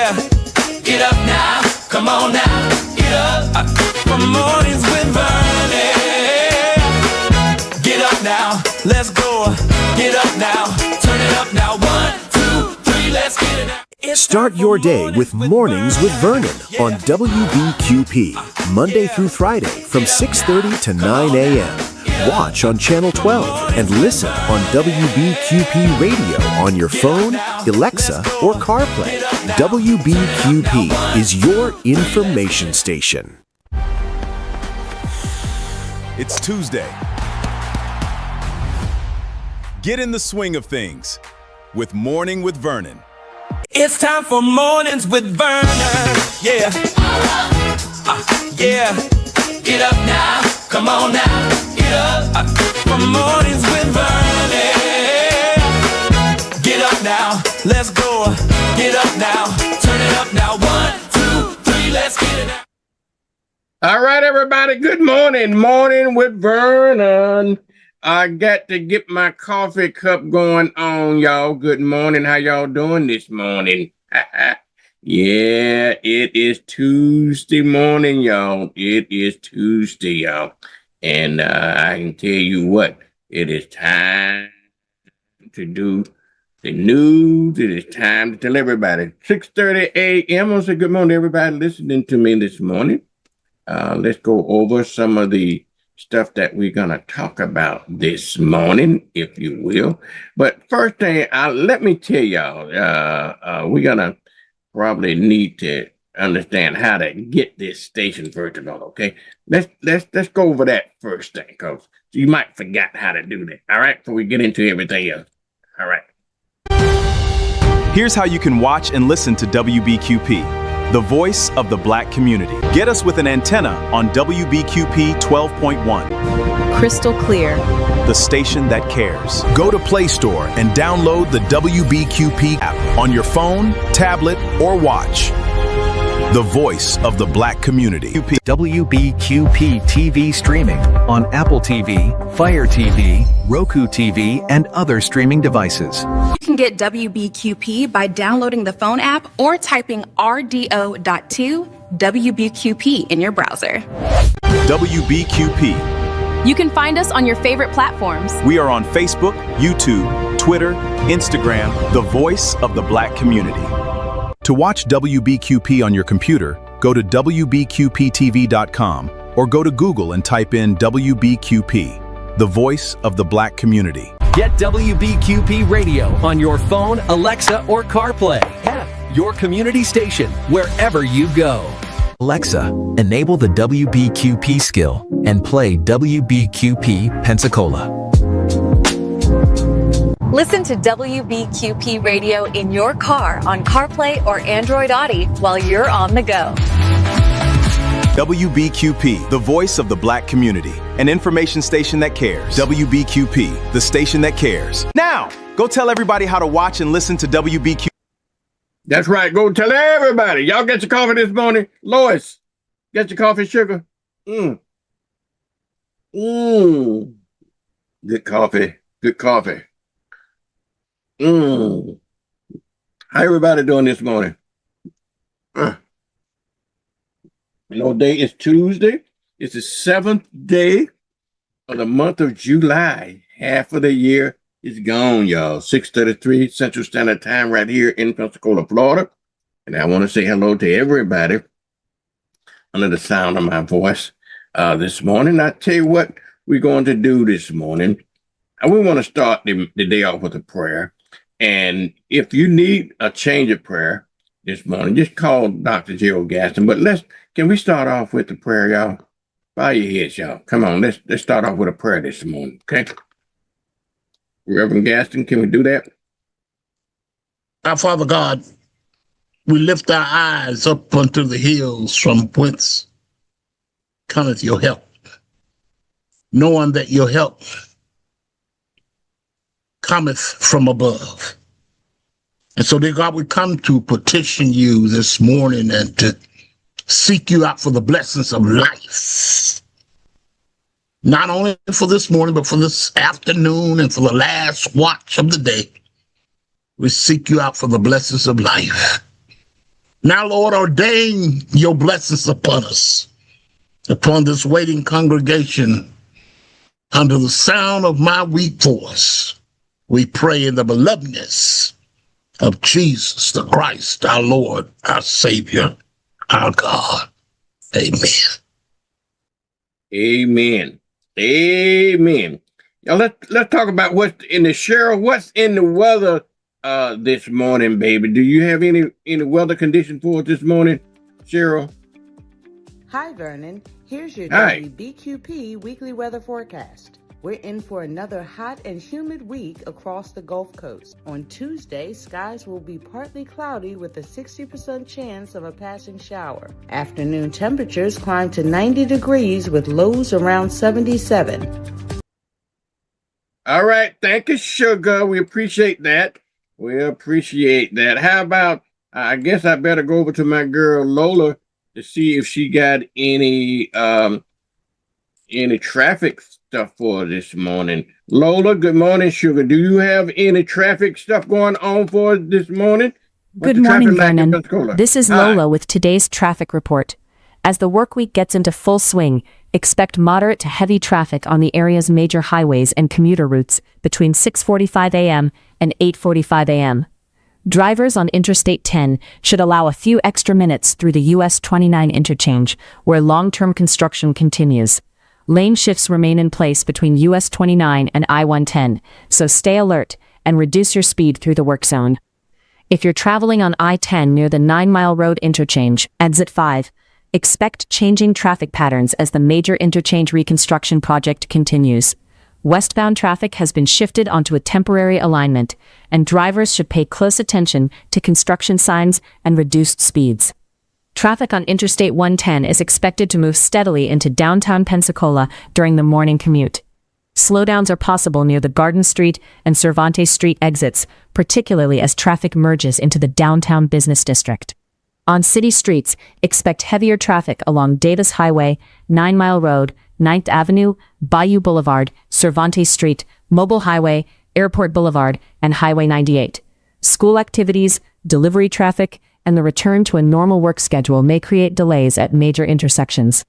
Yeah, get up now, come on now, get up. From mornings with Vernon. Get up now, let's go. Get up now, turn it up now. 1, 2, 3, let's get it now. Start your day with Mornings with Vernon on WBQP, Monday through Friday from 6:30 to 9 a.m. Watch on Channel 12 and listen on WBQP Radio on your phone, Alexa, or CarPlay. WBQP is your information station. It's Tuesday. Get in the swing of things with Morning with Vernon. It's time for Mornings with Vernon. Yeah. Yeah. Get up now. Come on now. Get up. From Mornings with Vernon. Get up now. Let's go. Get up now. Turn it up now. 1, 2, 3. Let's get it now. All right, everybody. Good morning. Morning with Vernon. I got to get my coffee cup going on, y'all. Good morning. How y'all doing this morning? Yeah, it is Tuesday morning, y'all. It is Tuesday, y'all. And I can tell you what, it is time to do the news. It is time to tell everybody. 6:30 a.m. I say good morning, everybody listening to me this morning. Let's go over some of the stuff that we're going to talk about this morning, if you will. But first thing, let me tell y'all, we're going to probably need to understand how to get this station first of all, okay? Let's go over that first thing, because you might forget how to do that, all right, before we get into everything else. All right. Here's how you can watch and listen to WBQP, the voice of the Black community. Get us with an antenna on WBQP 12.1. Crystal clear. The station that cares. Go to Play Store and download the WBQP app on your phone, tablet, or watch. The voice of the Black community. WBQP TV streaming on Apple TV, Fire TV, Roku TV, and other streaming devices. You can get WBQP by downloading the phone app or typing RDO.2 WBQP in your browser. WBQP. You can find us on your favorite platforms. We are on Facebook, YouTube, Twitter, Instagram, the voice of the Black community. To watch WBQP on your computer, go to WBQPTV.com or go to Google and type in WBQP, the voice of the Black community. Get WBQP Radio on your phone, Alexa, or CarPlay. Your community station, wherever you go. Alexa, enable the WBQP skill and play WBQP Pensacola. Listen to WBQP Radio in your car on CarPlay or Android Auto while you're on the go. WBQP, the voice of the Black community, an information station that cares. WBQP, the station that cares. Now, go tell everybody how to watch and listen to WBQP. That's right. Go tell everybody. Y'all get your coffee this morning. Lois, get your coffee, sugar. Good coffee. Good coffee. How everybody doing this morning? No day is Tuesday. It's the 7th day of the month of July. Half of the year is gone, y'all. 6:33 Central Standard Time right here in Pensacola, Florida. And I want to say hello to everybody under the sound of my voice this morning. I tell you what we're going to do this morning. We want to start the day off with a prayer. And if you need a change of prayer this morning, just call Dr. Gerald Gaston. But can we start off with the prayer, y'all? Bow your heads, y'all. Come on, let's start off with a prayer this morning, okay? Reverend Gaston, can we do that? Our Father God, we lift our eyes up unto the hills from whence cometh your help, knowing that your help cometh from above. And so, dear God, we come to petition you this morning and to seek you out for the blessings of life. Not only for this morning, but for this afternoon and for the last watch of the day. We seek you out for the blessings of life. Now, Lord, ordain your blessings upon us, upon this waiting congregation, under the sound of my weak voice. We pray in the belovedness of Jesus the Christ, our Lord, our Savior, our God. Amen. Amen. Amen. Now let's talk about what's in the Cheryl. What's in the weather this morning, baby? Do you have any weather condition for us this morning, Cheryl? Hi, Vernon. Here's your Hi. WBQP weekly weather forecast. We're in for another hot and humid week across the Gulf Coast. On Tuesday, skies will be partly cloudy with a 60% chance of a passing shower. Afternoon temperatures climb to 90 degrees with lows around 77. All right. Thank you, Sugar. We appreciate that. How about, I guess I better go over to my girl Lola to see if she got any traffic stuff for this morning. Lola, good morning, Sugar. Do you have any traffic stuff going on for us this morning? Good morning, Vernon. This is Lola with today's traffic report. As the work week gets into full swing, expect moderate to heavy traffic on the area's major highways and commuter routes between 6:45 a.m. and 8:45 a.m. Drivers on Interstate 10 should allow a few extra minutes through the US 29 interchange, where long-term construction continues. Lane shifts remain in place between US 29 and I-110, so stay alert and reduce your speed through the work zone. If you're traveling on I-10 near the 9 Mile Road interchange, exit 5, expect changing traffic patterns as the major interchange reconstruction project continues. Westbound traffic has been shifted onto a temporary alignment, and drivers should pay close attention to construction signs and reduced speeds. Traffic on Interstate 110 is expected to move steadily into downtown Pensacola during the morning commute. Slowdowns are possible near the Garden Street and Cervantes Street exits, particularly as traffic merges into the downtown business district. On city streets, expect heavier traffic along Davis Highway, 9 Mile Road, 9th Avenue, Bayou Boulevard, Cervantes Street, Mobile Highway, Airport Boulevard, and Highway 98. School activities, delivery traffic, and the return to a normal work schedule may create delays at major intersections.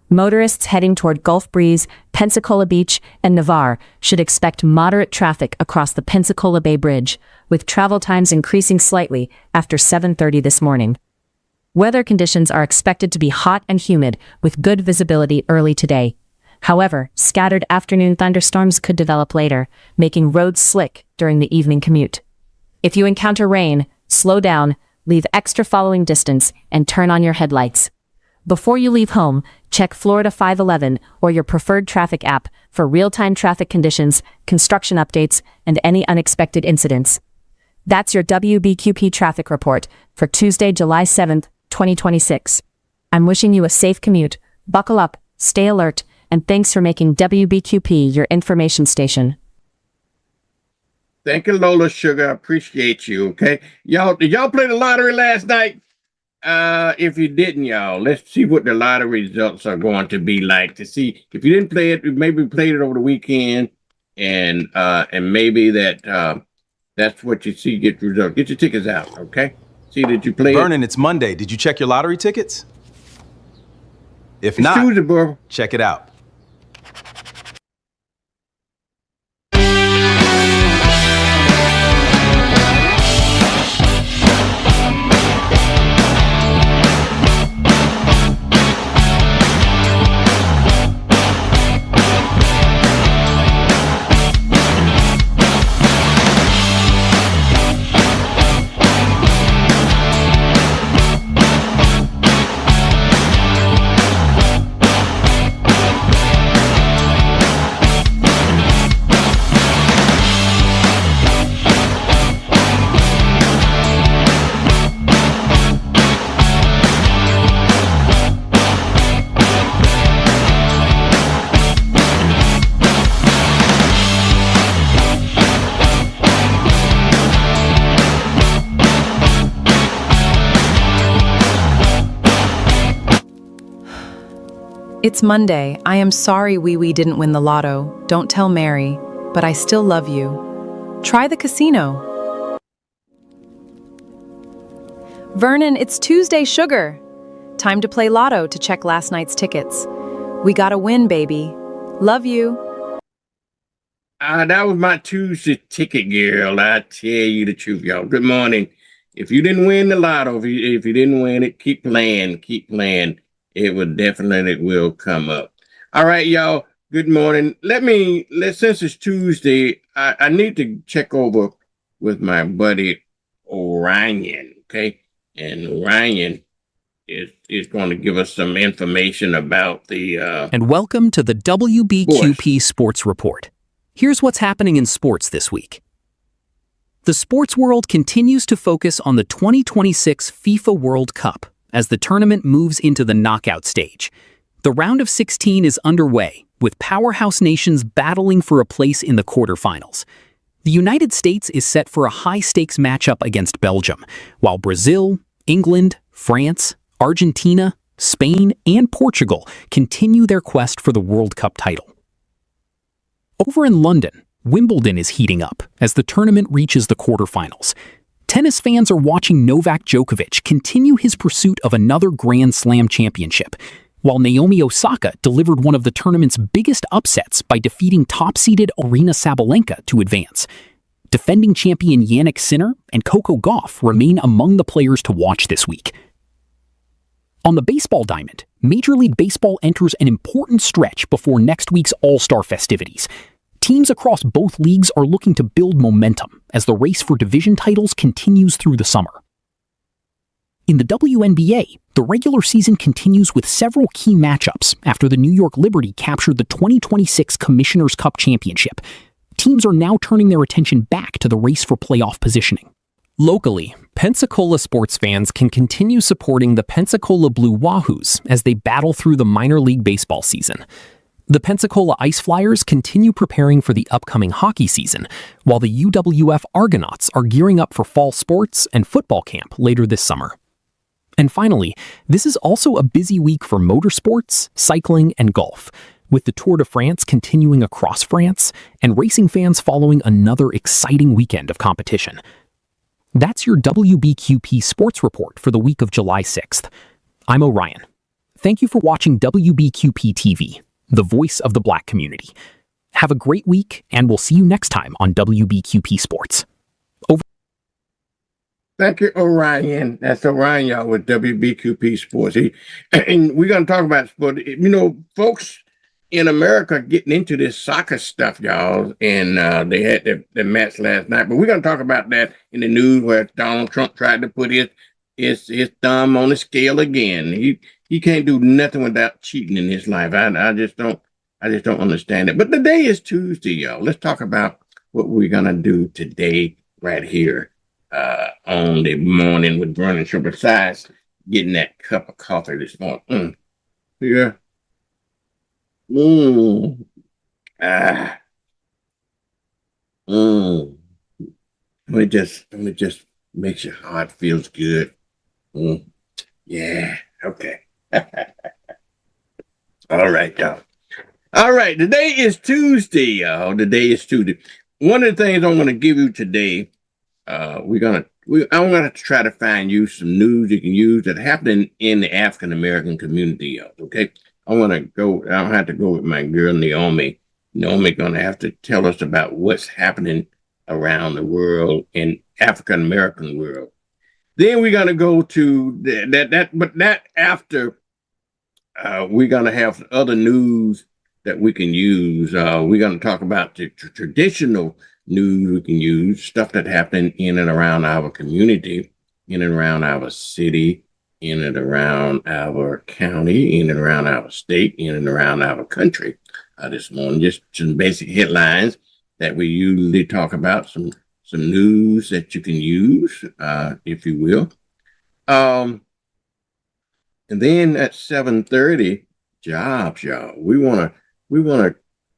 Motorists heading toward Gulf Breeze, Pensacola Beach, and Navarre should expect moderate traffic across the Pensacola Bay Bridge, with travel times increasing slightly after 7:30 this morning. Weather conditions are expected to be hot and humid, with good visibility early today. However, scattered afternoon thunderstorms could develop later, making roads slick during the evening commute. If you encounter rain, slow down, leave extra following distance, and turn on your headlights. Before you leave home, check Florida 511 or your preferred traffic app for real-time traffic conditions, construction updates, and any unexpected incidents. That's your WBQP traffic report for Tuesday, July 7th, 2026. I'm wishing you a safe commute. Buckle up, stay alert, and thanks for making WBQP your information station. Thank you, Lola Sugar. I appreciate you. Okay, did y'all play the lottery last night? If you didn't, y'all, let's see what the lottery results are going to be like. To see if you didn't play it, maybe played it over the weekend, and maybe that's what you see. Get the result. Get your tickets out. Okay. See that you play Vernon, it's Monday. Did you check your lottery tickets? If not, Tuesday, bro. Check it out. It's Monday. I am sorry Wee Wee didn't win the lotto. Don't tell Mary, but I still love you. Try the casino. Vernon, it's Tuesday, sugar. Time to play lotto to check last night's tickets. We gotta win, baby. Love you. That was my Tuesday ticket, girl. I tell you the truth, y'all. Good morning. If you didn't win the lotto, if you didn't win it, keep playing, keep playing. It will come up. All right, y'all. Good morning. Since it's Tuesday, I need to check over with my buddy Orion, okay? And Orion is going to give us some information about the And welcome to the WBQP Sports Report. Here's what's happening in sports this week. The sports world continues to focus on the 2026 FIFA World Cup as the tournament moves into the knockout stage. The round of 16 is underway, with powerhouse nations battling for a place in the quarterfinals. The United States is set for a high-stakes matchup against Belgium, while Brazil, England, France, Argentina, Spain, and Portugal continue their quest for the World Cup title. Over in London, Wimbledon is heating up as the tournament reaches the quarterfinals. Tennis fans are watching Novak Djokovic continue his pursuit of another Grand Slam championship, while Naomi Osaka delivered one of the tournament's biggest upsets by defeating top-seeded Aryna Sabalenka to advance. Defending champion Jannik Sinner and Coco Gauff remain among the players to watch this week. On the baseball diamond, Major League Baseball enters an important stretch before next week's All-Star festivities. Teams across both leagues are looking to build momentum as the race for division titles continues through the summer. In the WNBA, the regular season continues with several key matchups after the New York Liberty captured the 2026 Commissioner's Cup Championship. Teams are now turning their attention back to the race for playoff positioning. Locally, Pensacola sports fans can continue supporting the Pensacola Blue Wahoos as they battle through the minor league baseball season. The Pensacola Ice Flyers continue preparing for the upcoming hockey season, while the UWF Argonauts are gearing up for fall sports and football camp later this summer. And finally, this is also a busy week for motorsports, cycling, and golf, with the Tour de France continuing across France and racing fans following another exciting weekend of competition. That's your WBQP Sports Report for the week of July 6th. I'm Orion. Thank you for watching WBQP TV, the voice of the Black community. Have a great week, and we'll see you next time on WBQP Sports. Over. Thank you, Orion. That's Orion, y'all, with WBQP Sports. And we're going to talk about sport. You know, folks in America getting into this soccer stuff, y'all, and they had the match last night. But we're going to talk about that in the news where Donald Trump tried to put his thumb on the scale again. He can't do nothing without cheating in his life. I just don't understand it. But today is Tuesday, y'all. Let's talk about what we're going to do today right here on the Morning with Vernon Show, besides getting that cup of coffee this morning. Yeah. Let me just make your heart feels good. Yeah. Okay. All right, y'all. All right. Today is Tuesday, y'all. Today is Tuesday. One of the things I'm going to give you today, I'm going to try to find you some news you can use that happened in the African American community, y'all. Okay. I'll have to go with my girl, Naomi. Naomi going to have to tell us about what's happening around the world, in African American world. Then we're going to go to that after we're going to have other news that we can use. We're going to talk about the traditional news we can use, stuff that happened in and around our community, in and around our city, in and around our county, in and around our state, in and around our country this morning. Just some basic headlines that we usually talk about, some news that you can use, if you will. And then at 7:30, jobs, y'all. We wanna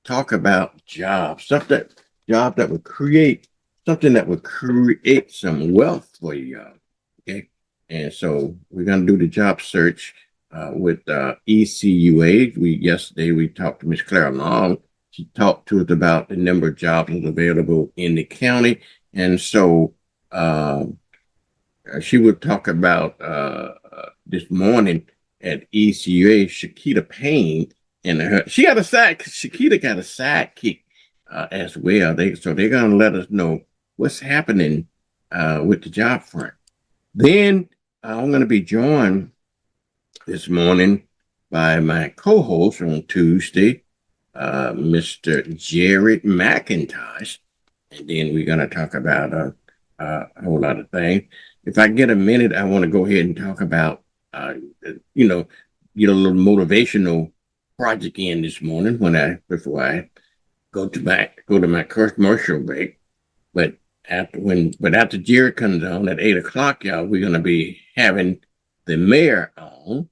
talk about jobs, jobs that would create something that would create some wealth for you, y'all. Okay. And so we're going to do the job search with ECUA. Yesterday we talked to Miss Clara Long. She talked to us about the number of jobs available in the county. And so she would talk about this morning at ECUA, Shakita Payne, and Shakita got a sidekick as well. They're gonna let us know what's happening with the job front. Then I'm gonna be joined this morning by my co-host on Tuesday, Mr. Jared McIntosh, and then we're gonna talk about a whole lot of things. If I get a minute, I want to go ahead and talk about, get a little motivational project in this morning before I go to my commercial break. But after Jared comes on at 8:00, y'all, we're gonna be having the mayor on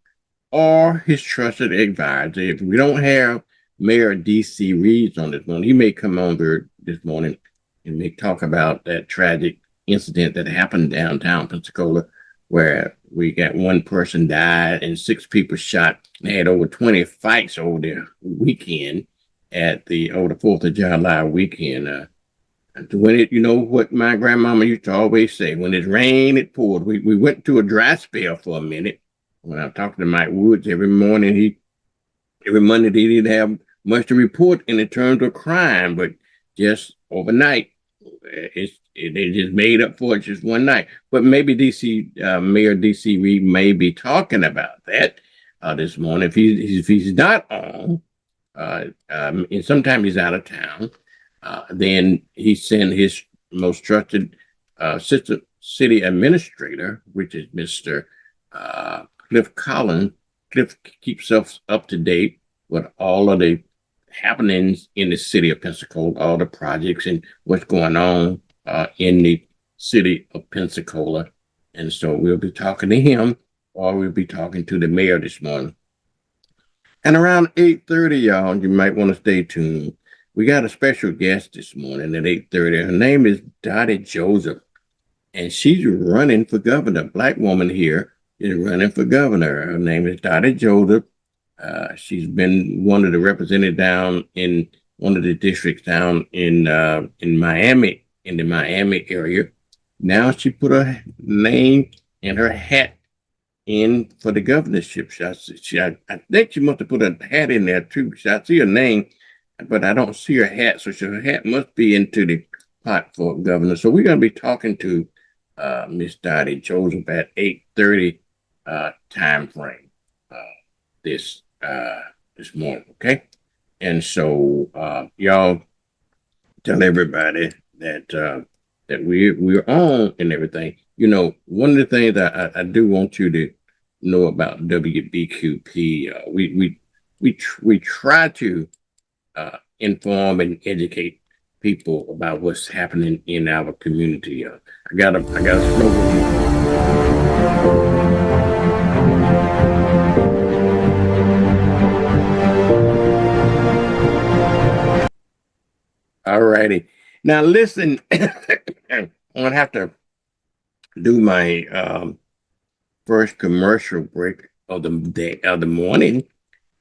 or his trusted advisor. If we don't have Mayor D.C. Reeves on this morning, he may come on this morning and may talk about that tragic incident that happened downtown Pensacola, where we got one person died and 6 people shot. They had over 20 fights over the weekend over the 4th of July weekend. When what my grandmama used to always say, when it rained, it poured. We went through a dry spell for a minute. When I talked to Mike Woods every Monday, he didn't have much to report in terms of crime, but just overnight, they just made up for it just one night. But maybe Mayor D.C. Reed may be talking about that this morning. If he's not on, and sometimes he's out of town, then he sent his most trusted assistant city administrator, which is Mr. Cliff Collins. Cliff keeps us up to date with all of the happenings in the city of Pensacola, all the projects and what's going on in the city of Pensacola. And so we'll be talking to him, or we'll be talking to the mayor this morning. And around 8:30, y'all, you might want to stay tuned. We got a special guest this morning at 8:30. Her name is Dottie Joseph, and she's running for governor. Black woman here is running for governor. Her name is Dottie Joseph. She's been one of the representatives down in one of the districts down in Miami, in the Miami area. Now she put her name and her hat in for the governorship. I think she must have put a hat in there too. I see her name, but I don't see her hat. So her hat must be into the pot for governor. So we're going to be talking to Miss Dottie Joseph at 8:30 time frame this morning, okay? And so y'all tell everybody that we're on and everything. One of the things that I do want you to know about WBQP, we try to inform and educate people about what's happening in our community. I got a slogan. All righty. Now listen, I'm gonna have to do my first commercial break of the morning,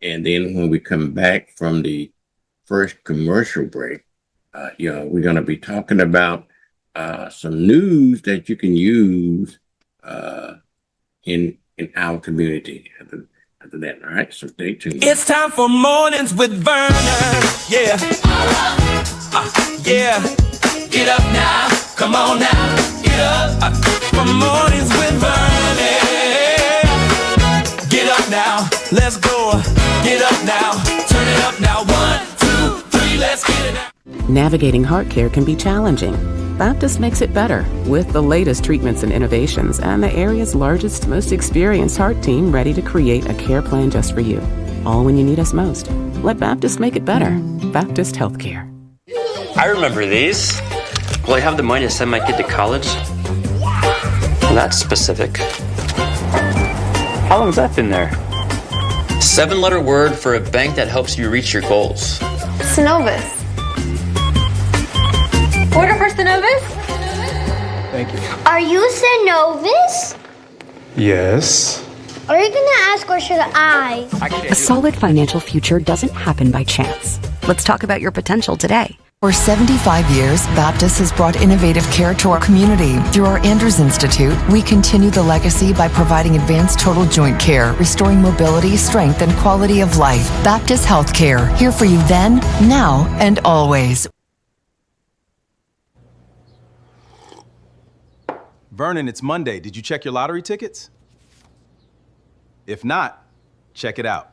and then when we come back from the first commercial break, we're gonna be talking about some news that you can use in our community. After that, all right. So stay tuned. It's time for Mornings with Vernon. Yeah. Yeah. Get up now. Come on now. Get up. For Mornings with Vernon. Get up now. Let's go. Get up now. Turn it up now. 1, 2, 3. Let's get it now. Navigating heart care can be challenging. Baptist makes it better with the latest treatments and innovations and the area's largest, most experienced heart team ready to create a care plan just for you. All when you need us most. Let Baptist make it better. Baptist Healthcare. I remember these. Will I have the money to send my kid to college? Well, that's specific. How long has that been there? 7-letter word for a bank that helps you reach your goals. Synovus. Order for Synovus? Thank you. Are you Synovus? Yes. Are you gonna ask or should I? A solid financial future doesn't happen by chance. Let's talk about your potential today. For 75 years, Baptist has brought innovative care to our community. Through our Andrews Institute, we continue the legacy by providing advanced total joint care, restoring mobility, strength, and quality of life. Baptist Healthcare, here for you then, now, and always. Vernon, it's Monday. Did you check your lottery tickets? If not, check it out.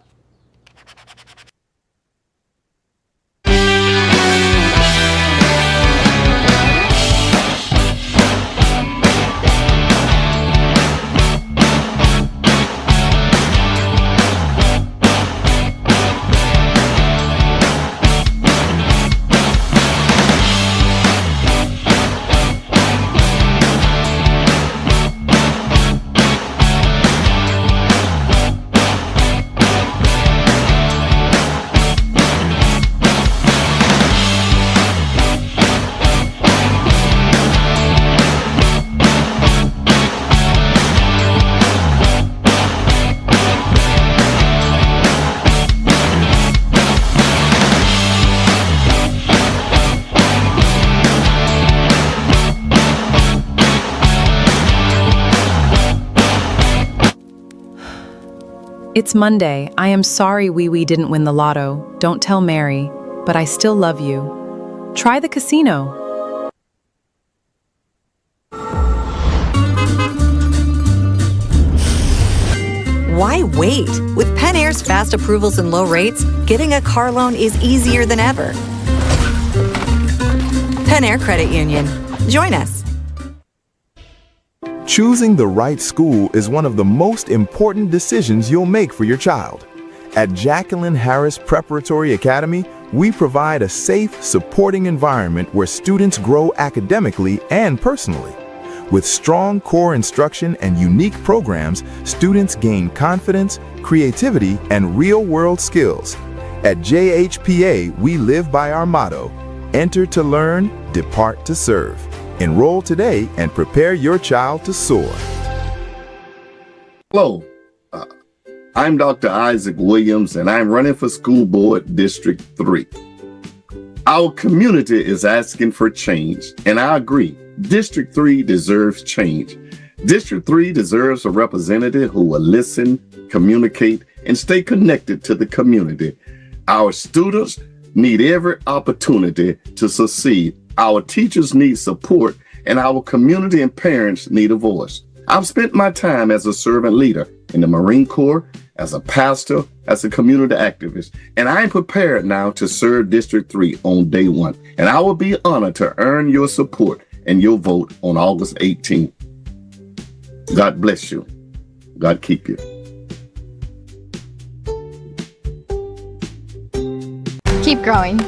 It's Monday. I am sorry Wee Wee didn't win the lotto. Don't tell Mary, but I still love you. Try the casino. Why wait? With Penn Air's fast approvals and low rates, getting a car loan is easier than ever. Penn Air Credit Union. Join us. Choosing the right school is one of the most important decisions you'll make for your child. At Jacqueline Harris Preparatory Academy, we provide a safe, supporting environment where students grow academically and personally. With strong core instruction and unique programs, students gain confidence, creativity, and real-world skills. At JHPA, we live by our motto, enter to learn, depart to serve. Enroll today and prepare your child to soar. Hello, I'm Dr. Isaac Williams, and I'm running for School Board District 3. Our community is asking for change, and I agree. District 3 deserves change. District 3 deserves a representative who will listen, communicate, and stay connected to the community. Our students need every opportunity to succeed. Our teachers need support, and our community and parents need a voice. I've spent my time as a servant leader in the Marine Corps, as a pastor, as a community activist, and I'm prepared now to serve District 3 on day one. And I will be honored to earn your support and your vote on August 18th. God bless you. God keep you. Keep growing.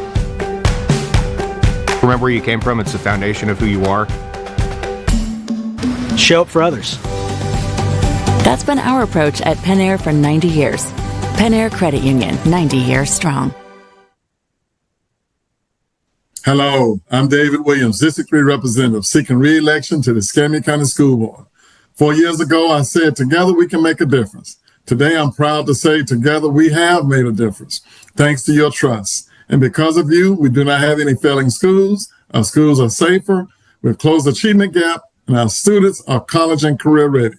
Remember where you came from. It's the foundation of who you are. Show up for others. That's been our approach at Penn Air for 90 years. Penn Air Credit Union, 90 years strong. Hello, I'm David Williams, District 3 Representative, seeking re-election to the Escambia County School Board. 4 years ago, I said, together we can make a difference. Today, I'm proud to say, together we have made a difference, thanks to your trust. And because of you, we do not have any failing schools. Our schools are safer. We've closed the achievement gap, and our students are college and career ready.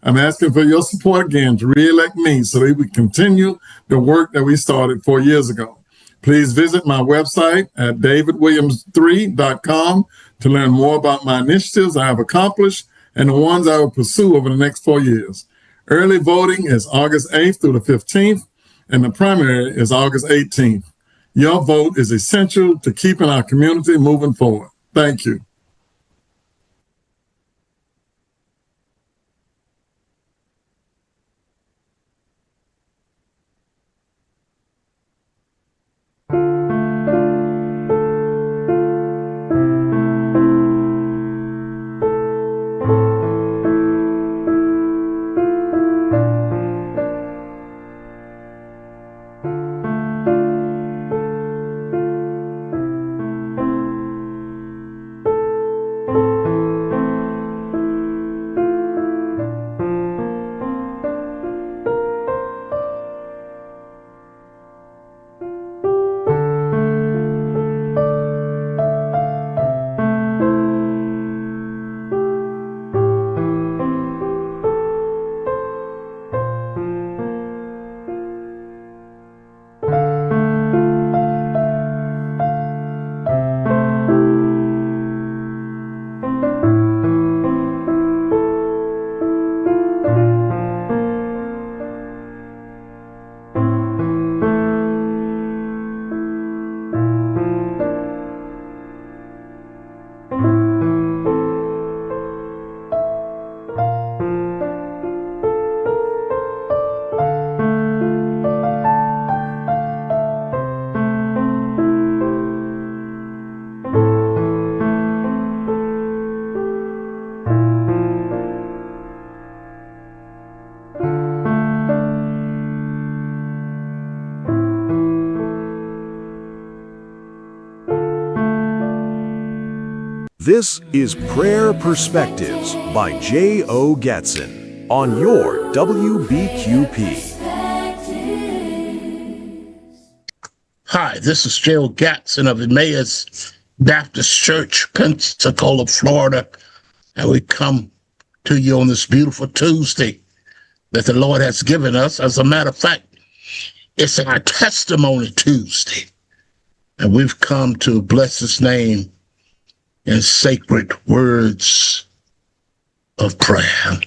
I'm asking for your support again to re-elect me so that we continue the work that we started 4 years ago. Please visit my website at davidwilliams3.com to learn more about my initiatives I have accomplished and the ones I will pursue over the next 4 years. Early voting is August 8th through the 15th, and the primary is August 18th. Your vote is essential to keeping our community moving forward. Thank you. This is Prayer Perspectives by J.O. Gatson on your WBQP. Hi, this is J.O. Gatson of Emmaus Baptist Church, Pensacola, Florida, and we come to you on this beautiful Tuesday that the Lord has given us. As a matter of fact, it's our Testimony Tuesday, and we've come to bless His name in sacred words of prayer.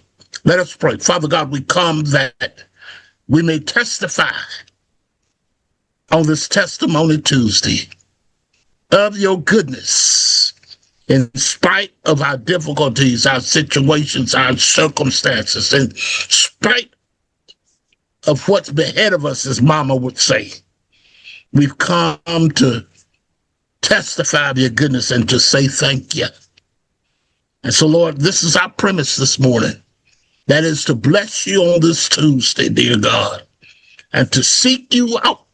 Let us pray. Father God, we come that we may testify on this Testimony Tuesday of your goodness in spite of our difficulties, our situations, our circumstances, in spite of what's ahead of us, as Mama would say. We've come to testify of your goodness and to say thank you. And so, Lord, this is our premise this morning. That is to bless you on this Tuesday, dear God, and to seek you out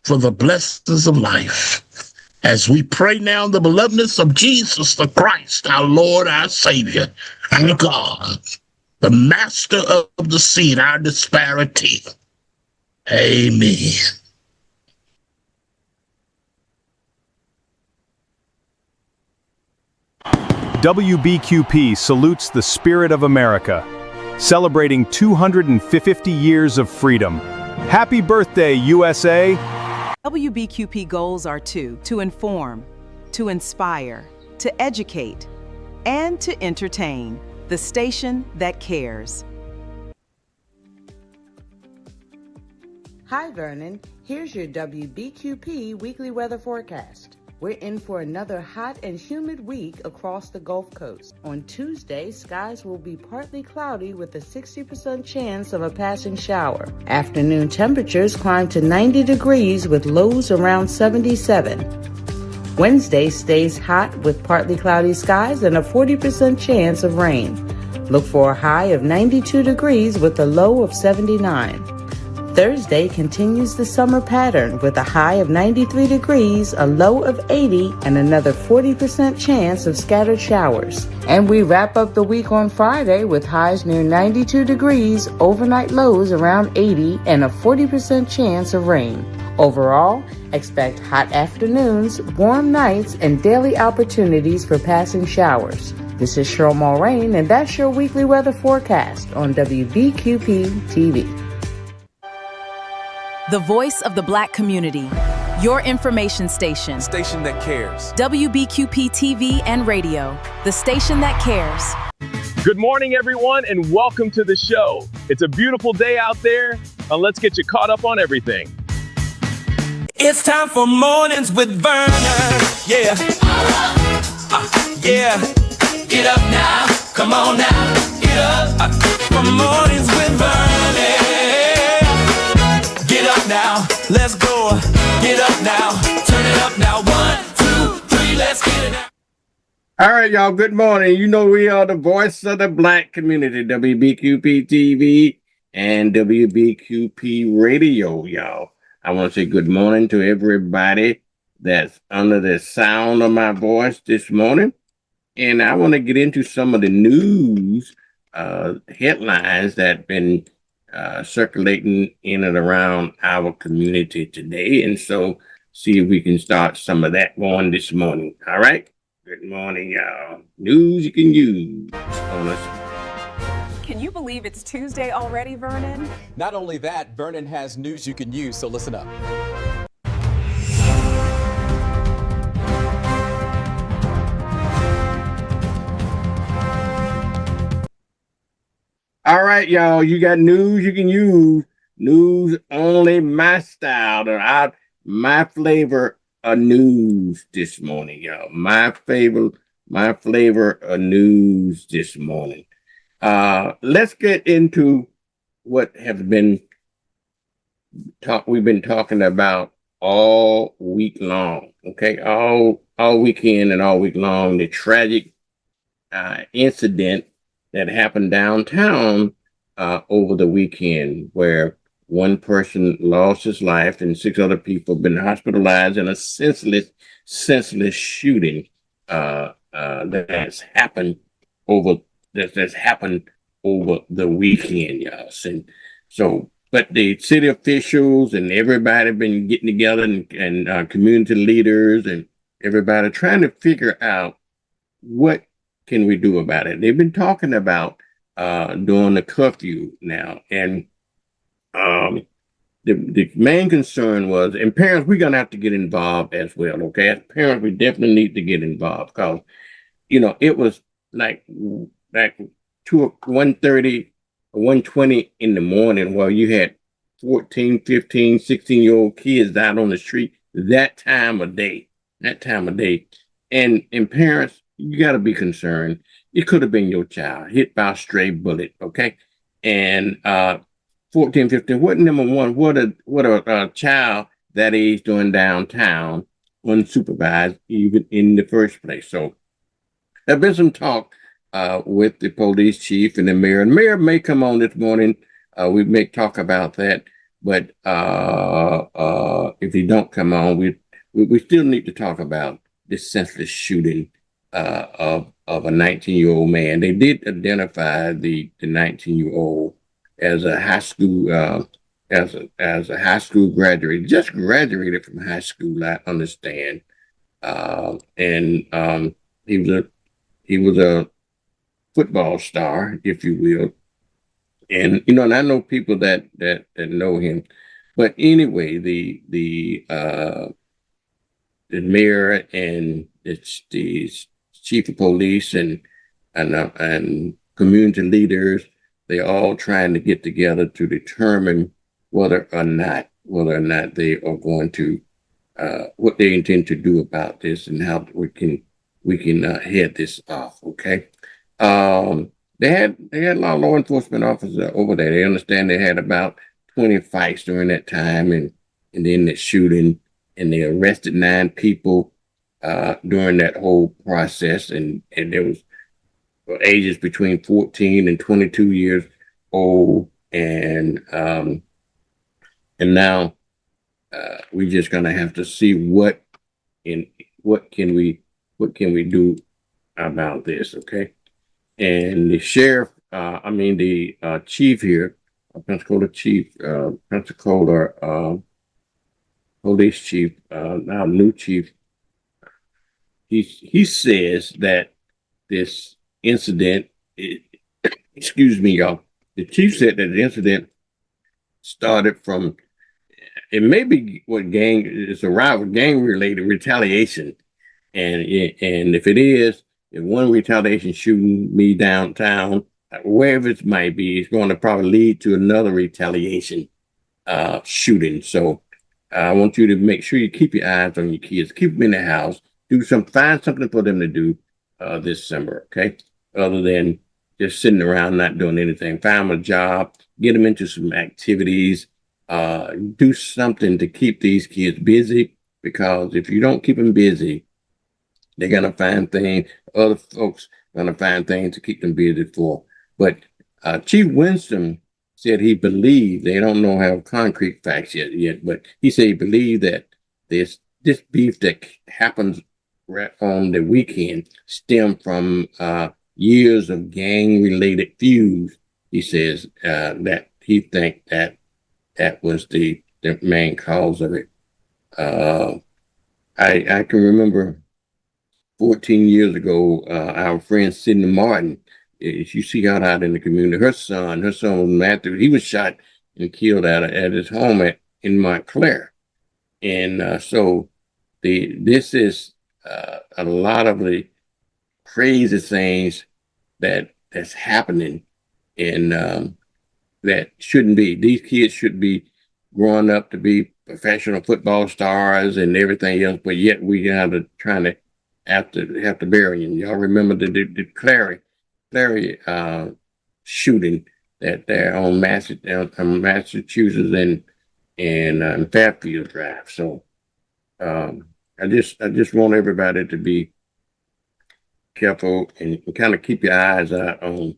for the blessings of life. As we pray now in the belovedness of Jesus the Christ, our Lord, our Savior, our God, the master of the seed, our disparity. Amen. WBQP salutes the spirit of America, celebrating 250 years of freedom. Happy birthday, USA! WBQP goals are to inform, to inspire, to educate, and to entertain. The station that cares. Hi, Vernon. Here's your WBQP weekly weather forecast. We're in for another hot and humid week across the Gulf Coast. On Tuesday, skies will be partly cloudy with a 60% chance of a passing shower. Afternoon temperatures climb to 90 degrees with lows around 77. Wednesday stays hot with partly cloudy skies and a 40% chance of rain. Look for a high of 92 degrees with a low of 79. Thursday continues the summer pattern with a high of 93 degrees, a low of 80, and another 40% chance of scattered showers. And we wrap up the week on Friday with highs near 92 degrees, overnight lows around 80, and a 40% chance of rain. Overall, expect hot afternoons, warm nights, and daily opportunities for passing showers. This is Cheryl Mulrain, and that's your weekly weather forecast on WBQP TV. The voice of the Black community. Your information station. Station that cares. WBQP TV and radio. The station that cares. Good morning, everyone, and welcome to the show. It's a beautiful day out there, and let's get you caught up on everything. It's time for Mornings with Vernon. Yeah. Yeah. Get up now. Come on now. Get up. For Mornings with Vernon. Get up now, let's go. Get up now, turn it up now. 1, 2, 3, let's get it now. All right, y'all, good morning. You know we are the voice of the Black community, WBQP TV and WBQP Radio, y'all. I want to say good morning to everybody that's under the sound of my voice this morning. And I want to get into some of the news headlines that have been circulating in and around our community today. And so see if we can start some of that going this morning. All right. Good morning, y'all. News you can use. Can you believe it's Tuesday already, Vernon? Not only that, Vernon has news you can use, so listen up. All right, y'all, you got news you can use. News only my style, my flavor of news this morning, y'all. My flavor of news this morning. Let's get into what has been we've been talking about all week long. Okay, all weekend and all week long, the tragic incident that happened downtown over the weekend, where one person lost his life and 6 other people have been hospitalized in a senseless shooting that's happened over that's happened over the weekend, y'all. And so, but the city officials and everybody been getting together and community leaders and everybody trying to figure out what can we do about it. They've been talking about doing the curfew now, and the main concern was, and parents, we're gonna have to get involved as well. Okay, as parents, we definitely need to get involved because it was like 1:30 or 1:20 in the morning while you had 14, 15, 16-year-old kids out on the street that time of day. And parents, you got to be concerned. It could have been your child hit by a stray bullet, okay? And 14, 15, what number one, what a child that age doing downtown unsupervised even in the first place. So there's been some talk with the police chief and the mayor. And the mayor may come on this morning. We may talk about that. But if he don't come on, we still need to talk about this senseless shooting of a 19-year-old man. They did identify the 19-year-old as a high school as a high school graduate, just graduated from high school, I understand. And he was a football star, if you will. And and I know people that know him. But anyway, the mayor and it's the chief of police and community leaders, they're all trying to get together to determine whether or not they are going to what they intend to do about this and how we can head this off. Okay. They had a lot of law enforcement officers over there. They understand they had about 20 fights during that time, and then the shooting, and they arrested 9 people during that whole process, and there was ages between 14 and 22 years old, and now we're just gonna have to see what can we do about this, okay? And the sheriff, the chief here, Pensacola police chief, now new chief, he says that this incident, excuse me, y'all. The chief said that the incident started from, it may be it's a rival gang related retaliation, and if it is, if one retaliation shooting me downtown, wherever it might be, it's going to probably lead to another retaliation shooting. So I want you to make sure you keep your eyes on your kids, keep them in the house, find something for them to do this summer, okay? Other than just sitting around not doing anything. Find them a job, get them into some activities, do something to keep these kids busy, because if you don't keep them busy, they're going to find things, other folks going to find things to keep them busy for. But Chief Winston said he believed, they don't know how concrete facts yet, but he said he believed that this beef that happens right on the weekend stemmed from years of gang-related feuds. He says that he think that was the main cause of it. I can remember 14 years ago, our friend Sidney Martin, you see out in the community, her son was Matthew, he was shot and killed at his home in Montclair. And so this is a lot of the crazy things that's happening, and that shouldn't be. These kids should be growing up to be professional football stars and everything else, but yet we have to have to bury them. Y'all remember the Clary shooting that there on Massachusetts and Fairfield Drive. So I just want everybody to be careful and kind of keep your eyes out on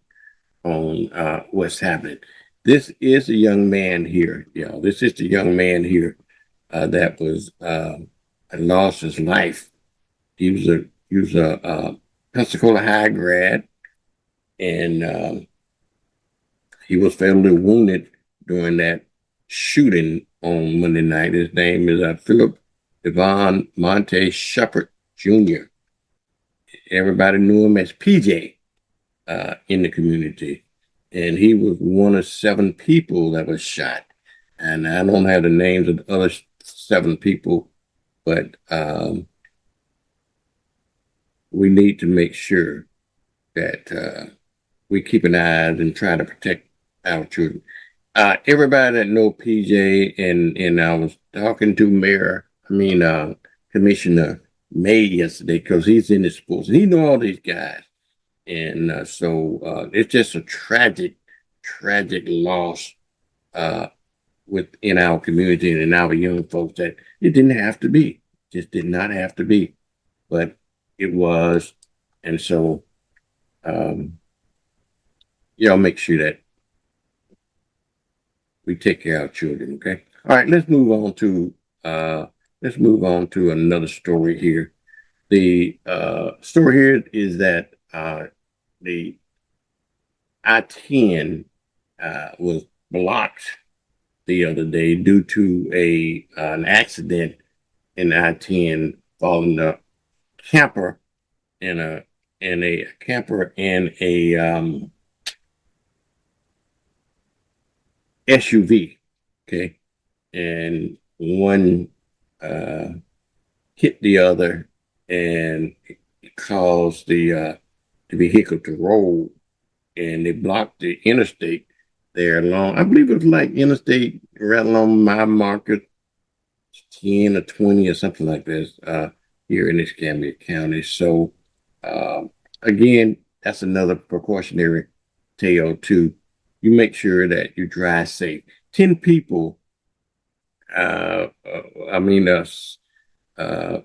what's happening. This is a young man here, y'all. This is the young man here that was lost his life. He was a He was a Pensacola High grad, and he was fatally wounded during that shooting on Monday night. His name is Philip Devon Monte Shepard Jr. Everybody knew him as PJ in the community. And he was one of 7 people that was shot. And I don't have the names of the other 7 people, but we need to make sure that we keep an eye and try to protect our children. Everybody that know PJ, and I was talking to Commissioner May yesterday, because he's in the sports and he know all these guys. And so it's just a tragic loss within our community and in our young folks, that it didn't have to be, just did not have to be, but it was. And so y'all make sure that we take care of our children, okay? All right, let's move on to another story here. The story here is that the I-10 was blocked the other day due to an accident in I-10 involving a camper and a SUV, okay, and one hit the other, and it caused the vehicle to roll, and they blocked the interstate there along. I believe it was like interstate right along my market, 10 or 20 or something like this here in Escambia County. So again, that's another precautionary tale too. You make sure that you drive safe. 10 people,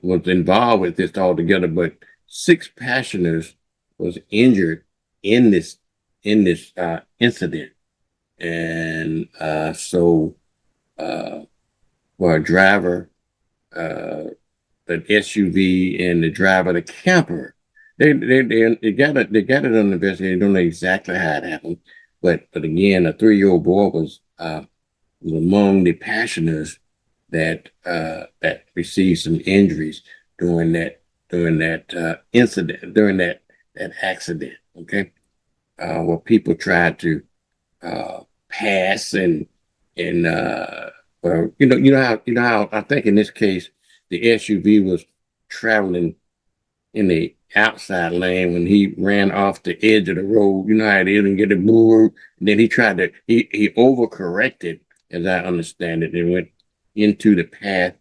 was involved with this altogether, but 6 passengers was injured in this incident. And for a driver, the SUV, and the driver, the camper, they got it under investigation. They don't know exactly how it happened, but again, a 3-year-old boy was among the passengers that received some injuries during that incident, during that accident. Okay, where people tried to pass and you know how I think in this case the SUV was traveling in the outside lane when he ran off the edge of the road. You know how it is, and get a move. And then he overcorrected, as I understand it, and went into the path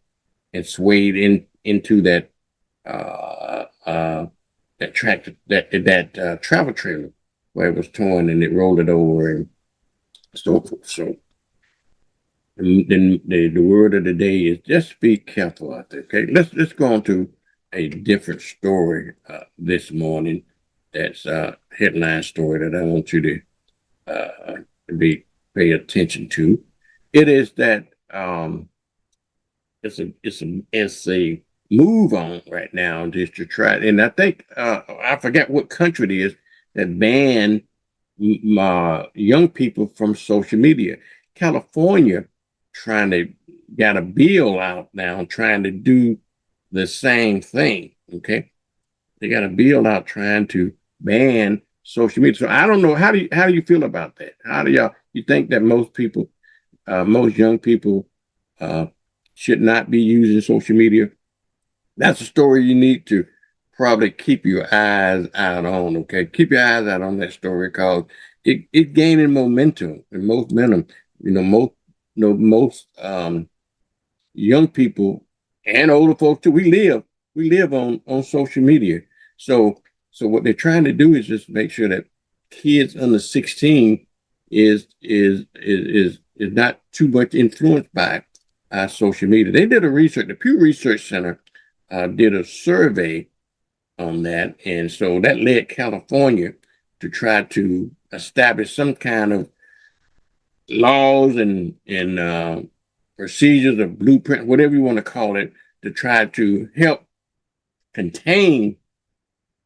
and swayed into that travel trailer where it was torn, and it rolled it over and so forth. So then the word of the day is just be careful out there. Okay, let's go on to a different story this morning. That's a headline story that I want you to pay attention to. It is that it's a move on right now just to try, and I think I forget what country it is that banned young people from social media. California got a bill out now trying to do the same thing. Okay, they got a bill out trying to ban social media. So I don't know, how do you feel about that? How do you think that most young people should not be using social media? That's a story you need to probably keep your eyes out on. Okay, keep your eyes out on that story, because it gaining momentum. You know, most young people and older folks too. We live on social media. So what they're trying to do is just make sure that kids under 16 is not too much influenced by social media. They did the Pew Research Center did a survey on that, and so that led California to try to establish some kind of laws and procedures or blueprint, whatever you want to call it, to try to help contain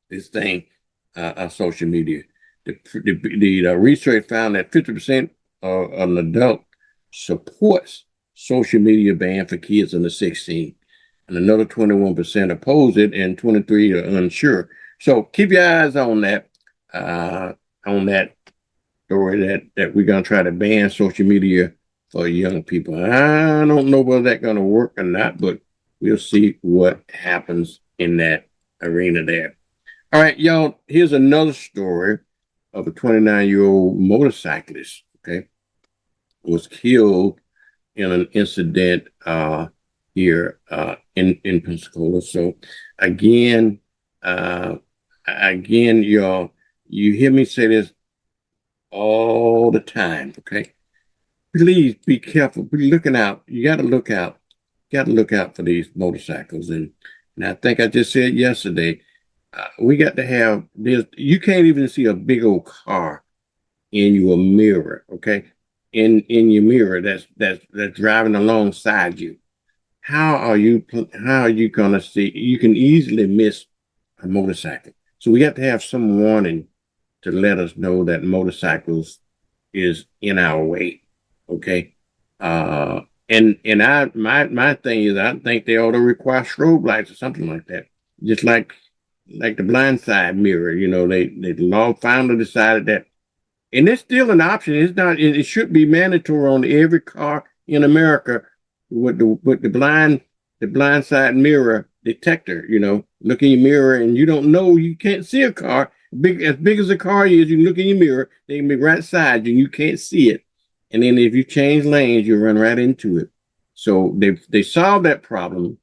this thing on social media. The research found that 50% of an adult supports social media ban for kids under 16, and another 21% oppose it, and 23 are unsure. So keep your eyes on that story that we're gonna try to ban social media for young people. I don't know whether that's gonna work or not, but we'll see what happens in that arena there. All right, y'all, here's another story of a 29-year-old motorcyclist, okay, was killed in an incident here in Pensacola. So again, y'all, you hear me say this all the time, okay? Please be careful. Be looking out. You got to look out. You got to look out for these motorcycles. And I think I just said yesterday, we got to have this. You can't even see a big old car in your mirror, okay? In your mirror that's driving alongside you. How are you gonna see? You can easily miss a motorcycle. So we have to have some warning to let us know that motorcycles is in our way, okay? And my thing is, I think they ought to require strobe lights or something like that, just like the blind side mirror. You know, they law finally decided that, and it's still an option. It's not. It should be mandatory on every car in America with the blind side mirror detector. You know, look in your mirror and you don't know, you can't see a car. As big as a car is, you can look in your mirror, they can be right side you, and you can't see it. And then if you change lanes, you run right into it. So they solved that problem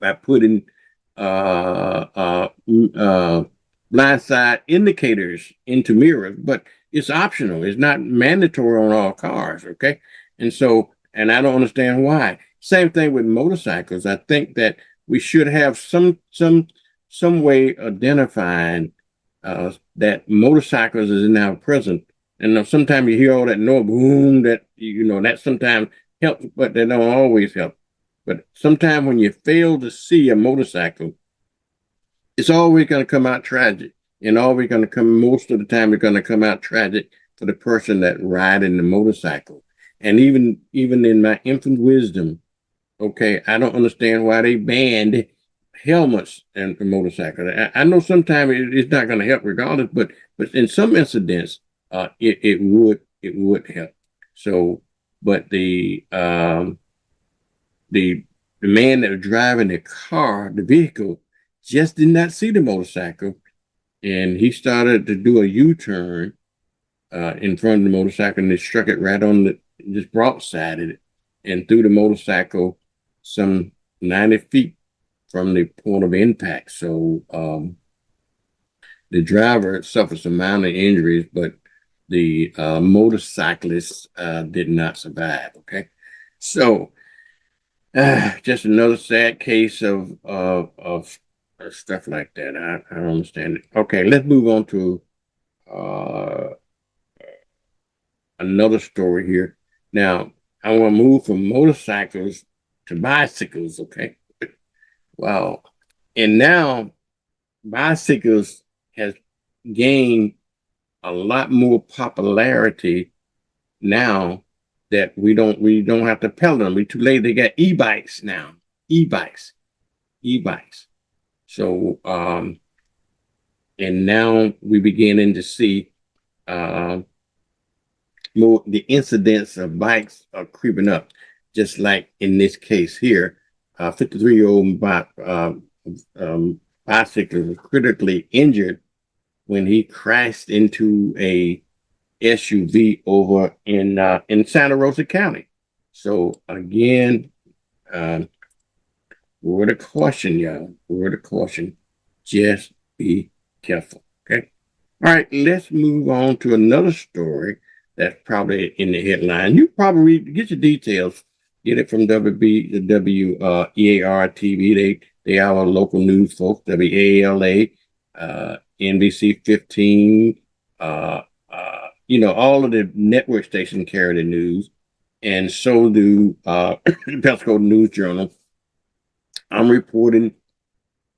by putting blind side indicators into mirrors, but it's optional. It's not mandatory on all cars, okay? And I don't understand why. Same thing with motorcycles. I think that we should have some way identifying that motorcycles is now present. And sometimes you hear all that noise, boom, that that sometimes helps, but they don't always help. But sometimes when you fail to see a motorcycle, it's always going to come out tragic. And always going to come, most of the time, it's going to come out tragic for the person that riding the motorcycle. And even in my infant wisdom, okay, I don't understand why they banned helmets and motorcycles. I know sometimes it's not going to help regardless, but in some incidents, it would help. So, but the man that was driving the vehicle, just did not see the motorcycle, and he started to do a U-turn in front of the motorcycle, and they struck it right on just broadsided it, and threw the motorcycle some 90 feet from the point of impact. So the driver suffered some minor injuries, but the motorcyclist did not survive. Okay, so just another sad case of stuff like that. I don't understand it. Okay, let's move on to another story here. Now, I want to move from motorcycles to bicycles, okay? Wow. And now bicycles has gained a lot more popularity now that we don't have to pedal them. We're too late. They got e-bikes now. E-bikes. So and now we're beginning to see more, the incidents of bikes are creeping up, just like in this case here. 53-year-old bicyclist was critically injured when he crashed into a SUV over in Santa Rosa County. So again, word of caution, y'all. Word of caution. Just be careful. Okay. All right, let's move on to another story that's probably in the headline. You probably get your details. Get it from WEAR TV. They are our local news folks. WALA, NBC 15. All of the network stations carry the news, and so do Pensacola News Journal. I'm reporting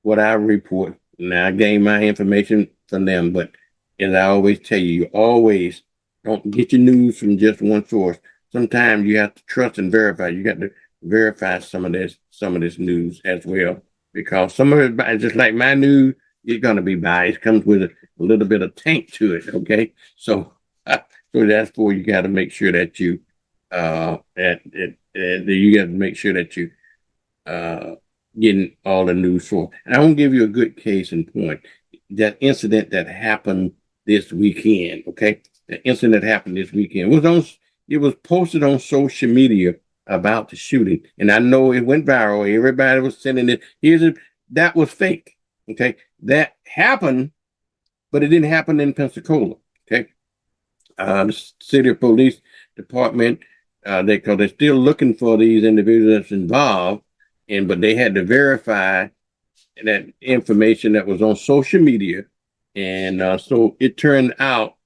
what I report Now I gain my information from them, but as I always tell you, you always don't get your news from just one source. Sometimes you have to trust and verify. You got to verify some of this news as well, because some of it, just like my news, it's gonna be biased. Comes with a little bit of taint to it. Okay, so so that's where you got to make sure that you you got to make sure that you getting all the news for. And I want to give you a good case in point. That incident that happened this weekend. Okay, the incident that happened this weekend it was posted on social media about the shooting, and I know it went viral. Everybody was sending it. That was fake. Okay, that happened, but it didn't happen in Pensacola. Okay, the city police department, because they're still looking for these individuals that's involved, but they had to verify that information that was on social media, and so it turned out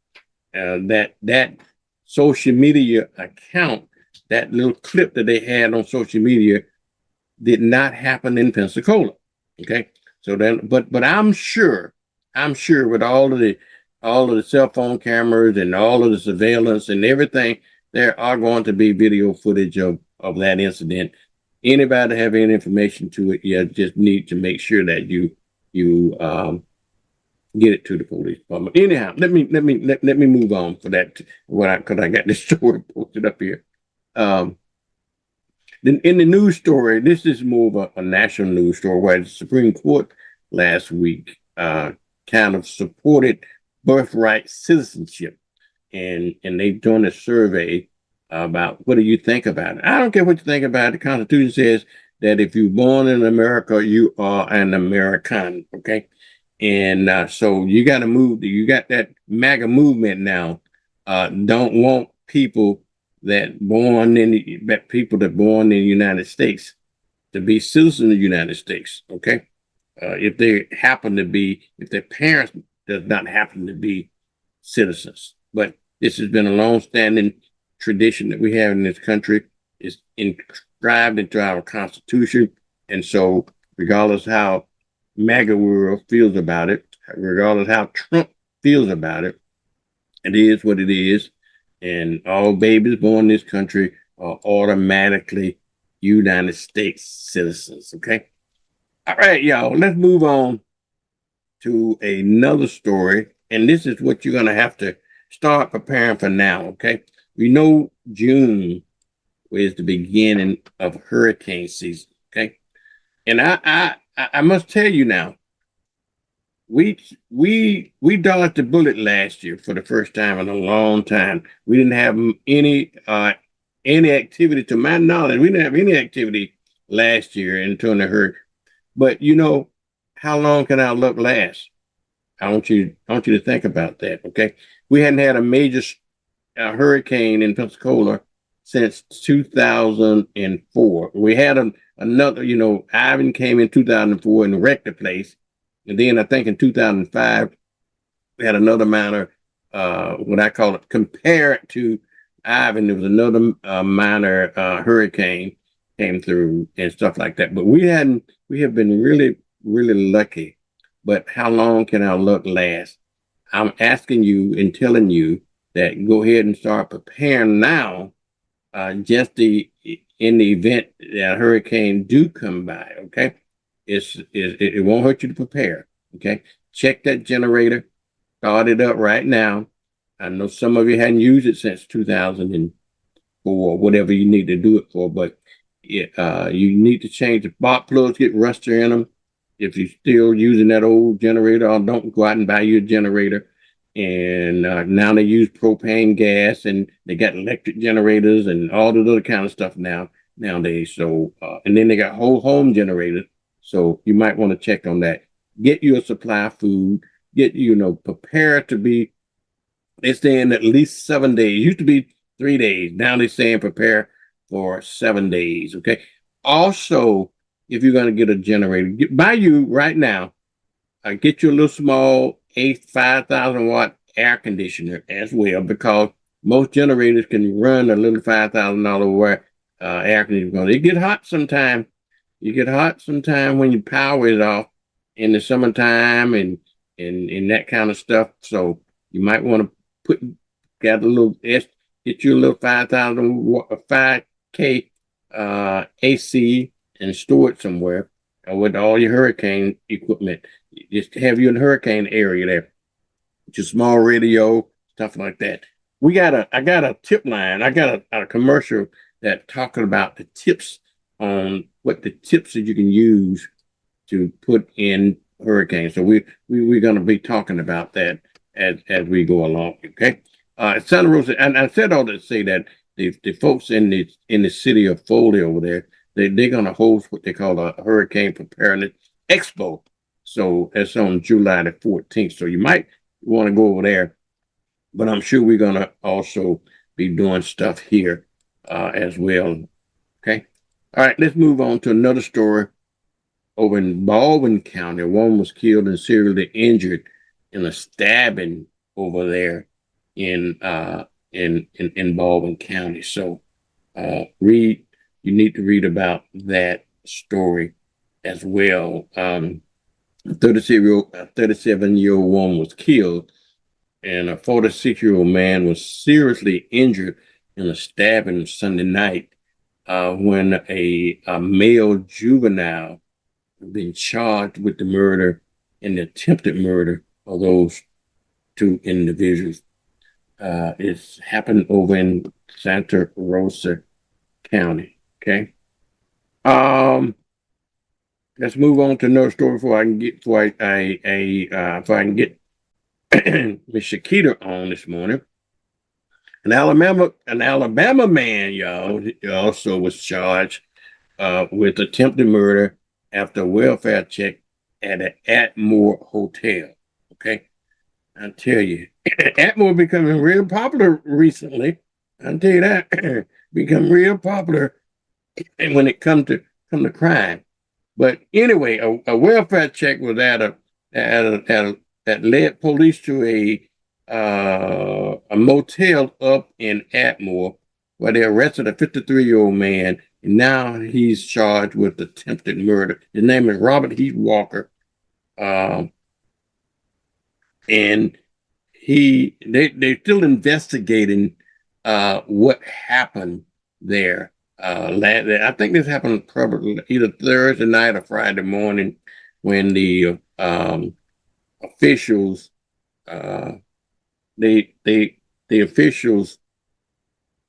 that social media account, that little clip that they had on social media, did not happen in Pensacola. Okay, so then, but I'm sure with all of the cell phone cameras and all of the surveillance and everything, there are going to be video footage of that incident. Anybody have any information to it, you just need to make sure that you get it to the police department. Anyhow, let me move on for that. Because I got this story posted up here. In the news story, this is more of a national news story, where the Supreme Court last week kind of supported birthright citizenship, and they've done a survey about what do you think about it. I don't care what you think about it. The Constitution says that if you're born in America, you are an American. Okay, and so you got to move. You got that MAGA movement now. Don't want people that born in the United States to be citizens of the United States. Okay, if their parents does not happen to be citizens, but this has been a long-standing tradition that we have in this country. Is inscribed into our Constitution, and so regardless how MAGA world feels about it, regardless how Trump feels about it, it is what it is. And all babies born in this country are automatically United States citizens. Okay. All right, y'all, let's move on to another story. And this is what you're going to have to start preparing for now. Okay. We know June is the beginning of hurricane season. Okay. And I must tell you now, we dodged the bullet last year for the first time in a long time. We didn't have any activity, to my knowledge. We didn't have any activity last year until the hurricane. But you know, how long can our luck last? I want you to think about that. Okay, we hadn't had a major hurricane in Pensacola since 2004. We had another. You know, Ivan came in 2004 and wrecked the place. And then I think in 2005, we had another minor, what I call it, compared to Ivan, there was another minor hurricane came through and stuff like that. But we have been really, really lucky. But how long can our luck last? I'm asking you and telling you that go ahead and start preparing now, in the event that a hurricane do come by, okay? It won't hurt you to prepare. Okay, check that generator, start it up right now. I know some of you hadn't used it since 2004, whatever you need to do it for, but you need to change the spark plugs, get rusty in them. If you're still using that old generator, or don't go out and buy you a generator. And now they use propane gas, and they got electric generators and all the other kind of stuff nowadays. So and then they got whole home generators. So you might want to check on that. Get you a supply of food. Get, prepare to be, they're saying at least 7 days. It used to be 3 days. Now they're saying prepare for 7 days. Okay. Also, if you're going to get a generator, buy you right now, get you a little small 5,000 watt air conditioner as well, because most generators can run a little $5,000 watt air conditioner. It get hot sometimes. You get hot sometime when your power is off, in the summertime and that kind of stuff. So you might want to get a little get you a little 5K AC and store it somewhere with all your hurricane equipment. Just have you in the hurricane area there. Just small radio, stuff like that. I got a tip line. I got a commercial that talking about the tips on what the tips that you can use to put in hurricanes. So we're going to be talking about that as we go along. Okay. Santa Rosa, and I said all to say that the folks in the city of Foley over there, they're going to host what they call a Hurricane Preparedness Expo. So that's on July the 14th. So you might want to go over there, but I'm sure we're going to also be doing stuff here as well. Okay. All right, let's move on to another story. Over in Baldwin County, a woman was killed and seriously injured in a stabbing over there in Baldwin County. So you need to read about that story as well. A 37-year-old woman was killed, and a 46-year-old man was seriously injured in a stabbing Sunday night when a male juvenile been charged with the murder and the attempted murder of those two individuals. It's happened over in Santa Rosa County. Okay. Let's move on to another story before I can get Miss Shakita on this morning. An Alabama man, y'all, also was charged with attempted murder after a welfare check at an Atmore hotel. Okay. I tell you, Atmore becoming real popular recently. I tell you that. Become real popular when it comes to crime. But anyway, a welfare check was that led police to a motel up in Atmore where they arrested a 53-year-old man. And now he's charged with attempted murder. His name is Robert Heath Walker. And they're still investigating what happened there. I think this happened probably either Thursday night or Friday morning when the officials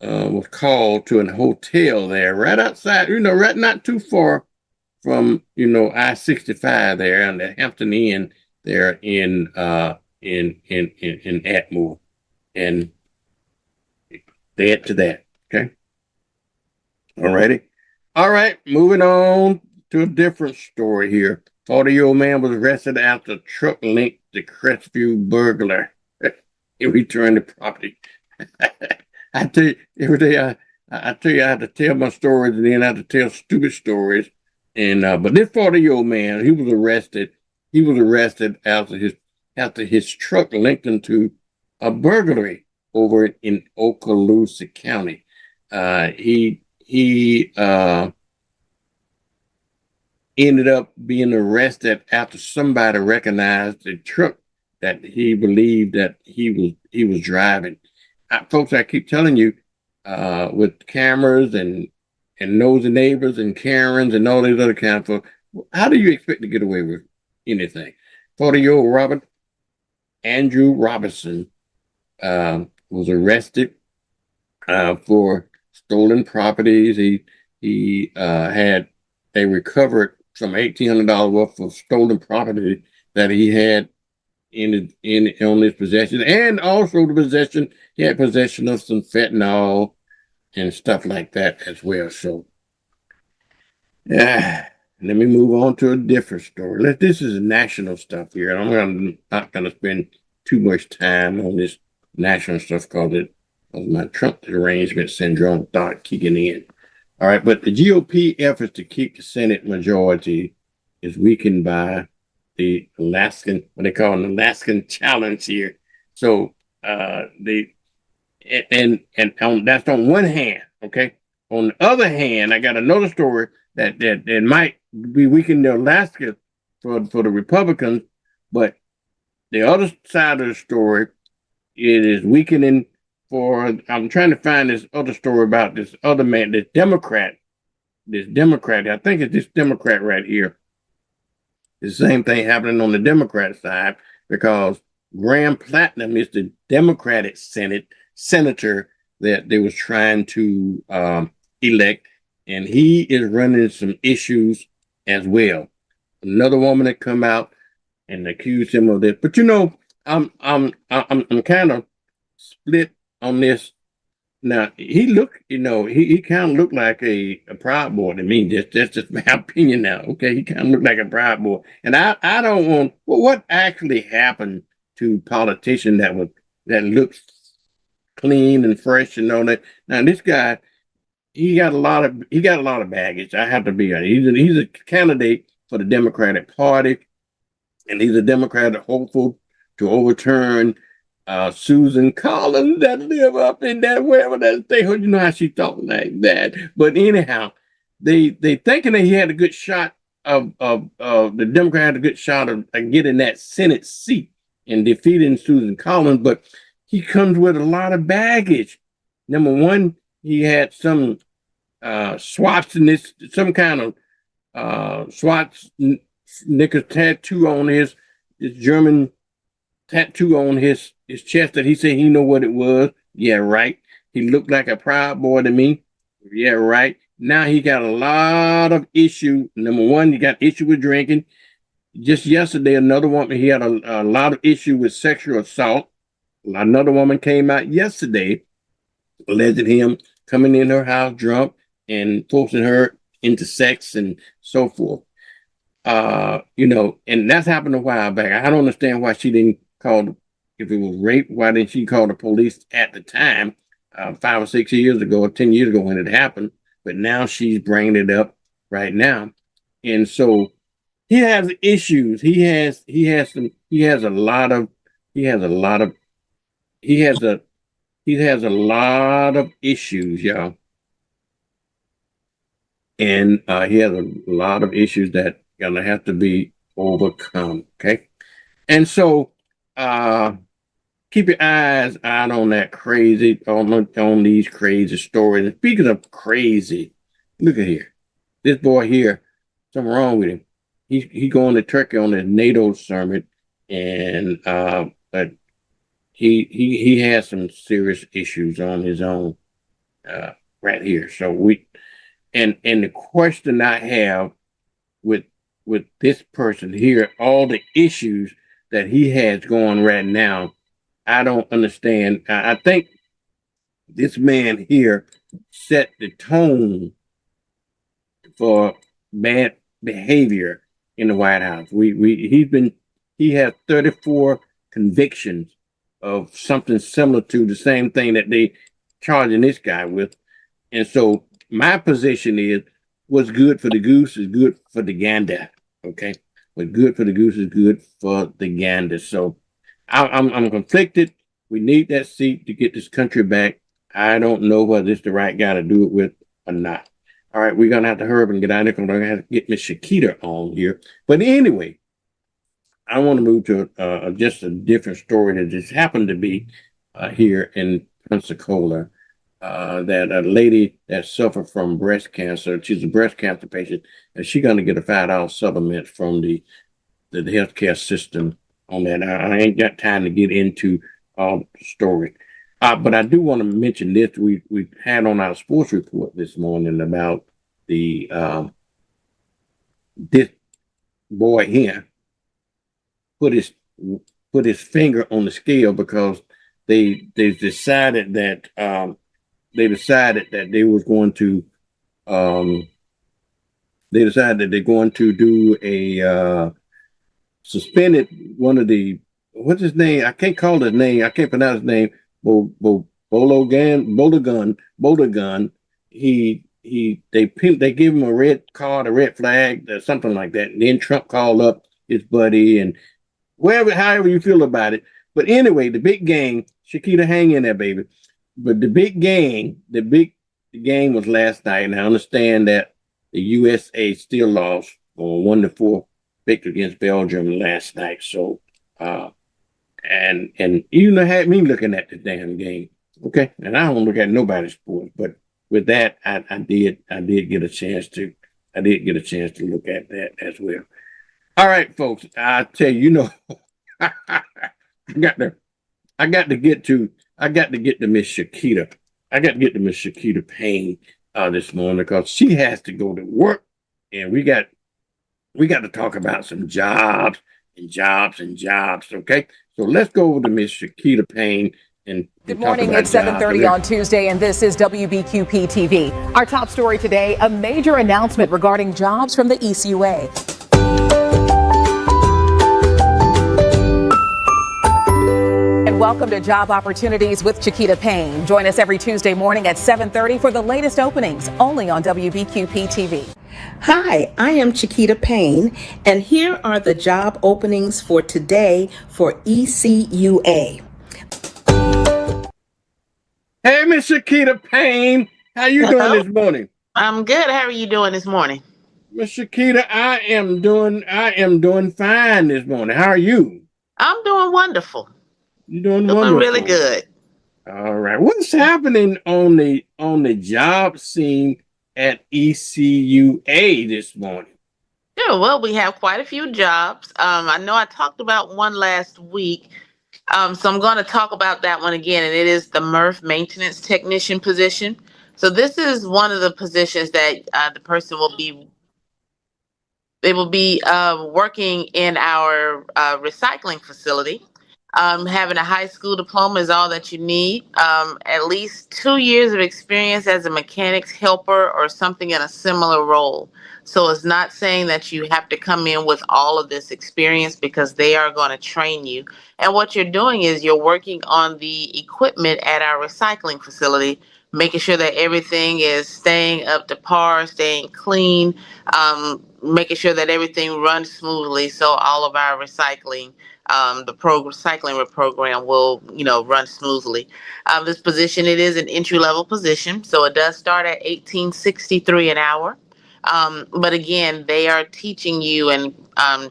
was called to a hotel there right outside, right not too far from, I-65 there on the Hampton Inn there in Atmore. And they add to that. Okay. Alrighty. All right. Moving on to a different story here. 40-year-old man was arrested after a truck linked the Crestview burglar. He returned the property. I tell you, every day I tell you I have to tell my stories and then I have to tell stupid stories. And but this 40-year-old man, he was arrested. He was arrested after his truck linked into a burglary over in Okaloosa County. He ended up being arrested after somebody recognized the truck that he believed that he was driving. Folks, I keep telling you, with cameras and nosy neighbors and Karens and all these other kinds of folks, how do you expect to get away with anything? 40-year-old Robert Andrew Robinson was arrested for stolen properties. They recovered some $1,800 worth of stolen property that he had on his possession, and also he had possession of some fentanyl and stuff like that as well. So, let me move on to a different story. This is national stuff here, and I'm not gonna spend too much time on this national stuff because my Trump derangement syndrome started kicking in. All right, but the GOP efforts to keep the Senate majority is weakened by the Alaskan, what they call an Alaskan challenge here. So that's on one hand, okay? On the other hand, I got another story that might be weakening the Alaska for the Republicans, but the other side of the story, it is weakening for. I'm trying to find this other story about this other man, this Democrat. I think it's this Democrat right here. The same thing happening on the Democrat side because Graham Platinum is the Democratic senator that they was trying to elect, and he is running some issues as well. Another woman that come out and accused him of this, but I'm kind of split on this. Now he looked, he kind of looked like a Proud Boy to me. That's just my opinion now. Okay, he kind of looked like a Proud Boy, and I don't want. Well, what actually happened to politician that looks clean and fresh and all that? Now this guy, he got a lot of baggage. I have to be honest. He's a candidate for the Democratic Party, and he's a Democratic hopeful to overturn Susan Collins that live up in that wherever that state. You know how she talking like that. But anyhow, they thinking that he had a good shot of the Democrat had a good shot of getting that Senate seat and defeating Susan Collins, but he comes with a lot of baggage. Number one, he had some swaps in this, some kind of swaps Nickers tattoo on his German tattoo on his chest that he said he know what it was. Yeah, right. He looked like a Proud Boy to me. Yeah, right. Now he got a lot of issue. Number one, he got issue with drinking. Just yesterday, another woman, he had a lot of issue with sexual assault. Another woman came out yesterday alleging him coming in her house drunk and forcing her into sex and so forth. And that's happened a while back. I don't understand why she didn't call, if it was rape, why didn't she call the police at the time, 5 or 6 years ago, or 10 years ago when it happened? But now she's bringing it up right now. And so he has issues. He has a lot of issues, y'all. And he has a lot of issues that gonna have to be overcome. Okay. And so keep your eyes out on that crazy, on these crazy stories. And speaking of crazy, look at here. This boy here, something wrong with him. He going to Turkey on his NATO summit, and but he has some serious issues on his own right here. So and the question I have with this person here, all the issues that he has going right now, I don't understand. I think this man here set the tone for bad behavior in the White House. He has 34 convictions of something similar to the same thing that they charging this guy with. And so my position is, what's good for the goose is good for the gander. Okay, what's good for the goose is good for the gander. So I'm conflicted. We need that seat to get this country back. I don't know whether it's the right guy to do it with or not. All right, we're gonna have to hurry up and get out of here. We're gonna have to get Miss Shakita on here. But anyway, I want to move to just a different story that just happened to be here in Pensacola. That a lady that suffered from breast cancer, she's a breast cancer patient, and she's going to get a $5 supplement from the healthcare system on that. I ain't got time to get into all the story. But I do want to mention this. We had on our sports report this morning about the this boy here put his finger on the scale because they decided that they was going to they decided that they're going to do a suspended one of the, what's his name? I can't call his name. I can't pronounce his name. Boldagun. They gave him a red card, a red flag, or something like that. And then Trump called up his buddy and however you feel about it. But anyway, the big game, Shakita, hang in there, baby. But the big game was last night, and I understand that the USA still lost on 1-4 picked against Belgium last night. So, and you had me looking at the damn game. Okay, and I don't look at nobody's sport, but with that, I did get a chance to look at that as well. All right, folks, I tell you, I got to get to Miss Shakita. I got to get to Miss Shakita Payne this morning because she has to go to work, and we got to talk about some jobs and jobs and jobs. Okay, so let's go over to Miss Shakita Payne. And good morning. It's 7:30 on Tuesday, and this is WBQP TV. Our top story today: a major announcement regarding jobs from the ECUA. And welcome to Job Opportunities with Chiquita Payne. Join us every Tuesday morning at 7:30 for the latest openings, only on WBQP TV. Hi, I am Chiquita Payne, and here are the job openings for today for ECUA. Hey, Miss Shakita Payne, how you doing this morning? I'm good. How are you doing this morning? Miss Shakita, I am doing fine this morning. How are you? I'm doing wonderful. You're doing wonderful. Really good. All right. What's happening on the job scene at ECUA this morning? Sure. Well, we have quite a few jobs. I know I talked about one last week. So I'm going to talk about that one again, and it is the MRF maintenance technician position. So this is one of the positions that the person will be. They will be working in our recycling facility. Having a high school diploma is all that you need. At least 2 years of experience as a mechanic's helper or something in a similar role. So it's not saying that you have to come in with all of this experience because they are going to train you. And what you're doing is you're working on the equipment at our recycling facility, making sure that everything is staying up to par, staying clean, making sure that everything runs smoothly so all of our recycling recycling program will, run smoothly. This position, it is an entry-level position, so it does start at $18.63 an hour. But again, they are teaching you and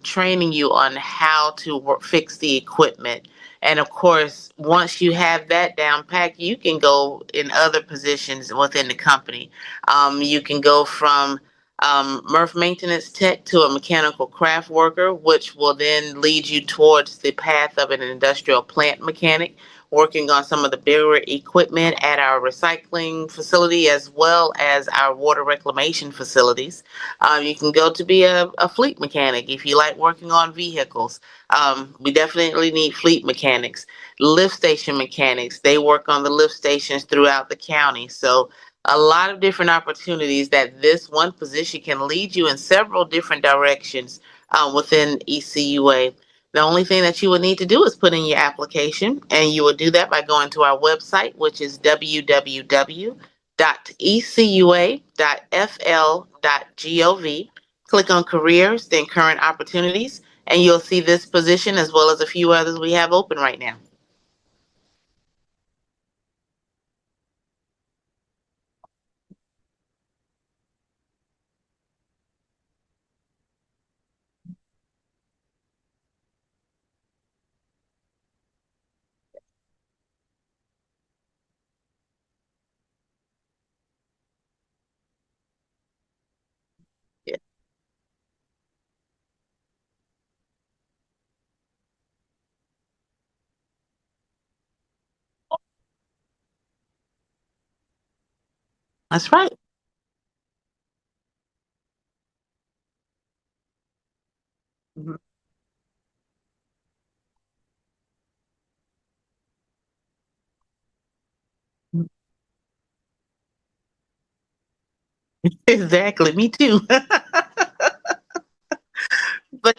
training you on how to fix the equipment. And of course, once you have that down packed, you can go in other positions within the company. You can go from MRF maintenance tech to a mechanical craft worker, which will then lead you towards the path of an industrial plant mechanic, working on some of the bigger equipment at our recycling facility as well as our water reclamation facilities. You can go to be a fleet mechanic if you like working on vehicles. We definitely need fleet mechanics. Lift station mechanics, they work on the lift stations throughout the county. So a lot of different opportunities that this one position can lead you in several different directions within ECUA. The only thing that you would need to do is put in your application, and you will do that by going to our website, which is www.ecua.fl.gov. Click on careers, then current opportunities, and you'll see this position as well as a few others we have open right now. That's right. Mhm. Exactly. Me too. But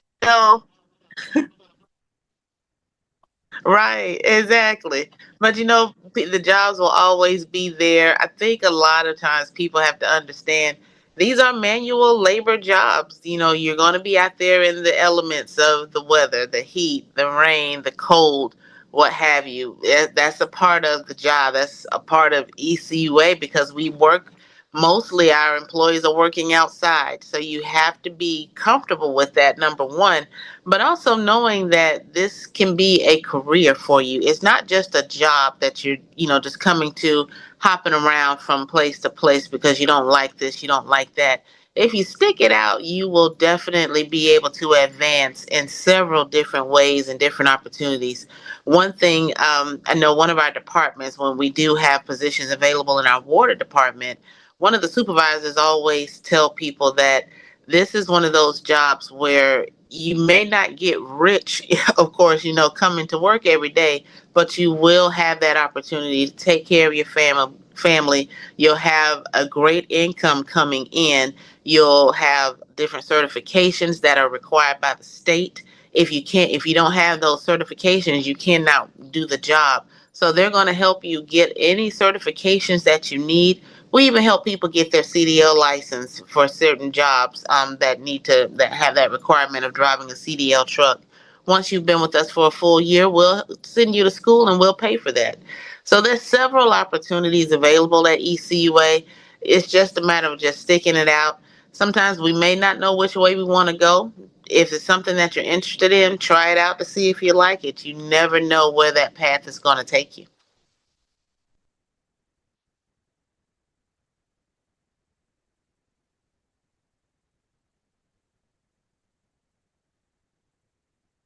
right, exactly. But the jobs will always be there. I think a lot of times people have to understand these are manual labor jobs. You're going to be out there in the elements of the weather, the heat, the rain, the cold, what have you. That's a part of the job. That's a part of ECUA because we work Mostly our employees are working outside. So you have to be comfortable with that, number one, but also knowing that this can be a career for you. It's not just a job that you're, just coming to, hopping around from place to place because you don't like this, you don't like that. If you stick it out, you will definitely be able to advance in several different ways and different opportunities. One thing, I know one of our departments, when we do have positions available in our water department, one of the supervisors always tell people that this is one of those jobs where you may not get rich, of course, coming to work every day, but you will have that opportunity to take care of your family. You'll have a great income coming in. You'll have different certifications that are required by the state. If you don't have those certifications, you cannot do the job. So they're going to help you get any certifications that you need. We even help people get their CDL license for certain jobs that have that requirement of driving a CDL truck. Once you've been with us for a full year, we'll send you to school and we'll pay for that. So there's several opportunities available at ECUA. It's just a matter of just sticking it out. Sometimes we may not know which way we want to go. If it's something that you're interested in, try it out to see if you like it. You never know where that path is going to take you.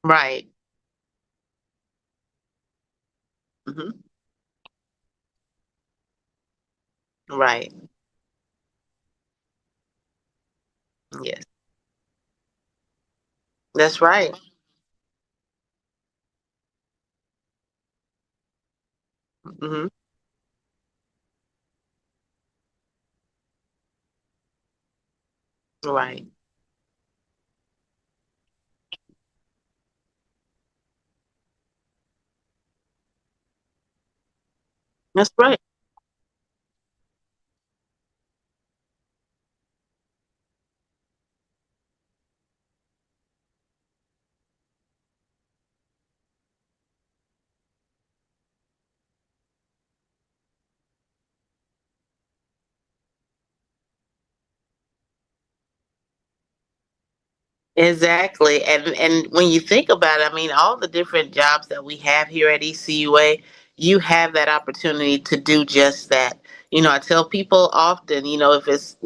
Right. Hmm. Right. Yes. That's right. Hmm. Right. That's right. Exactly. And when you think about it, I mean, all the different jobs that we have here at ECUA, you have that opportunity to do just that. I tell people often, if it's,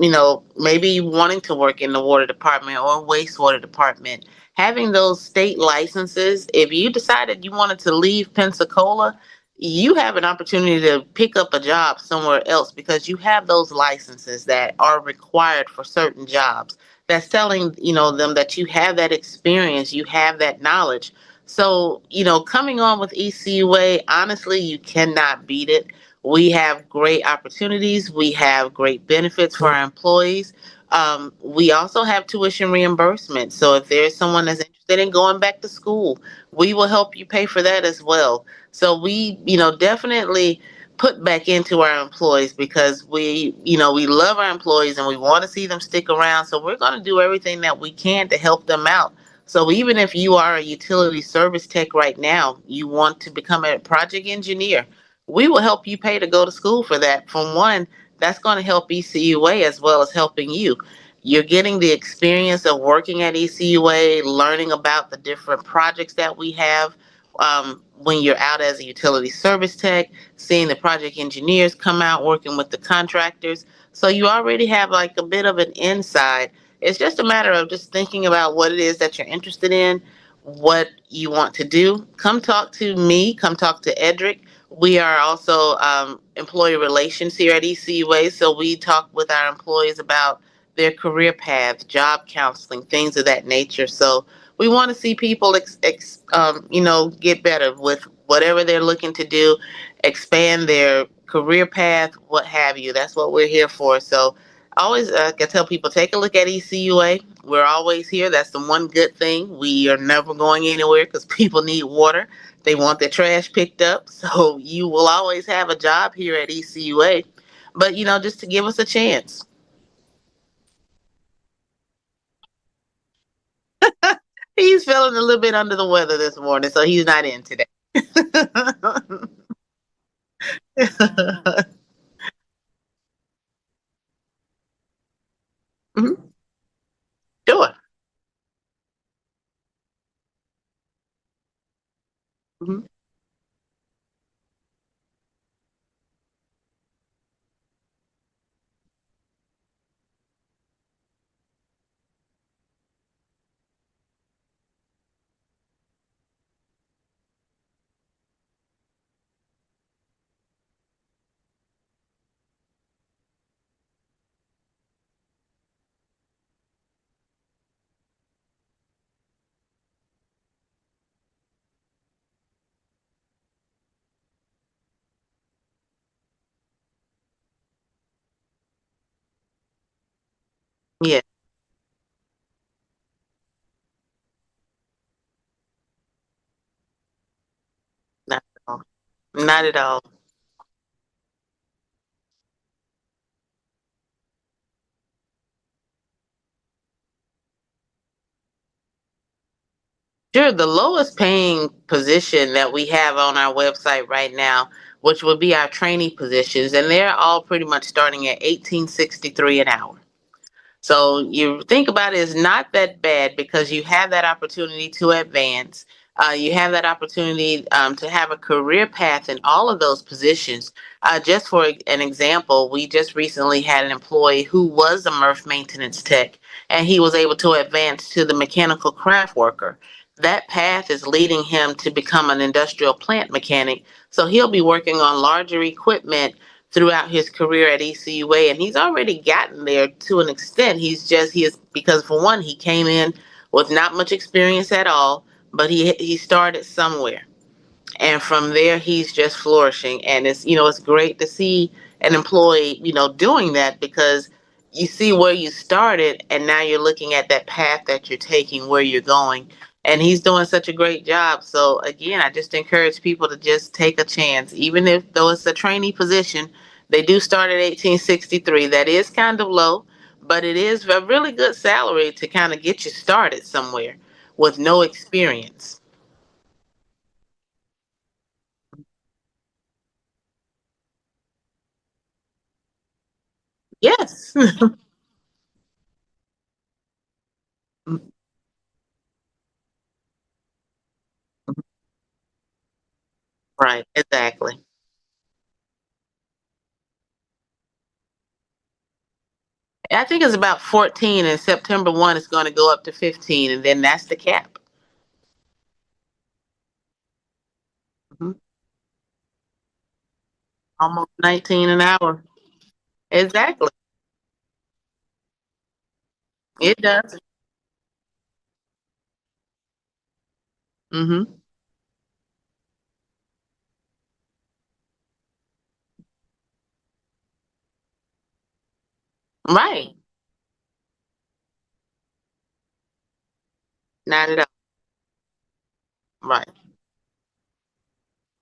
maybe wanting to work in the water department or wastewater department, having those state licenses, if you decided you wanted to leave Pensacola, you have an opportunity to pick up a job somewhere else because you have those licenses that are required for certain jobs. That's telling them that you have that experience, you have that knowledge. So coming on with ECUA, honestly, you cannot beat it. We have great opportunities, we have great benefits for our employees. We also have tuition reimbursement, so if there's someone that's interested in going back to school, we will help you pay for that as well. So we definitely put back into our employees because we love our employees and we want to see them stick around. So we're going to do everything that we can to help them out. So even if you are a utility service tech right now, you want to become a project engineer, we will help you pay to go to school for that. For one, that's going to help ECUA as well as helping you. You're getting the experience of working at ECUA, learning about the different projects that we have. When you're out as a utility service tech, seeing the project engineers come out working with the contractors. So you already have like a bit of an insight. It's just a matter of just thinking about what it is that you're interested in, what you want to do. Come talk to me, come talk to Edric. We are also employee relations here at ECUA, so we talk with our employees about their career path, job counseling, things of that nature. So we want to see people, get better with whatever they're looking to do, expand their career path, what have you. That's what we're here for. So I always can tell people, take a look at ECUA. We're always here. That's the one good thing. We are never going anywhere because people need water. They want their trash picked up. So you will always have a job here at ECUA. But, just to give us a chance. He's feeling a little bit under the weather this morning, so he's not in today. Mhm. Yeah, not at all. Not at all. Sure, the lowest paying position that we have on our website right now, which would be our trainee positions, and they're all pretty much starting at 1863 an hour. So you think about it, it's not that bad because you have that opportunity to advance. You have that opportunity to have a career path in all of those positions. Just for an example, we just recently had an employee who was a MRF maintenance tech, and he was able to advance to the mechanical craft worker. That path is leading him to become an industrial plant mechanic. So he'll be working on larger equipment throughout his career at ECUA, and he's already gotten there to an extent. He is because for one, he came in with not much experience at all, but he started somewhere, and from there he's just flourishing. And it's great to see an employee doing that because you see where you started and now you're looking at that path that you're taking, where you're going, and he's doing such a great job. So again, I just encourage people to just take a chance, even if though it's a trainee position. They do start at 1863. That is kind of low, but it is a really good salary to kind of get you started somewhere with no experience. Yes. Right, exactly. I think it's about 14, and September 1 is going to go up to 15, and then that's the cap. Mhm. Almost 19 an hour. Exactly. It does. Hmm. Right. Not at all. Right.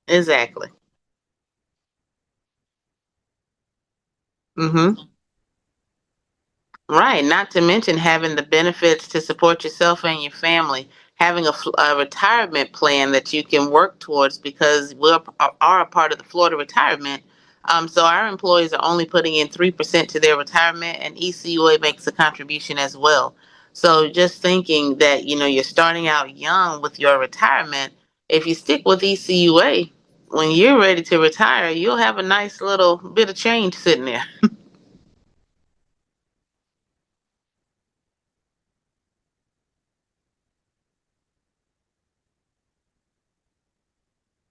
Exactly. Hmm. Right. Not to mention having the benefits to support yourself and your family, having a retirement plan that you can work towards because are a part of the Florida retirement. So our employees are only putting in 3% to their retirement, and ECUA makes a contribution as well. So just thinking that you're starting out young with your retirement. If you stick with ECUA, when you're ready to retire, you'll have a nice little bit of change sitting there.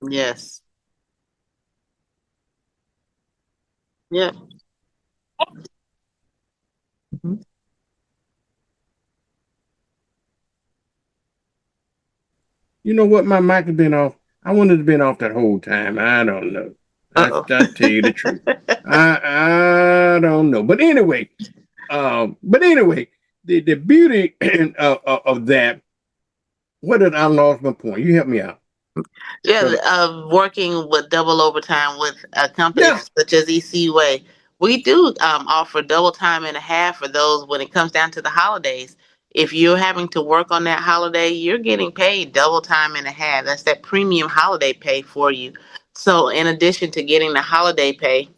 Yes. Yeah. Mhm. You know what? My mic has been off. I wanted to have been off that whole time. I don't know. Uh-oh. I tell you the truth. I don't know. But anyway, the beauty of that. What did I lost my point? You help me out. Yeah, 'Cause- working with double overtime with yeah. companies such as ECUA, we do offer double time and a half for those when it comes down to the holidays. If you're having to work on that holiday, you're getting paid double time and a half. That's that premium holiday pay for you. So, in addition to getting the holiday pay,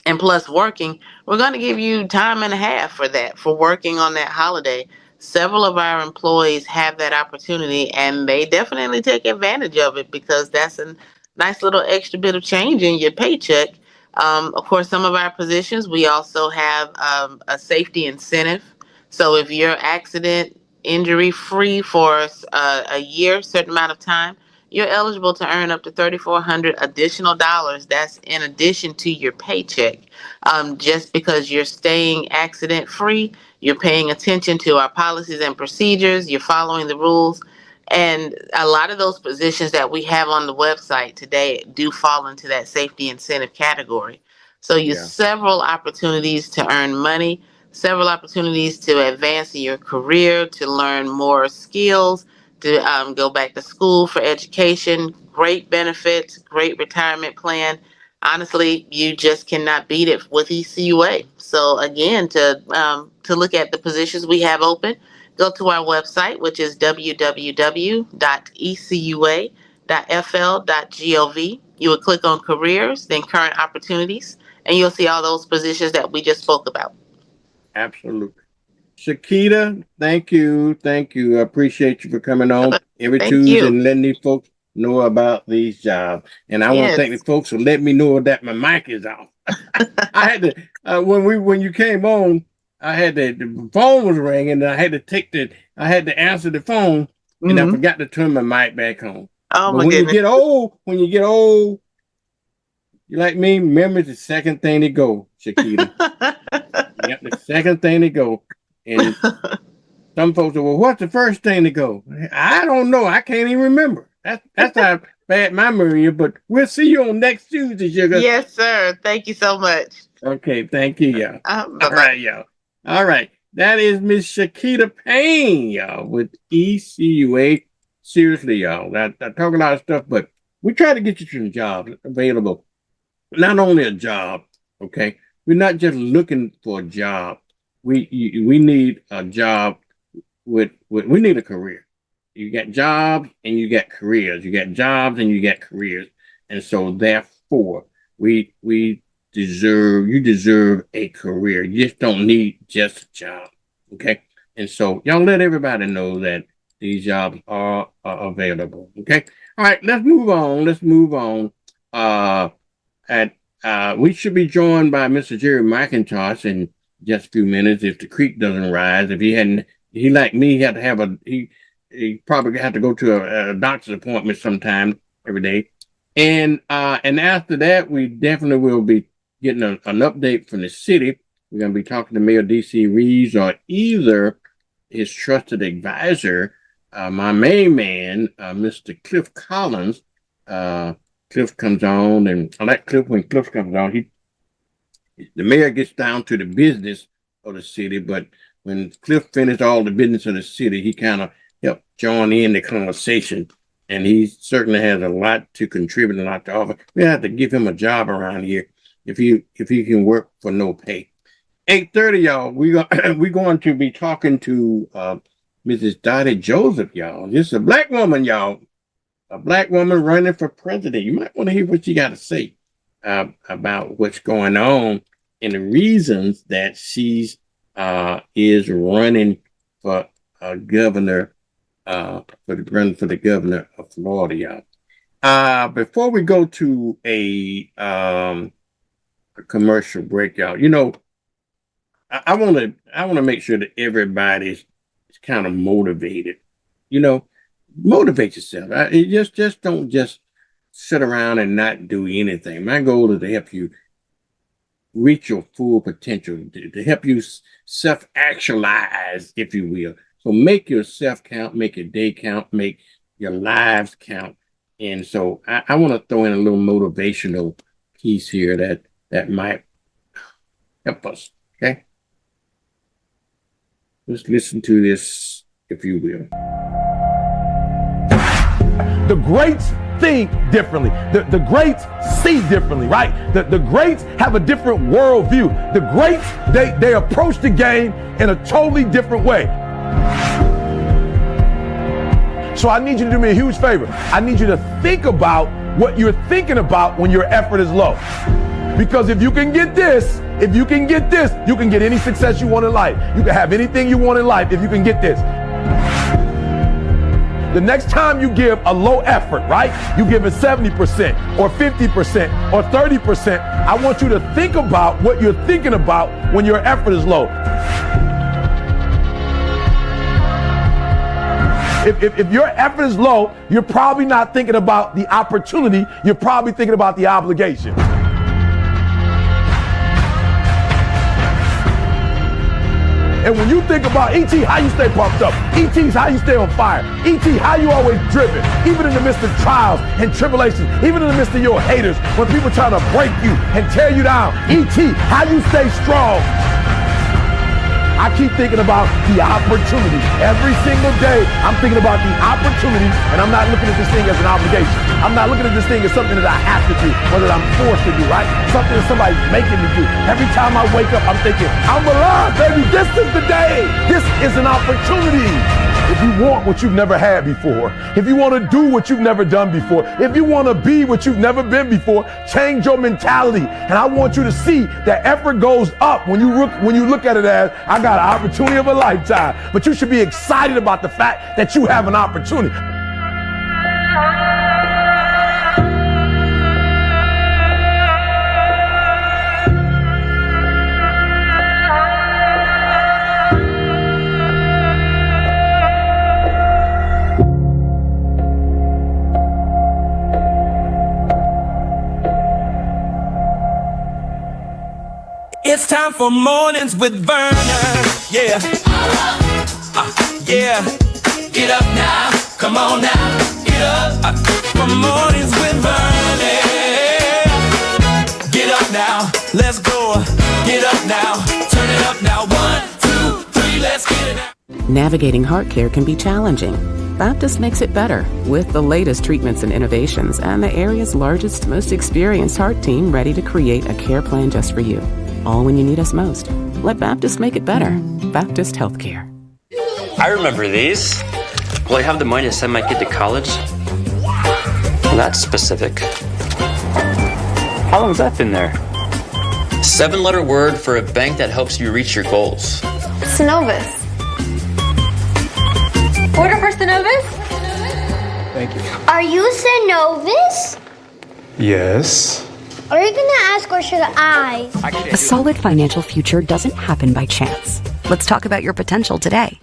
and plus working, we're going to give you time and a half for that, for working on that holiday. several of our employees have that opportunity, and they definitely take advantage of it because that's a nice little extra bit of change in your paycheck. Of course, some of our positions, we also have a safety incentive. So if you're accident injury free for a year, certain amount of time, you're eligible to earn up to $3,400 additional dollars. That's in addition to your paycheck. Just because you're staying accident free, you're paying attention to our policies and procedures, you're following the rules. And a lot of those positions that we have on the website today do fall into that safety incentive category. So you several opportunities to earn money, several opportunities to advance in your career, to learn more skills, to go back to school for education, great benefits, great retirement plan. Honestly, you just cannot beat it with ECUA. So again, to look at the positions we have open, go to our website, which is www.ecua.fl.gov. You would click on careers, then current opportunities, and you'll see all those positions that we just spoke about. Absolutely. Shakita, thank you. Thank you. I appreciate you for coming on every Tuesday and letting these folks know about these jobs. And I want to thank the folks for letting me know that my mic is off. I had to, when you came on, I had the phone was ringing and I had to answer the phone and I forgot to turn my mic back on. Oh, but when you get old, you like me, memory's the second thing to go, Shakita. Yep, the second thing to go. And some folks say, well, what's the first thing to go? I don't know. I can't even remember. That's how bad my memory is, but we'll see you on next Tuesday, Sugar. Yes, sir. Thank you so much. Okay, thank you, y'all. All right, y'all. All right. That is Miss Shakita Payne, y'all, with ECUA. Seriously, y'all. I talk a lot of stuff, but we try to get you some jobs available. Not only a job, okay? We're not just looking for a job. We need a job we need a career. You got jobs and you got careers. You got jobs and you got careers. And so therefore, you deserve a career. You just don't need just a job. Okay. And so y'all let everybody know that these jobs are available. Okay. All right, let's move on. We should be joined by Mr. Jerry McIntosh in just a few minutes if the creek doesn't rise. If he like me, he probably have to go to a doctor's appointment sometime every day. And after that, we definitely will be getting an update from the city. We're going to be talking to Mayor D.C. Reeves or either his trusted advisor, my main man, Mr. Cliff Collins. Cliff comes on, and I like Cliff when Cliff comes on. The mayor gets down to the business of the city, but when Cliff finished all the business of the city, he kind of helped join in the conversation, and he certainly has a lot to contribute, a lot to offer. We have to give him a job around here if he can work for no pay. 8:30, y'all. We're going to be talking to Mrs. Dottie Joseph, y'all. This is a black woman, y'all. A black woman running for president. You might want to hear what she got to say about what's going on and the reasons that she's is running for governor for the governor of Florida, y'all. Before we go to a commercial break, y'all, you know, I want to make sure that everybody's kind of motivated. You know, motivate yourself. Just don't just sit around and not do anything. My goal is to help you reach your full potential, to help you self-actualize, if you will. So make yourself count, make your day count, make your lives count. And so I want to throw in a little motivational piece here that might help us. Okay? Let's listen to this, if you will. The greats think differently. The greats see differently, right? The greats have a different worldview. The greats, they approach the game in a totally different way. So I need you to do me a huge favor. I need you to think about what you're thinking about when your effort is low. Because if you can get this, you can get any success you want in life. You can have anything you want in life if you can get this. The next time you give a low effort, right? You give it 70% or 50% or 30%. I want you to think about what you're thinking about when your effort is low. If your effort is low, you're probably not thinking about the opportunity. You're probably thinking about the obligation. And when you think about E.T., how you stay pumped up? E.T.'s how you stay on fire. E.T., how you always driven, even in the midst of trials and tribulations, even in the midst of your haters, when people trying to break you and tear you down. E.T., how you stay strong. I keep thinking about the opportunity. Every single day, I'm thinking about the opportunity, and I'm not looking at this thing as an obligation. I'm not looking at this thing as something that I have to do, or that I'm forced to do, right? Something that somebody's making me do. Every time I wake up, I'm thinking, I'm alive, baby. This is the day. This is an opportunity. If you want what you've never had before, if you want to do what you've never done before, if you want to be what you've never been before, change your mentality. And I want you to see that effort goes up when you look at it as, I got an opportunity of a lifetime. But you should be excited about the fact that you have an opportunity. It's time for mornings with Vernon. Yeah. Yeah. Get up now. Come on now. Get up. For mornings with Vernon. Get up now. Let's go. Get up now. Turn it up now. 1, 2, 3. Let's get it now. Navigating heart care can be challenging. Baptist makes it better with the latest treatments and innovations and the area's largest, most experienced heart team ready to create a care plan just for you. All when you need us most. Let Baptist make it better. Baptist Healthcare. I remember these. Will I have the money to send my kid to college? Well, that's specific. How long has that been there? 7-letter word for a bank that helps you reach your goals. Synovus. Order for Synovus? Thank you. Are you Synovus? Yes. Are you gonna ask or should I? A solid financial future doesn't happen by chance. Let's talk about your potential today.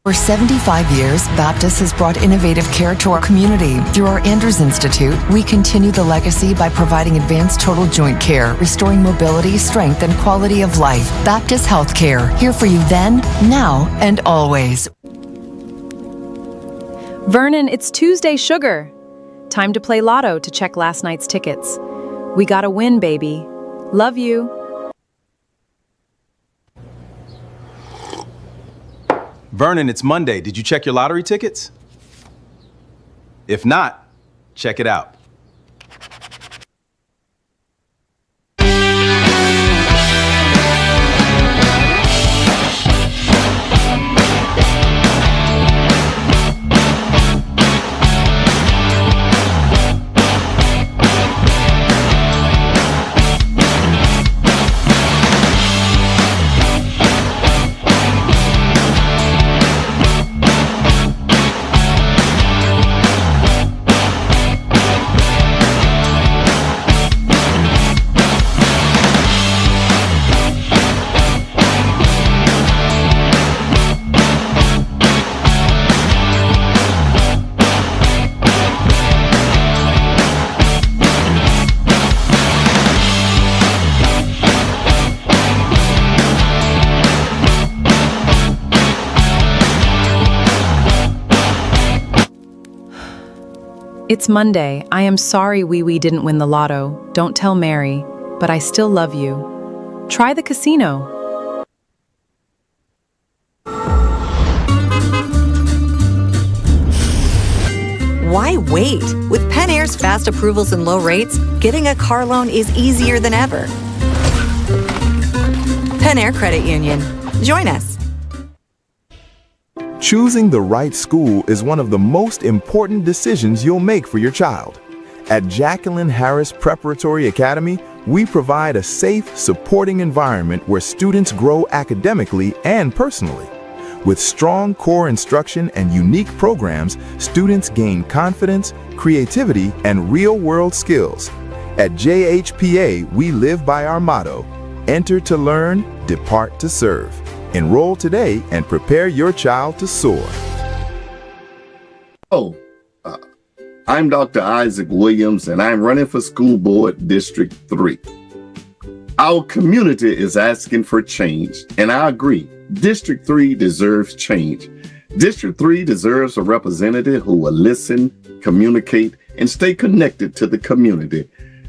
For 75 years, Baptist has brought innovative care to our community. Through our Andrews Institute, we continue the legacy by providing advanced total joint care, restoring mobility, strength, and quality of life. Baptist Healthcare, here for you then, now, and always. Vernon, it's Tuesday Sugar. Time to play Lotto to check last night's tickets. We gotta win, baby. Love you. Vernon, it's Monday. Did you check your lottery tickets? If not, check it out. It's Monday. I am sorry Wee Wee didn't win the lotto. Don't tell Mary, but I still love you. Try the casino. Why wait? With Pen Air's fast approvals and low rates, getting a car loan is easier than ever. Pen Air Credit Union. Join us. Choosing the right school is one of the most important decisions you'll make for your child. At Jacqueline Harris Preparatory Academy, we provide a safe, supporting environment where students grow academically and personally. With strong core instruction and unique programs, students gain confidence, creativity, and real-world skills. At JHPA, we live by our motto, enter to learn, depart to serve. Enroll today and prepare your child to soar. I'm Dr. Isaac Williams, and I'm running for School Board District 3. Our community is asking for change, and I agree. District 3 deserves change. District 3 deserves a representative who will listen, communicate, and stay connected to the community.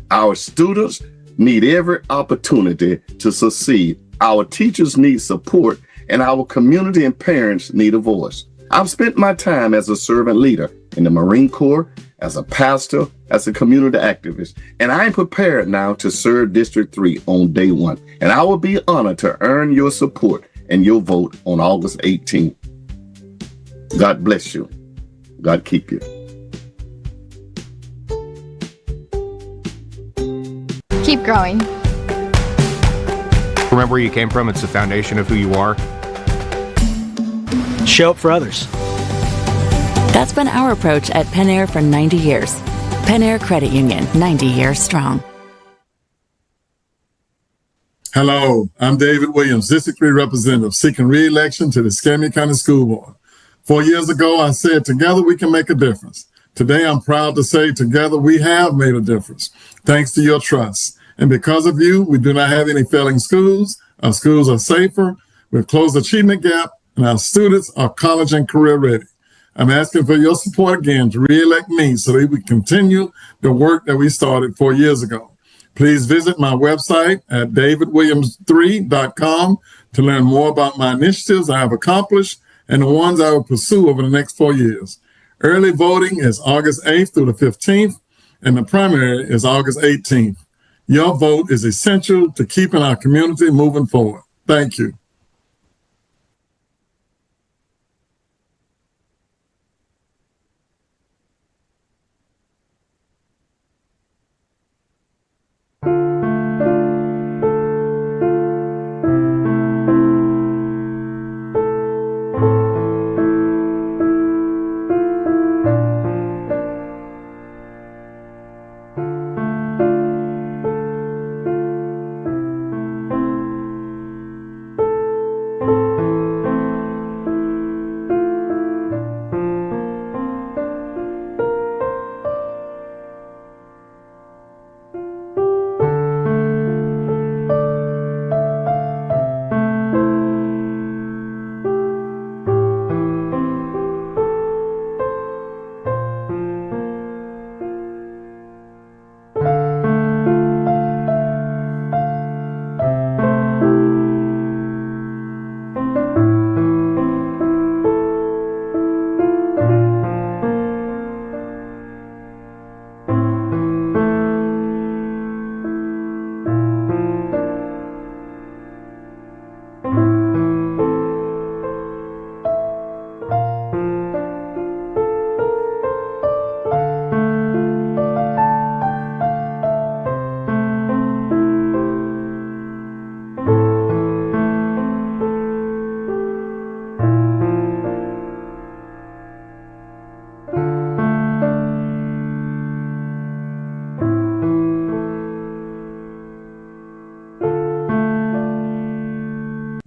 Our students need every opportunity to succeed. Our teachers need support, and our community and parents need a voice. I've spent my time as a servant leader in the Marine Corps, as a pastor, as a community activist, and I'm prepared now to serve District 3 on day one. And I will be honored to earn your support and your vote on August 18th. God bless you. God keep you. Keep growing. Remember where you came from. It's the foundation of who you are. Show up for others. That's been our approach at Penn Air for 90 years. Penn Air Credit Union, 90 years strong. Hello, I'm David Williams, District 3 Representative, seeking re-election to the Escambia County School Board. 4 years ago, I said, together we can make a difference. Today, I'm proud to say, together we have made a difference, thanks to your trust. And because of you, we do not have any failing schools. Our schools are safer, we've closed the achievement gap, and our students are college and career ready. I'm asking for your support again to re-elect me so that we continue the work that we started 4 years ago. Please visit my website at davidwilliams3.com to learn more about my initiatives I have accomplished and the ones I will pursue over the next 4 years. Early voting is August 8th through the 15th, and the primary is August 18th. Your vote is essential to keeping our community moving forward. Thank you.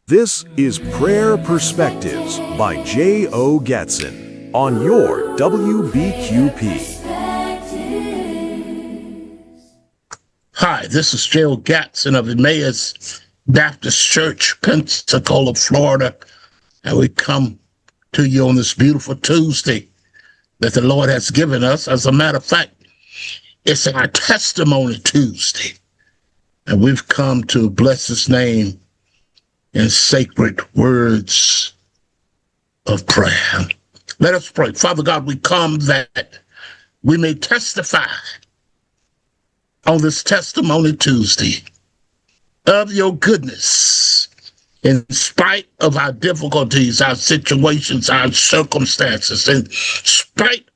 This is Prayer Perspectives by J.O. Gatson on your WBQP. Hi, this is J.O. Gatson of Emmaus Baptist Church, Pensacola, Florida, and we come to you on this beautiful Tuesday that the Lord has given us. As a matter of fact, it's our Testimony Tuesday, and we've come to bless His name in sacred words of prayer. Let us pray. Father God, we come that we may testify on this Testimony Tuesday of your goodness in spite of our difficulties, our situations, our circumstances, in spite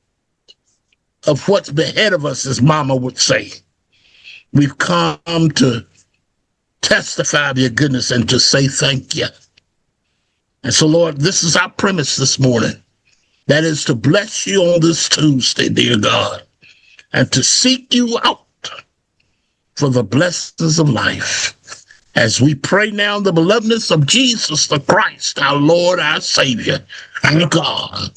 of what's ahead of us, as Mama would say. We've come to testify of your goodness and to say thank you. And so, Lord, this is our premise this morning. That is to bless you on this Tuesday, dear God, and to seek you out for the blessings of life. As we pray now in the belovedness of Jesus the Christ, our Lord, our Savior, our God,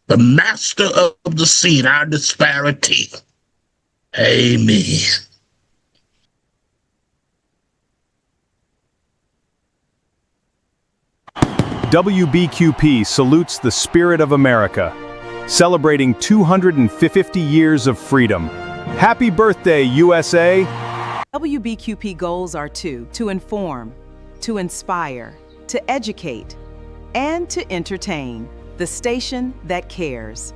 the master of the seed, our disparity. Amen. WBQP salutes the spirit of America, celebrating 250 years of freedom. Happy birthday, USA! WBQP goals are to inform, to inspire, to educate, and to entertain. The station that cares.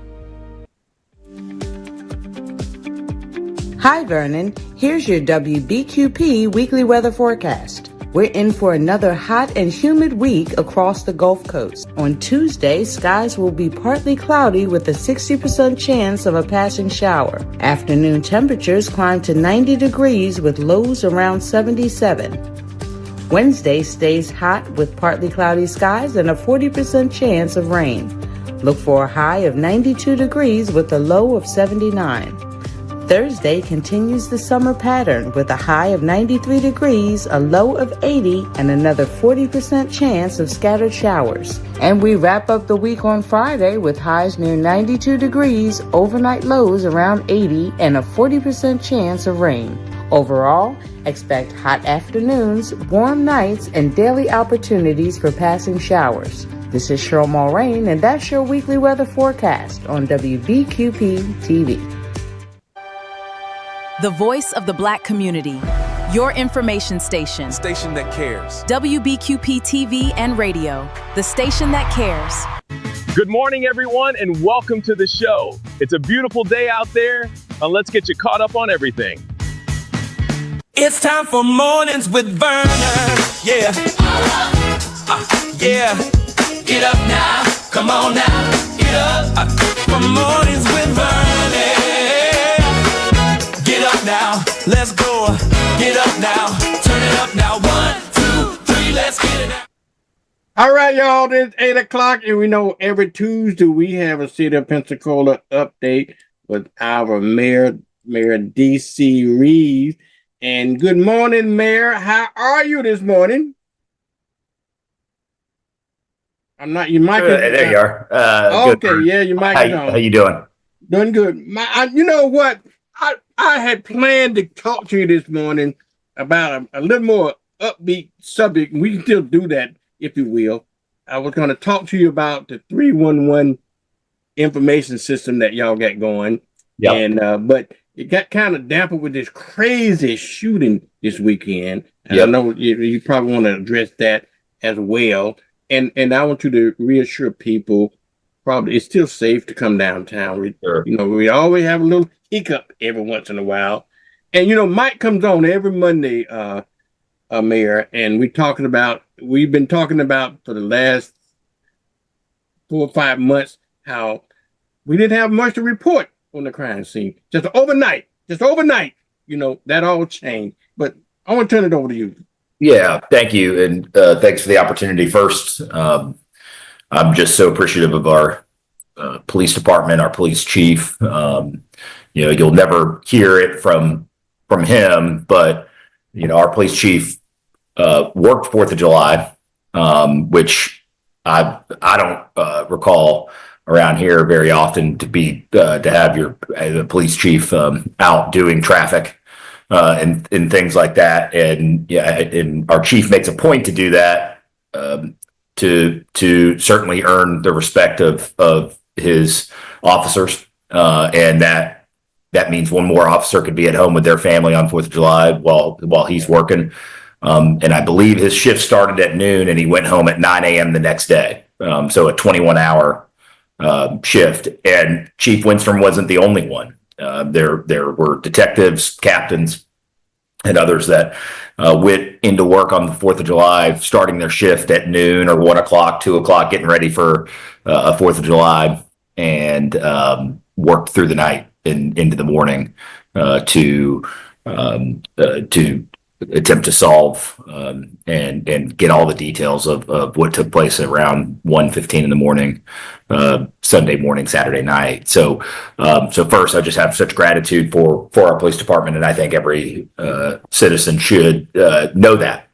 Hi, Vernon. Here's your WBQP weekly weather forecast. We're in for another hot and humid week across the Gulf Coast. On Tuesday, skies will be partly cloudy with a 60% chance of a passing shower. Afternoon temperatures climb to 90 degrees with lows around 77. Wednesday stays hot with partly cloudy skies and a 40% chance of rain. Look for a high of 92 degrees with a low of 79. Thursday continues the summer pattern with a high of 93 degrees, a low of 80, and another 40% chance of scattered showers. And we wrap up the week on Friday with highs near 92 degrees, overnight lows around 80, and a 40% chance of rain. Overall, expect hot afternoons, warm nights, and daily opportunities for passing showers. This is Cheryl Mulrain, and that's your weekly weather forecast on WBQP TV. The voice of the Black community. Your information station. Station that cares. WBQP TV and radio. The station that cares. Good morning, everyone, and welcome to the show. It's a beautiful day out there, and let's get you caught up on everything. It's time for Mornings with Vernon. Yeah. Yeah. Get up now. Come on now. Get up. For Mornings with Vernon. Get up now, let's go. Get up now, turn it up now. 1, 2, 3, let's get it out. All right, y'all, it's 8 o'clock, and we know every Tuesday we have a City of Pensacola update with our Mayor D.C. Reeves. And good morning, Mayor. How are you this morning? I'm not, your mic is, there you are. okay, good. Yeah, your mic is on. How you doing? Doing good. You know what? I had planned to talk to you this morning about a little more upbeat subject. We can still do that, if you will. I was going to talk to you about the 311 information system that y'all got going. Yep. And but it got kind of dampened with this crazy shooting this weekend. And Yep. I know you probably want to address that as well. And I want you to reassure people probably it's still safe to come downtown. Sure. You know, we always have a little hiccup every once in a while. And, you know, Mike comes on every Monday, Mayor, and we've been talking about for the last 4 or 5 months how we didn't have much to report on the crime scene. Just overnight, you know, that all changed. But I want to turn it over to you. Yeah, thank you. And thanks for the opportunity. First, I'm just so appreciative of our police department, our police chief. You know, you'll never hear it from him, but, you know, our police chief worked 4th of July, which I don't recall around here very often to have the police chief out doing traffic and things like that. And yeah, and our chief makes a point to do that to certainly earn the respect of his officers, and that means one more officer could be at home with their family on 4th of July while he's working. And I believe his shift started at noon and he went home at 9 a.m. the next day. So a 21-hour shift. And Chief Winstrom wasn't the only one. There were detectives, captains, and others that went into work on the 4th of July, starting their shift at noon or 1 o'clock, 2 o'clock, getting ready for a 4th of July, and worked through the night. into the morning to attempt to solve and get all the details of what took place around 1:15 in the morning, Sunday morning, Saturday night. So first, I just have such gratitude for our police department, and I think every citizen should know that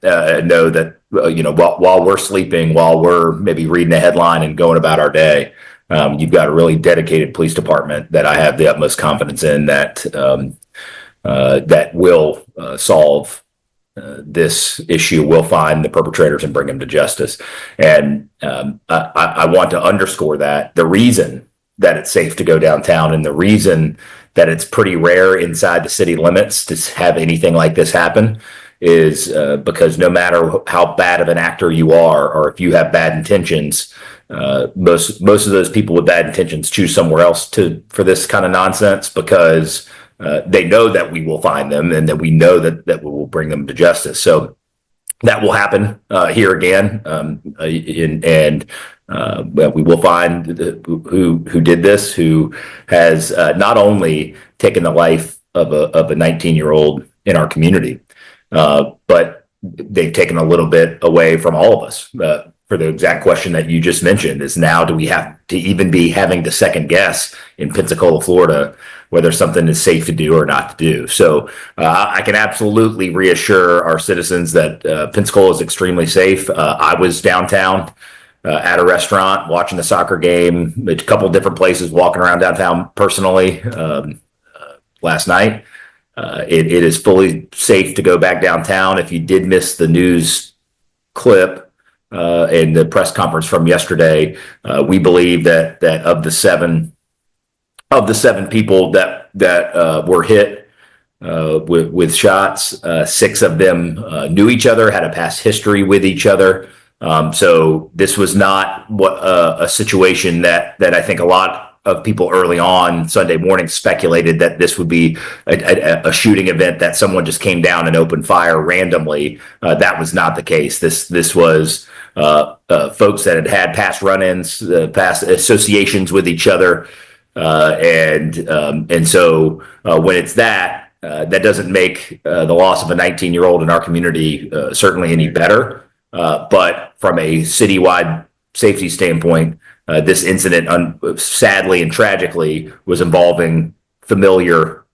while we're sleeping, while we're maybe reading a headline and going about our day, you've got a really dedicated police department that I have the utmost confidence in that will solve this issue, will find the perpetrators and bring them to justice. And I want to underscore that the reason that it's safe to go downtown and the reason that it's pretty rare inside the city limits to have anything like this happen is because no matter how bad of an actor you are, or if you have bad intentions, most of those people with bad intentions choose somewhere else for this kind of nonsense, because they know that we will find them and that we know that we will bring them to justice. So that will happen here again, and we will find who did this, who has not only taken the life of a 19-year-old in our community, but they've taken a little bit away from all of us. For the exact question that you just mentioned, is now do we have to even be having to second guess in Pensacola, Florida, whether something is safe to do or not to do. So I can absolutely reassure our citizens that Pensacola is extremely safe. I was downtown at a restaurant watching the soccer game, a couple different places, walking around downtown personally last night. It is fully safe to go back downtown. If you did miss the news clip and the press conference from yesterday, we believe that of the seven people that were hit with shots, 6 of them knew each other, had a past history with each other. So this was not a situation that I think a lot of people early on Sunday morning speculated that this would be a shooting event, that someone just came down and opened fire randomly. That was not the case. This was folks that had past run-ins, past associations with each other. And so when it's that doesn't make the loss of a 19-year-old in our community certainly any better. But from a citywide safety standpoint, this incident, sadly and tragically, was involving familiar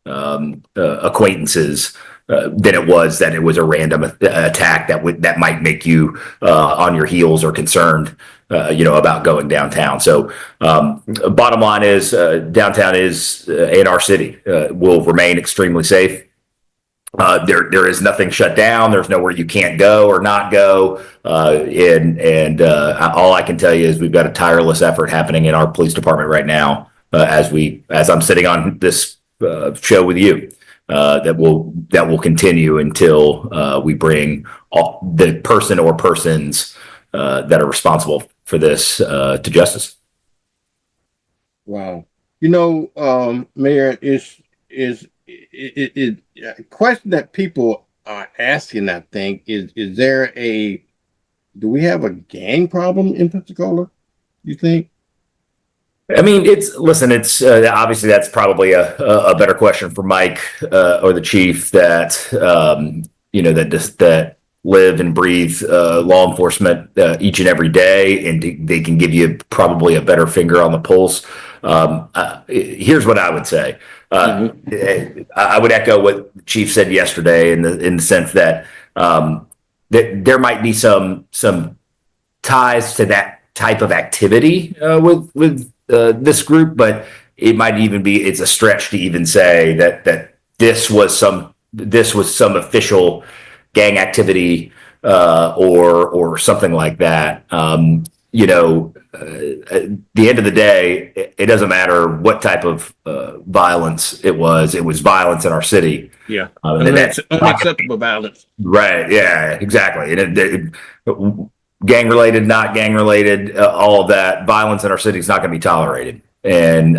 acquaintances than it was that it was a random attack that might make you on your heels or concerned about going downtown. So bottom line is downtown is in our city will remain extremely safe. There is nothing shut down. There's nowhere you can't go or not go. And all I can tell you is we've got a tireless effort happening in our police department right now as I'm sitting on this show with you. That will continue until we bring the person or persons that are responsible for this to justice. Wow. Mayor, is a question that people are asking, I think, do we have a gang problem in Pensacola, you think? I mean, it's obviously that's probably a better question for Mike or the chief that live and breathe law enforcement each and every day, and they can give you probably a better finger on the pulse. Here's what I would say. I would echo what the chief said yesterday in the sense that there might be some ties to that type of activity with this group, but it might even be, it's a stretch to even say that this was some official gang activity or something like that. At the end of the day, it doesn't matter what type of violence it was violence in our city. Yeah. And that's unacceptable violence. Right. Yeah, exactly. And gang related, not gang related, all of that violence in our city is not going to be tolerated. And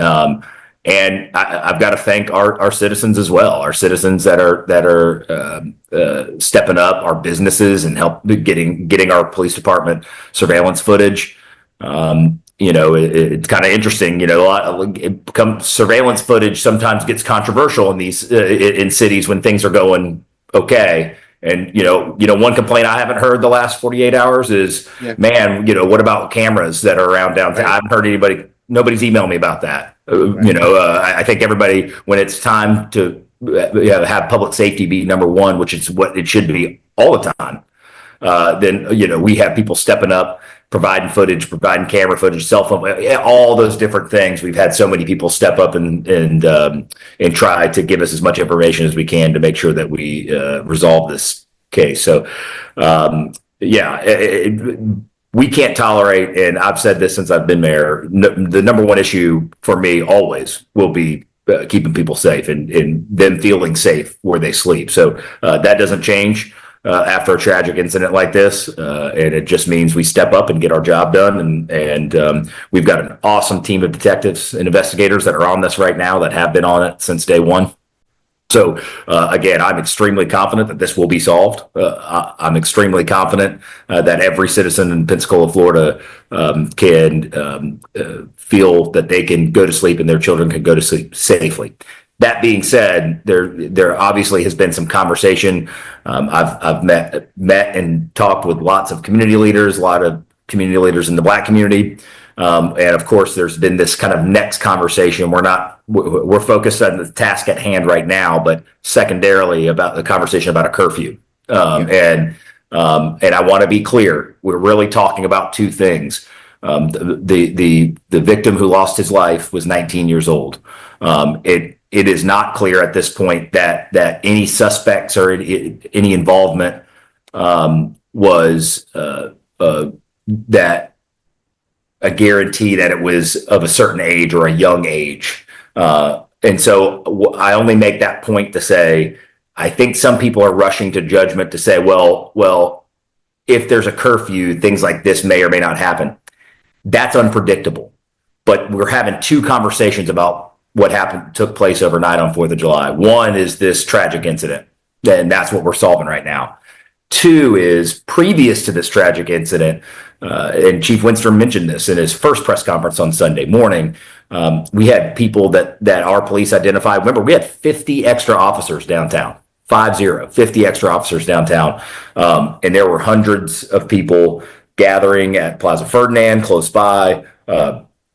I've got to thank our citizens as well. Our citizens that are stepping up, our businesses, and help getting our police department surveillance footage. it's kind of interesting. Surveillance footage sometimes gets controversial in these in cities when things are going okay. And one complaint I haven't heard the last 48 hours is, man, what about cameras that are around downtown? I haven't heard nobody's emailed me about that. I think everybody, when it's time to have public safety be number one, which is what it should be all the time, then we have people stepping up, providing footage, providing camera footage, cell phone, all those different things. We've had so many people step up and try to give us as much information as we can to make sure that we resolve this case. So, we can't tolerate, and I've said this since I've been mayor, the number one issue for me always will be keeping people safe and them feeling safe where they sleep. So that doesn't change after a tragic incident like this, and it just means we step up and get our job done. And we've got an awesome team of detectives and investigators that are on this right now that have been on it since day one. So again, I'm extremely confident that this will be solved. I'm extremely confident that every citizen in Pensacola, Florida, can feel that they can go to sleep and their children can go to sleep safely. That being said, there obviously has been some conversation. I've met and talked with lots of community leaders, a lot of community leaders in the Black community. And of course, there's been this kind of next conversation. We're focused on the task at hand right now, but secondarily about the conversation about a curfew. And I want to be clear, we're really talking about two things. The victim who lost his life was 19 years old. It is not clear at this point that any suspects or any involvement was that a guarantee that it was of a certain age or a young age. And so I only make that point to say, I think some people are rushing to judgment to say, well, if there's a curfew, things like this may or may not happen. That's unpredictable. But we're having two conversations about what took place overnight on 4th of July. One is this tragic incident, and that's what we're solving right now. Two is previous to this tragic incident, and Chief Winstrom mentioned this in his first press conference on Sunday morning. We had people that our police identified. Remember, we had 50 extra officers downtown, 50 extra officers downtown. And there were hundreds of people gathering at Plaza Ferdinand close by.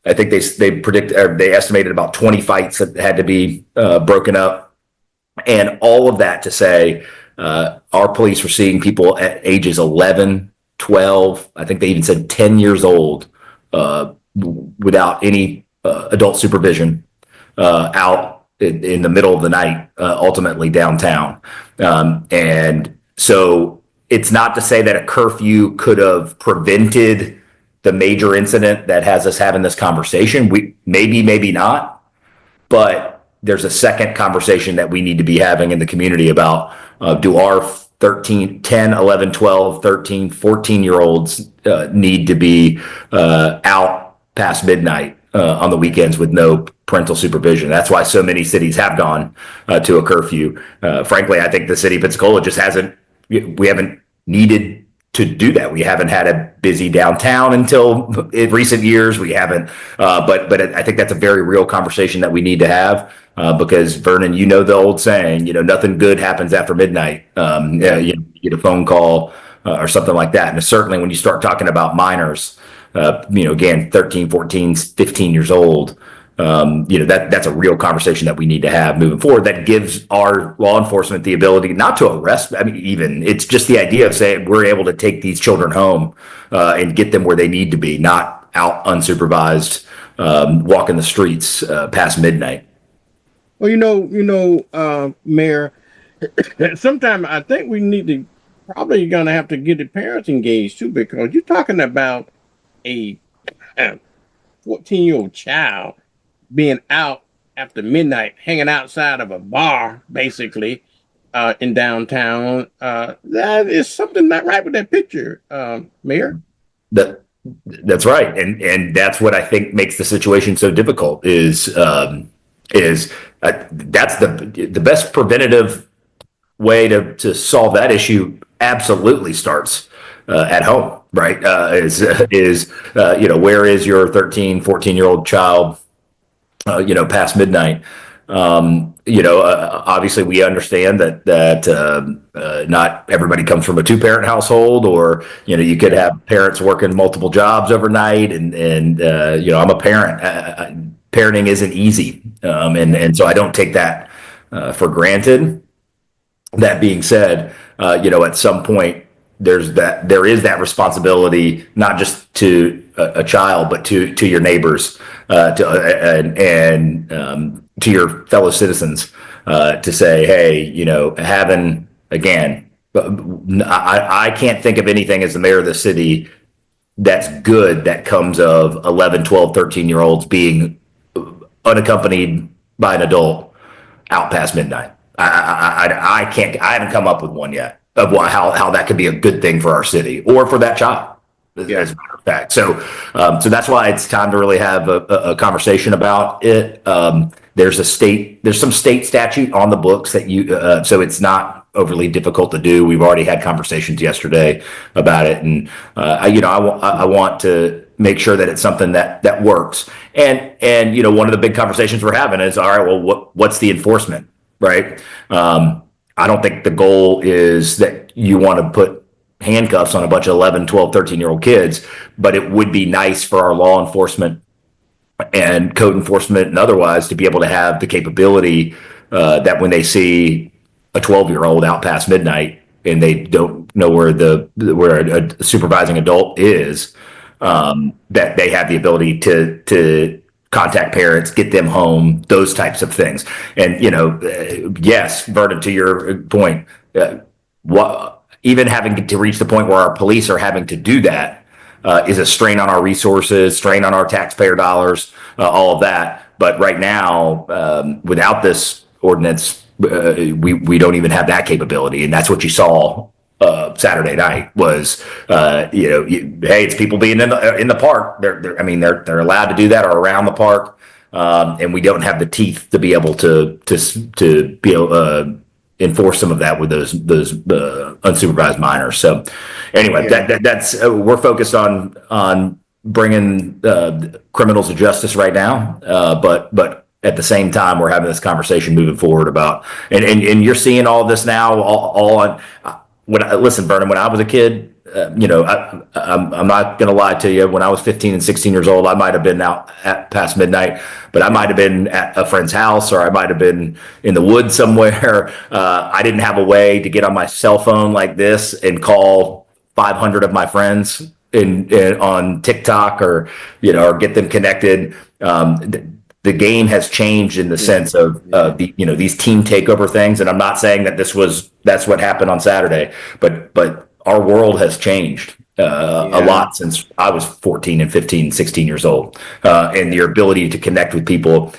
I think they estimated about 20 fights that had to be broken up. And all of that to say, our police were seeing people at ages 11, 12, I think they even said 10 years old, without any adult supervision, out in the middle of the night, ultimately downtown. And so it's not to say that a curfew could have prevented the major incident that has us having this conversation. Maybe not, but there's a second conversation that we need to be having in the community about, do our 10, 11, 12, 13, 14-year-olds need to be out past midnight on the weekends with no parental supervision? That's why so many cities have gone to a curfew. Frankly, I think the city of Pensacola just we haven't needed to do that. We haven't had a busy downtown until in recent years. We haven't, but I think that's a very real conversation that we need to have, because Vernon, the old saying, nothing good happens after midnight. You get a phone call or something like that. And certainly when you start talking about minors, again, 13, 14, 15 years old, that's a real conversation that we need to have moving forward. That gives our law enforcement the ability not to arrest. Even it's just the idea of saying we're able to take these children home and get them where they need to be, not out unsupervised, walking the streets past midnight. Well, Mayor, sometimes I think we need to probably going to have to get the parents engaged too, because you're talking about a 14-year-old child being out after midnight, hanging outside of a bar, basically, in downtown. That is something not right with that picture, Mayor. That's right, and that's what I think makes the situation so difficult. Is that's the best preventative way to solve that issue. Absolutely starts at home. right? Where is your 13, 14-year-old child, past midnight? Obviously we understand that not everybody comes from a two-parent household, or, you could have parents working multiple jobs overnight. And I'm a parent. Parenting isn't easy. And so I don't take that for granted. That being said, at some point there is that responsibility, not just to a child, but to your neighbors, and to your fellow citizens, to say, hey, having, again, I can't think of anything as the mayor of the city that's good that comes of 11, 12, 13-year-olds being unaccompanied by an adult out past midnight. I can't. I haven't come up with one yet of how that could be a good thing for our city or for that child. As a matter of fact, so that's why it's time to really have a conversation about it. There's some state statute on the books that so it's not overly difficult to do. We've already had conversations yesterday about it, and I want to make sure that it's something that works. And one of the big conversations we're having is, all right, well, what's the enforcement? Right. I don't think the goal is that you want to put handcuffs on a bunch of 11, 12, 13-year-old kids, but it would be nice for our law enforcement and code enforcement and otherwise to be able to have the capability that when they see a 12-year-old out past midnight and they don't know where a supervising adult is, that they have the ability to contact parents, get them home, those types of things. And, yes, Vernon, to your point, even having to reach the point where our police are having to do that is a strain on our resources, strain on our taxpayer dollars, all of that. But right now, without this ordinance, we don't even have that capability. And that's what you saw Saturday night was, hey, it's people being in the park. They're allowed to do that, or around the park, and we don't have the teeth to be able to be able enforce some of that with those unsupervised minors. So anyway, that's we're focused on bringing criminals to justice right now, but at the same time, we're having this conversation moving forward about, and you're seeing all of this now, all on. Listen, Vernon, when I was a kid, I'm not going to lie to you. When I was 15 and 16 years old, I might have been out at past midnight, but I might have been at a friend's house, or I might have been in the woods somewhere. I didn't have a way to get on my cell phone like this and call 500 of my friends on TikTok, or get them connected. The game has changed in the sense of these team takeover things, and I'm not saying that that's what happened on Saturday, but our world has changed a lot since I was 14 and 15, 16 years old, and your ability to connect with people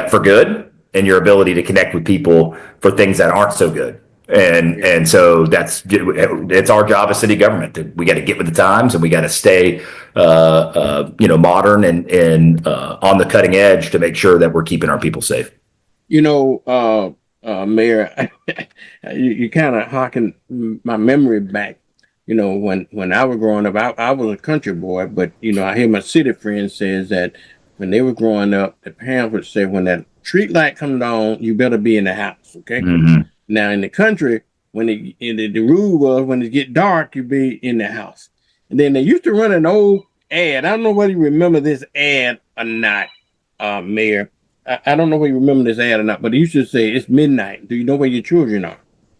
for good, and your ability to connect with people for things that aren't so good. And so it's our job as city government. We got to get with the times, and we got to stay modern and on the cutting edge to make sure that we're keeping our people safe. Mayor, you kind of harken my memory back. When I was growing up, I was a country boy, but I hear my city friends says that when they were growing up, the parents would say, when that street light comes on, you better be in the house. Okay. Mm-hmm. Now in the country, when the rule was when it get dark, you be in the house. And then they used to run an old ad. I don't know whether you remember this ad or not, Mayor. I don't know whether you remember this ad or not, but they used to say, it's midnight. Do you know where your children are?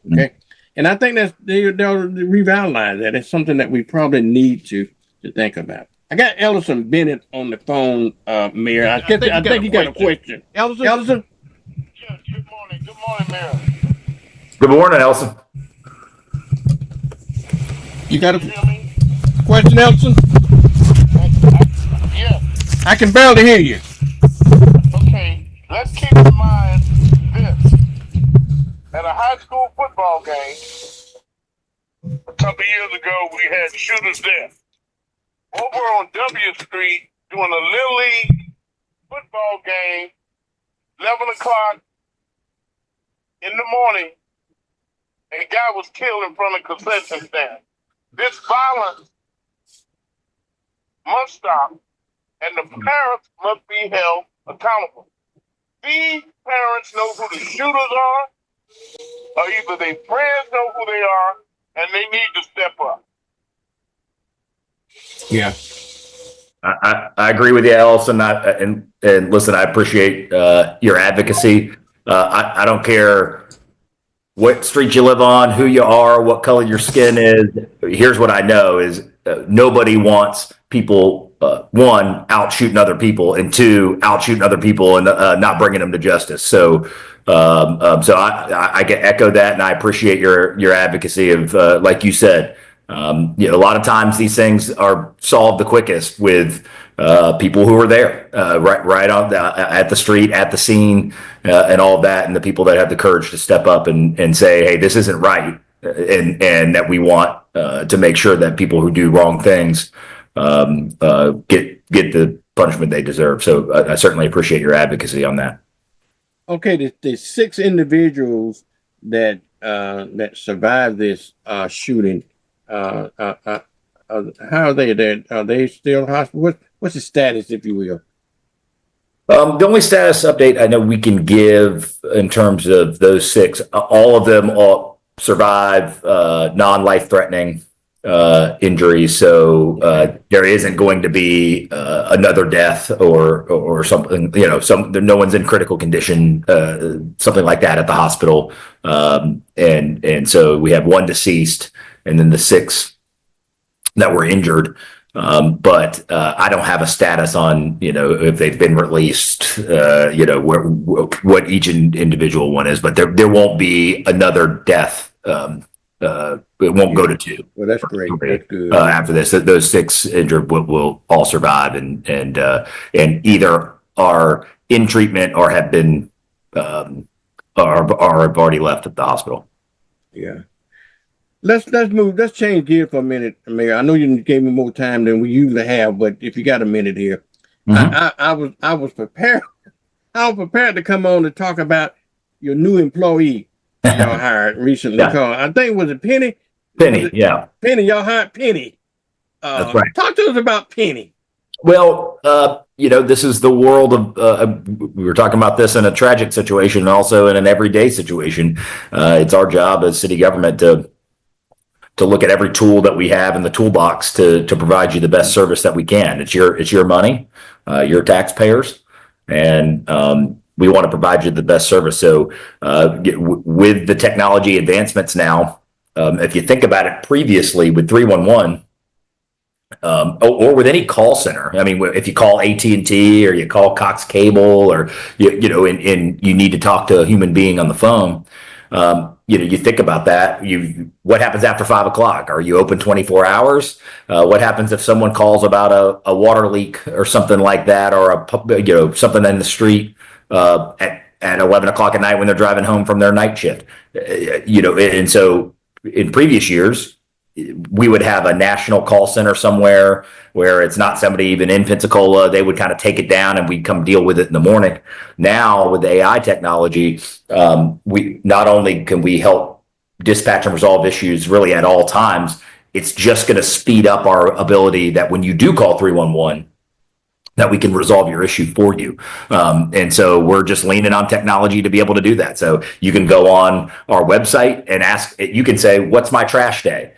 Okay. Mm-hmm. And I think they'll revitalize that. It's something that we probably need to think about. I got Ellison Bennett on the phone, Mayor. I think you got a question. Ellison? Yes, good morning. Good morning, Mayor. Good morning, Ellison. You got a question, Ellison? Yeah. I can barely hear you. Okay, let's keep in mind this. At a high school football game, a couple years ago, we had shooters there. Over on W Street, doing a Little League football game, 11 o'clock in the morning, a guy was killed in front of a concession stand. This violence must stop, and the parents must be held accountable. These parents know who the shooters are, or either their friends know who they are, and they need to step up. Yeah. I agree with you, Ellison. And listen, I appreciate your advocacy. I don't care what street you live on, who you are, what color your skin is. Here's what I know is nobody wants people, one, out shooting other people, and two, out shooting other people and not bringing them to justice. So I can echo that, and I appreciate your advocacy of, like you said, a lot of times these things are solved the quickest with people who are there, right on at the street, at the scene, and all of that, and the people that have the courage to step up and say, "Hey, this isn't right," and that we want to make sure that people who do wrong things get the punishment they deserve. So I certainly appreciate your advocacy on that. Okay, the 6 individuals that survived this shooting. How are they there? Are they still hospital? What's the status, if you will? The only status update I know we can give in terms of those 6, all of them all survive non-life-threatening injuries. So there isn't going to be another death or something. No one's in critical condition, something like that at the hospital. And so we have 1 deceased, and then the 6 that were injured. But I don't have a status on, if they've been released, what each individual one is, but there won't be another death. It won't go to 2. Well, that's great. That's good. After this, those 6 injured will all survive and either are in treatment or have been, or have already left at the hospital. Yeah. Let's move. Let's change gear for a minute, Mayor. I know you gave me more time than we usually have, but if you got a minute here, I was prepared. I was prepared to come on to talk about your new employee y'all hired recently. Yeah. Called, I think was it Penny. Penny, yeah. Penny, y'all hired Penny. That's right. Talk to us about Penny. Well, this is the world of, we were talking about this in a tragic situation and also in an everyday situation. It's our job as city government to look at every tool that we have in the toolbox to provide you the best service that we can. It's your money, your taxpayers, and we want to provide you the best service. So with the technology advancements now, if you think about it previously with 311, or with any call center, I mean, if you call AT&T or you call Cox Cable or, and you need to talk to a human being on the phone, you think about that. What happens after 5 o'clock? Are you open 24 hours? What happens if someone calls about a water leak or something like that, or something in the street at 11 o'clock at night when they're driving home from their night shift? And so in previous years, we would have a national call center somewhere where it's not somebody even in Pensacola. They would kind of take it down and we'd come deal with it in the morning. Now with the AI technology, we not only can we help dispatch and resolve issues really at all times, it's just going to speed up our ability that when you do call 311, that we can resolve your issue for you. And so we're just leaning on technology to be able to do that. So you can go on our website and you can say, what's my trash day?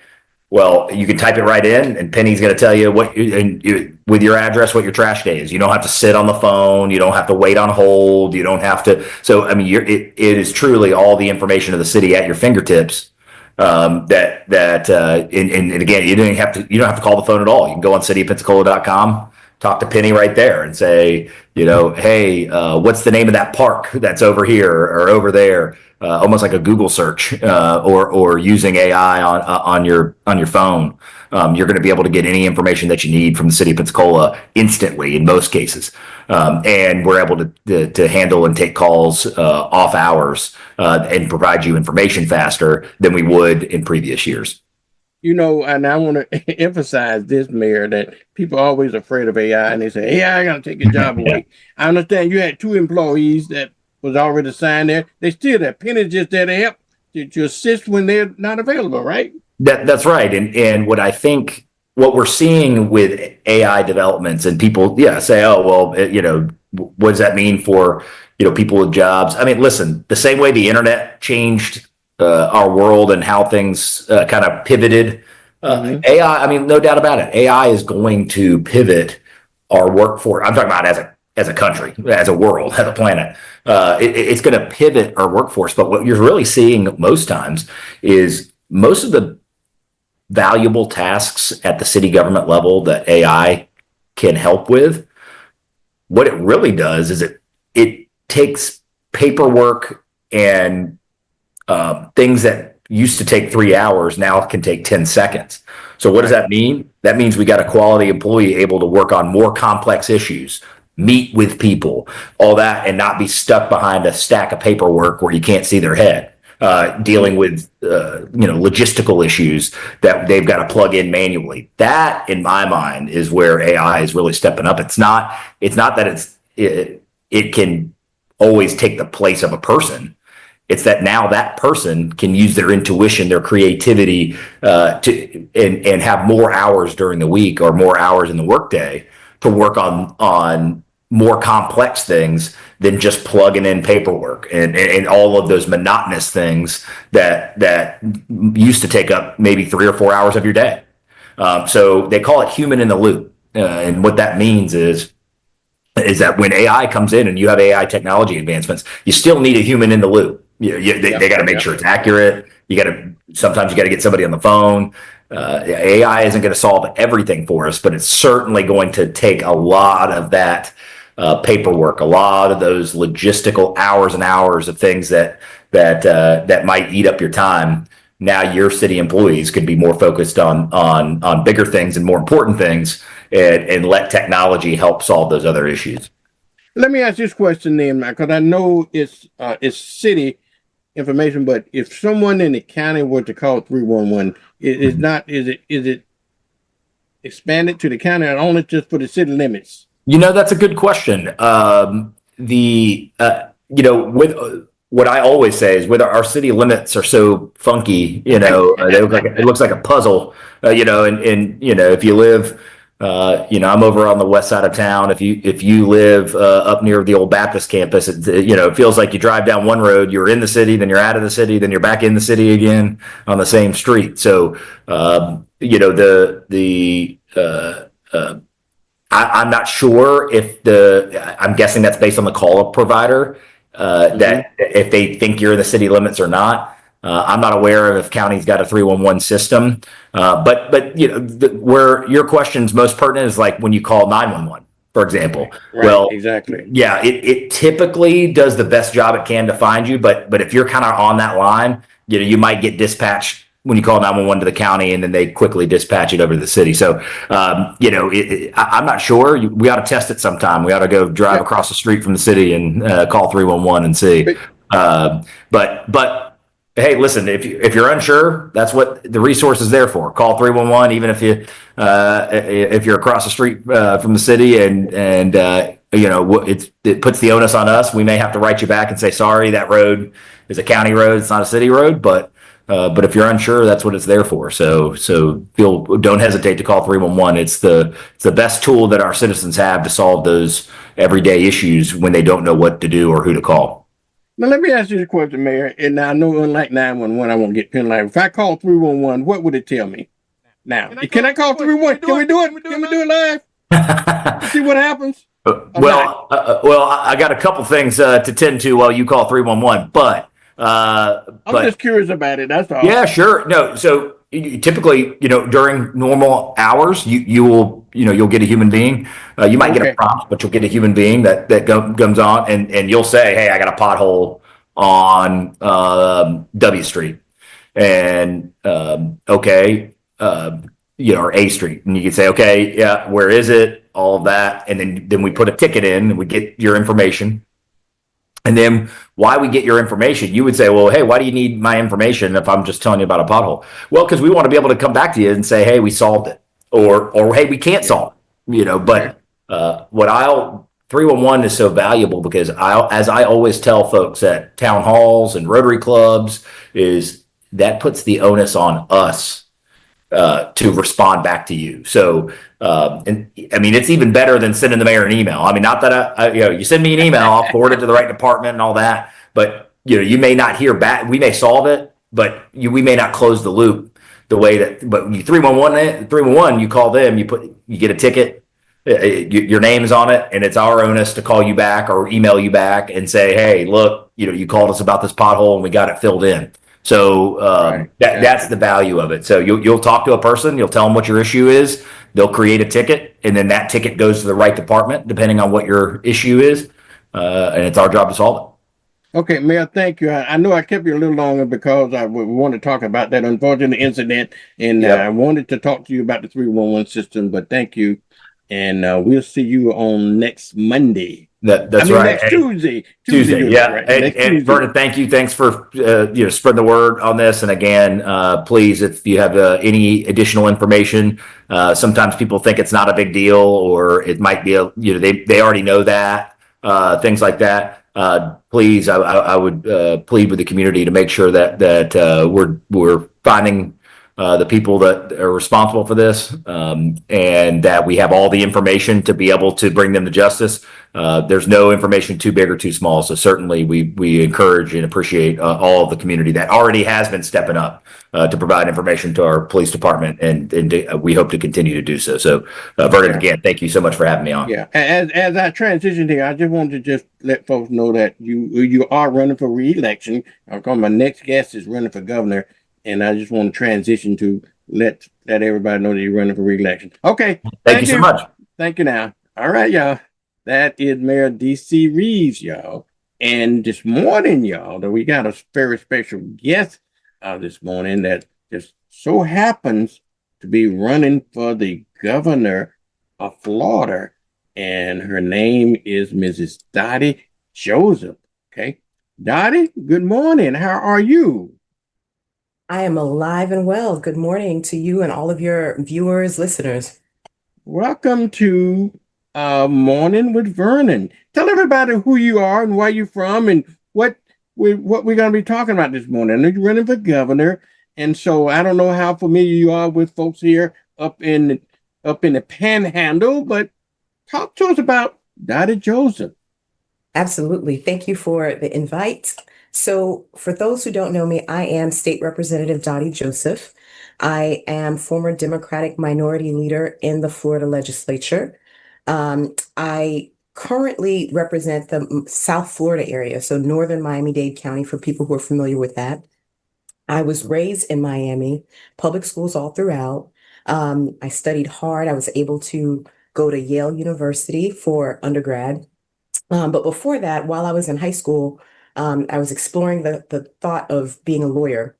Well, you can type it right in, and Penny's going to tell you with your address what your trash day is. You don't have to sit on the phone. You don't have to wait on hold. You don't have to. So, I mean, it is truly all the information of the city at your fingertips. And again, you don't have to call the phone at all. You can go on cityofpensacola.com, talk to Penny right there, and say, hey, what's the name of that park that's over here or over there? Almost like a Google search, or using AI on your phone. You're going to be able to get any information that you need from the city of Pensacola instantly in most cases. And we're able to handle and take calls off hours and provide you information faster than we would in previous years. And I want to emphasize this, Mayor, that people are always afraid of AI, and they say, AI going to take your job away. I understand you had 2 employees that was already assigned there. They still there. Penny's just there to help, to assist when they're not available, right? That's right. And what I think what we're seeing with AI developments, and people, say, oh, well, what does that mean for, people with jobs? I mean, listen, the same way the internet changed our world and how things kind of pivoted, AI, I mean, no doubt about it. AI is going to pivot our workforce. I'm talking about as a country, as a world, as a planet. It's going to pivot our workforce. But what you're really seeing most times is most of the valuable tasks at the city government level that AI can help with. What it really does is it takes paperwork and things that used to take 3 hours now can take 10 seconds. So what does that mean? That means we got a quality employee able to work on more complex issues, meet with people, all that, and not be stuck behind a stack of paperwork where you can't see their head, dealing with, logistical issues that they've got to plug in manually. That, in my mind, is where AI is really stepping up. It's not that it can always take the place of a person. It's that now that person can use their intuition, their creativity, and have more hours during the week or more hours in the workday to work on more complex things than just plugging in paperwork and all of those monotonous things that used to take up maybe 3 or 4 hours of your day. So they call it human in the loop. And what that means is that when AI comes in and you have AI technology advancements, you still need a human in the loop. They got to make sure it's accurate. Sometimes you got to get somebody on the phone. AI isn't going to solve everything for us, but it's certainly going to take a lot of that paperwork, a lot of those logistical hours and hours of things that might eat up your time. Now your city employees could be more focused on bigger things and more important things, and let technology help solve those other issues. Let me ask this question then, Matt, because I know it's city information, but if someone in the county were to call 311, is it expanded to the county or only just for the city limits? That's a good question. With what I always say is, with our city limits are so funky, it looks like a puzzle, and if you live, I'm over on the west side of town. If you live up near the old Baptist campus, it feels like you drive down one road, you're in the city, then you're out of the city, then you're back in the city again on the same street. So, I'm not sure I'm guessing that's based on the call-up provider, that if they think you're in the city limits or not. I'm not aware of if county's got a 311 system, but where your question's most pertinent is like when you call 911, for example. Right, well, exactly. Yeah, it typically does the best job it can to find you, but if you're kind of on that line, you might get dispatched when you call 911 to the county, and then they quickly dispatch it over to the city. So, I'm not sure. We ought to test it sometime. We ought to go drive across the street from the city and call 311 and see. But hey, listen, if you're unsure, that's what the resource is there for. Call 311, even if you're across the street from the city, and it puts the onus on us. We may have to write you back and say, sorry, that road is a county road. It's not a city road, but if you're unsure, that's what it's there for. So don't hesitate to call 311. It's the best tool that our citizens have to solve those everyday issues when they don't know what to do or who to call. Now, let me ask you a question, Mayor. And I know, unlike 911, I won't get penalized. If I call 311, what would it tell me? Now, can I call 311? Can we do it? Can we do it live? See what happens? Well, I got a couple things to tend to while you call 311, but I'm just curious about it. That's all. Yeah, sure. No, so typically, during normal hours, you'll get a human being. You might get a prompt, but you'll get a human being that comes on, and you'll say, "Hey, I got a pothole on W Street," and or A Street, and you can say, "Okay, yeah, where is it?" All of that, and then we put a ticket in, and we get your information. And then why we get your information, you would say, well, hey, why do you need my information if I'm just telling you about a pothole? Well, because we want to be able to come back to you and say, hey, we solved it, or hey, we can't solve it, But 311 is so valuable because as I always tell folks at town halls and Rotary clubs, is that puts the onus on us to respond back to you. So, and I mean, it's even better than sending the mayor an email. I mean, not that you send me an email, I'll forward it to the right department and all that, but you may not hear back. We may solve it, but we may not close the loop the way that. But you 311, you call them, you get a ticket. Your name's on it, and it's our onus to call you back or email you back and say, hey, look, you called us about this pothole and we got it filled in. So that's the value of it. So you'll talk to a person, you'll tell them what your issue is, they'll create a ticket, and then that ticket goes to the right department depending on what your issue is, and it's our job to solve it. Okay, Mayor, thank you. I know I kept you a little longer because we want to talk about that unfortunate incident, and I wanted to talk to you about the 311 system, but thank you. And we'll see you on next Monday. That's right. Next Tuesday. Yeah. Right? And Vernon, thank you. Thanks for spreading the word on this. And again, please, if you have any additional information, sometimes people think it's not a big deal, or it might be they already know that, things like that. Please, I would plead with the community to make sure that we're finding the people that are responsible for this, and that we have all the information to be able to bring them to justice. There's no information too big or too small. So certainly we encourage and appreciate all of the community that already has been stepping up to provide information to our police department, and we hope to continue to do so. So Vernon, again, thank you so much for having me on. Yeah, as I transition here, I just wanted to let folks know that you are running for re-election. My next guest is running for governor. And I just want to transition to let everybody know that you're running for re-election. Okay. Thank you so much. Thank you now. All right, y'all. That is Mayor D.C. Reeves, y'all. And this morning, y'all, that we got a very special guest this morning that just so happens to be running for the governor of Florida. And her name is Mrs. Dottie Joseph. Okay. Dottie, good morning. How are you? I am alive and well. Good morning to you and all of your viewers, listeners. Welcome to Morning with Vernon. Tell everybody who you are and where you're from and what we're going to be talking about this morning. I know you're running for governor, and so I don't know how familiar you are with folks here up in the Panhandle, but talk to us about Dottie Joseph. Absolutely. Thank you for the invite. So for those who don't know me, I am State Representative Dottie Joseph. I am former Democratic minority leader in the Florida legislature. I currently represent the South Florida area, so northern Miami-Dade County, for people who are familiar with that. I was raised in Miami, public schools all throughout. I studied hard. I was able to go to Yale University for undergrad. But before that, while I was in high school, I was exploring the thought of being a lawyer.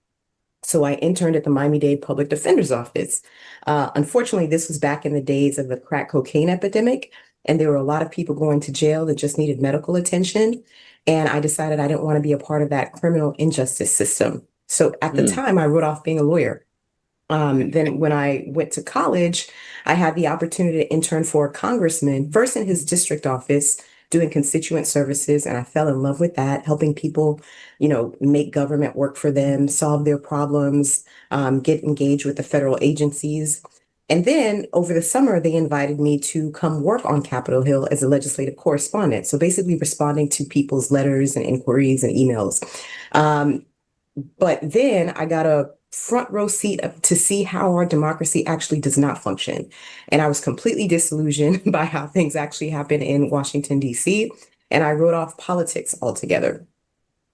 So I interned at the Miami-Dade Public Defender's Office. Unfortunately, this was back in the days of the crack cocaine epidemic, and there were a lot of people going to jail that just needed medical attention. And I decided I didn't want to be a part of that criminal injustice system. So at the time, I wrote off being a lawyer. Then when I went to college, I had the opportunity to intern for a congressman, first in his district office, doing constituent services, and I fell in love with that, helping people, make government work for them, solve their problems, get engaged with the federal agencies. And then over the summer, they invited me to come work on Capitol Hill as a legislative correspondent. So basically responding to people's letters and inquiries and emails. But then I got a front row seat to see how our democracy actually does not function. And I was completely disillusioned by how things actually happen in Washington, D.C. And I wrote off politics altogether.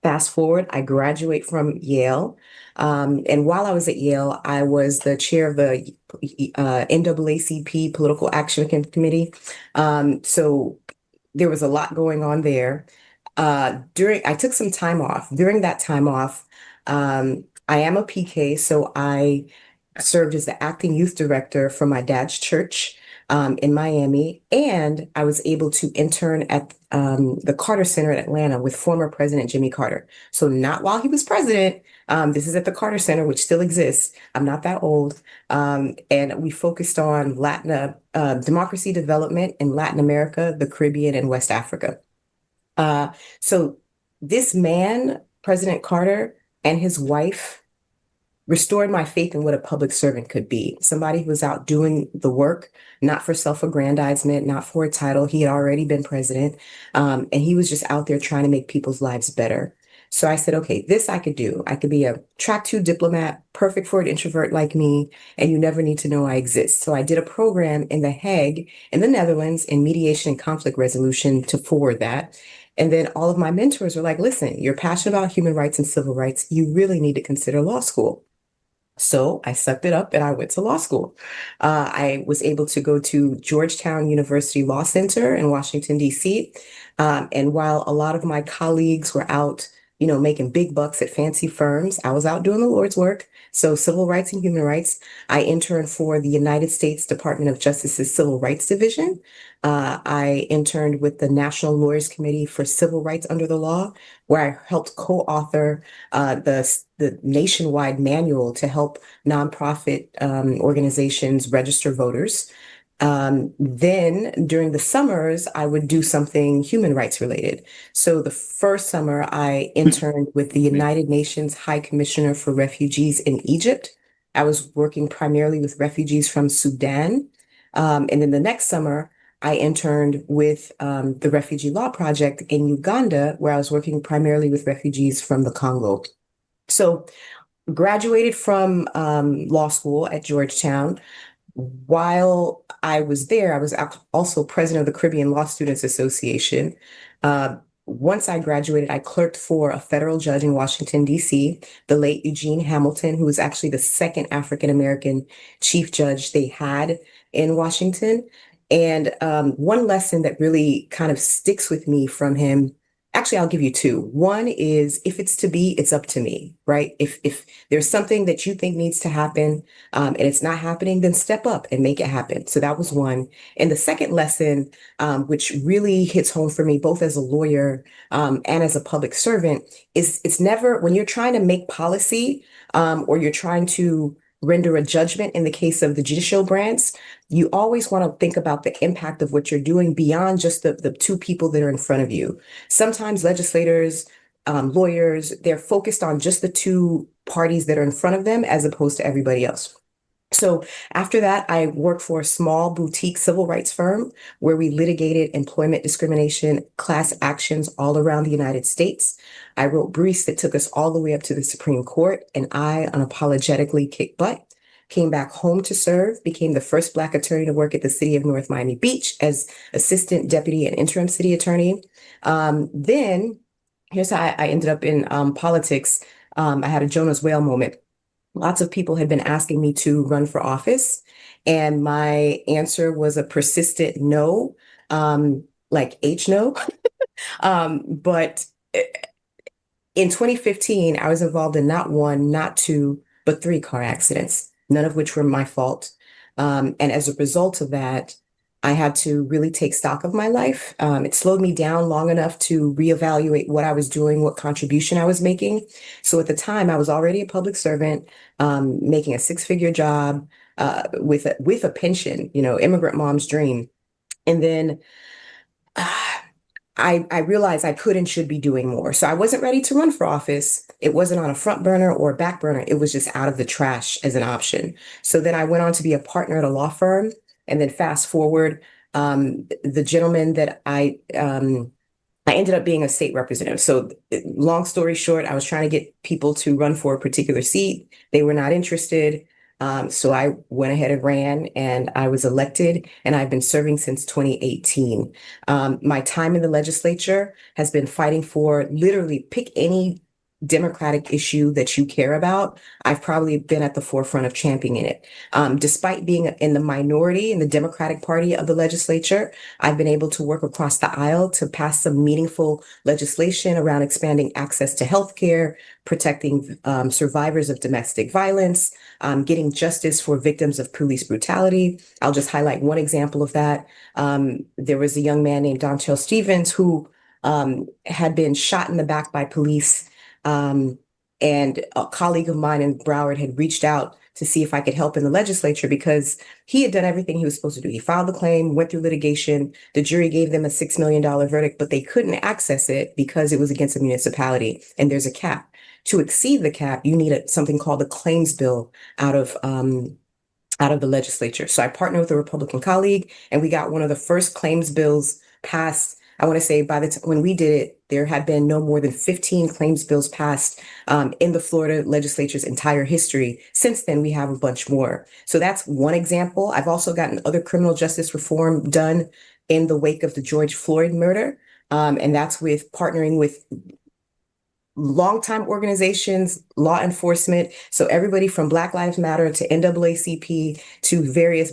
Fast forward, I graduate from Yale. And while I was at Yale, I was the chair of the NAACP Political Action Committee. So there was a lot going on there. I took some time off. During that time off, I am a PK, so I served as the acting youth director for my dad's church in Miami, and I was able to intern at the Carter Center in Atlanta with former President Jimmy Carter. So not while he was president. This is at the Carter Center, which still exists. I'm not that old. And we focused on democracy development in Latin America, the Caribbean, and West Africa. So this man, President Carter, and his wife restored my faith in what a public servant could be. Somebody who was out doing the work, not for self-aggrandizement, not for a title. He had already been president, and he was just out there trying to make people's lives better. So I said, okay, this I could do. I could be a track 2 diplomat, perfect for an introvert like me, and you never need to know I exist. So I did a program in The Hague in the Netherlands in mediation and conflict resolution to forward that. And then all of my mentors were like, listen, you're passionate about human rights and civil rights. You really need to consider law school. So I sucked it up and I went to law school. I was able to go to Georgetown University Law Center in Washington, D.C. And while a lot of my colleagues were out, making big bucks at fancy firms, I was out doing the Lord's work. So civil rights and human rights. I interned for the United States Department of Justice's Civil Rights Division. I interned with the National Lawyers Committee for Civil Rights Under the Law, where I helped co-author the nationwide manual to help nonprofit organizations register voters. Then during the summers, I would do something human rights related. So the first summer, I interned with the United Nations High Commissioner for Refugees in Egypt. I was working primarily with refugees from Sudan. And then the next summer, I interned with the Refugee Law Project in Uganda, where I was working primarily with refugees from the Congo. So graduated from law school at Georgetown. While I was there, I was also president of the Caribbean Law Students Association. Once I graduated, I clerked for a federal judge in Washington, D.C., the late Eugene Hamilton, who was actually the second African-American chief judge they had in Washington. And one lesson that really kind of sticks with me from him, actually, I'll give you two. One is, if it's to be, it's up to me, right? If there's something that you think needs to happen and it's not happening, then step up and make it happen. So that was one. And the second lesson, which really hits home for me, both as a lawyer and as a public servant, is it's never, when you're trying to make policy or you're trying to render a judgment in the case of the judicial branch, you always want to think about the impact of what you're doing beyond just the two people that are in front of you. Sometimes legislators, lawyers, they're focused on just the two parties that are in front of them as opposed to everybody else. So after that, I worked for a small boutique civil rights firm where we litigated employment discrimination, class actions all around the United States. I wrote briefs that took us all the way up to the Supreme Court, and I unapologetically kicked butt. Came back home to serve, became the first Black attorney to work at the city of North Miami Beach as assistant deputy and interim city attorney. Then here's how I ended up in politics. I had a Jonah's whale moment. Lots of people had been asking me to run for office, and my answer was a persistent no, like H no. But in 2015, I was involved in not one, not two, but 3 car accidents, none of which were my fault. And as a result of that, I had to really take stock of my life. It slowed me down long enough to reevaluate what I was doing, what contribution I was making. So at the time, I was already a public servant, making a 6-figure job with a pension, immigrant mom's dream. And then I realized I could and should be doing more. So I wasn't ready to run for office. It wasn't on a front burner or a back burner. It was just out of the trash as an option. So then I went on to be a partner at a law firm. And then fast forward, the gentleman that I ended up being a state representative. So long story short, I was trying to get people to run for a particular seat. They were not interested. So I went ahead and ran, and I was elected, and I've been serving since 2018. My time in the legislature has been fighting for, literally, pick any Democratic issue that you care about. I've probably been at the forefront of championing it. Despite being in the minority in the Democratic Party of the legislature, I've been able to work across the aisle to pass some meaningful legislation around expanding access to healthcare, protecting survivors of domestic violence, getting justice for victims of police brutality. I'll just highlight one example of that. There was a young man named Dontel Stevens who had been shot in the back by police. And a colleague of mine in Broward had reached out to see if I could help in the legislature because he had done everything he was supposed to do. He filed the claim, went through litigation. The jury gave them a $6 million verdict, but they couldn't access it because it was against a municipality, and there's a cap. to exceed the cap, you need something called a claims bill out of the legislature. So I partnered with a Republican colleague, and we got one of the first claims bills passed. I want to say by the time when we did it, there had been no more than 15 claims bills passed in the Florida legislature's entire history. Since then, we have a bunch more. So that's one example. I've also gotten other criminal justice reform done in the wake of the George Floyd murder. And that's with partnering with longtime organizations, law enforcement. So everybody from Black Lives Matter to NAACP to various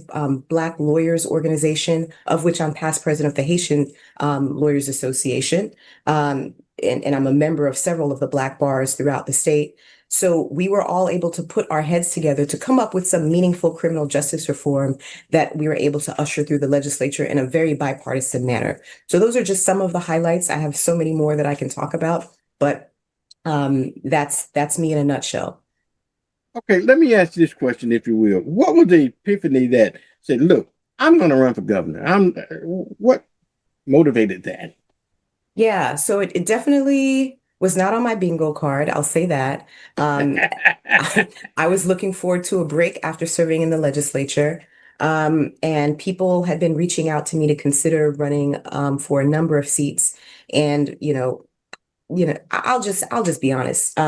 Black lawyers organization, of which I'm past president of the Haitian Lawyers Association. And I'm a member of several of the Black bars throughout the state. So we were all able to put our heads together to come up with some meaningful criminal justice reform that we were able to usher through the legislature in a very bipartisan manner. So those are just some of the highlights. I have so many more that I can talk about, but that's me in a nutshell. Okay, let me ask you this question, if you will. What was the epiphany that said, look, I'm going to run for governor? What motivated that? Yeah, so it definitely was not on my bingo card. I'll say that. I was looking forward to a break after serving in the legislature. And people had been reaching out to me to consider running for a number of seats. And, I'll just be honest.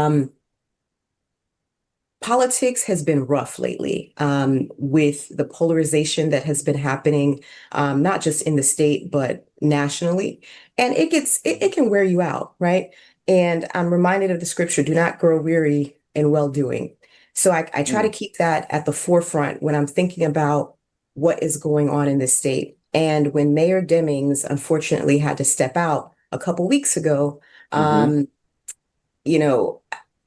Politics has been rough lately with the polarization that has been happening, not just in the state, but nationally. And it can wear you out, right? And I'm reminded of the scripture, do not grow weary in well-doing. So I try to keep that at the forefront when I'm thinking about what is going on in this state. And when Mayor Demings unfortunately had to step out a couple weeks ago, I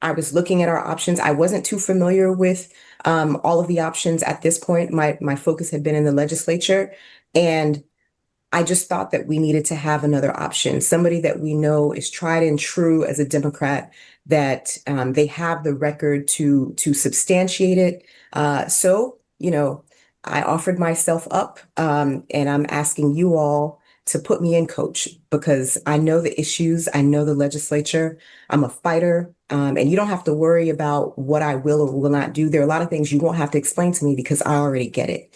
was looking at our options. I wasn't too familiar with all of the options at this point. My focus had been in the legislature, and I just thought that we needed to have another option, somebody that we know is tried and true as a Democrat, that they have the record to substantiate it. So, I offered myself up, and I'm asking you all to put me in, coach, because I know the issues, I know the legislature, I'm a fighter, and you don't have to worry about what I will or will not do. There are a lot of things you won't have to explain to me because I already get it.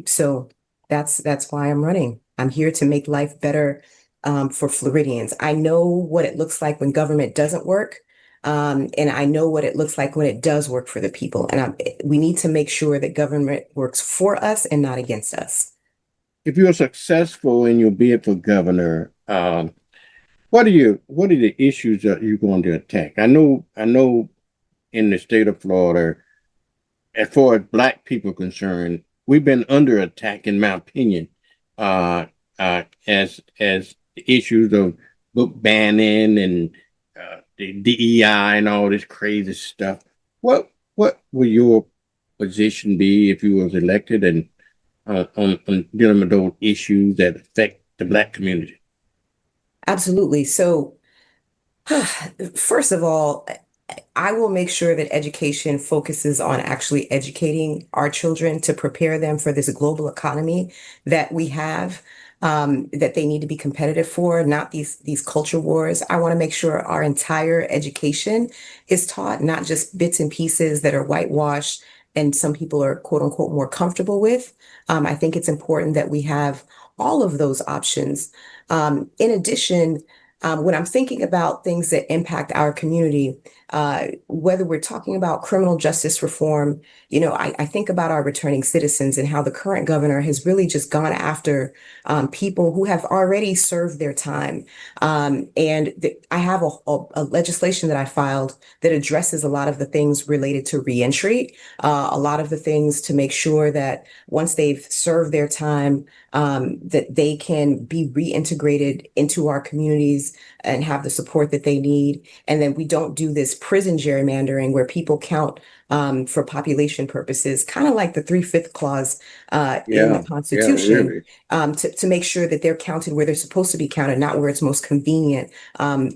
So that's why I'm running. I'm here to make life better for Floridians. I know what it looks like when government doesn't work. And I know what it looks like when it does work for the people. And we need to make sure that government works for us and not against us. If you're successful in your bid for governor, what are the issues that you're going to attack? I know in the state of Florida, as far as Black people are concerned, we've been under attack, in my opinion, as issues of book banning and the DEI and all this crazy stuff. What will your position be if you was elected and on dealing with those issues that affect the Black community? Absolutely. So, first of all, I will make sure that education focuses on actually educating our children to prepare them for this global economy that we have, that they need to be competitive for, not these culture wars. I want to make sure our entire education is taught, not just bits and pieces that are whitewashed and some people are quote unquote more comfortable with. I think it's important that we have all of those options. In addition, when I'm thinking about things that impact our community, whether we're talking about criminal justice reform, I think about our returning citizens and how the current governor has really just gone after people who have already served their time. I have a legislation that I filed that addresses a lot of the things related to reentry, a lot of the things to make sure that once they've served their time, that they can be reintegrated into our communities and have the support that they need. And then we don't do this prison gerrymandering where people count for population purposes, kind of like the 3/5 clause in the Constitution, to make sure that they're counted where they're supposed to be counted, not where it's most convenient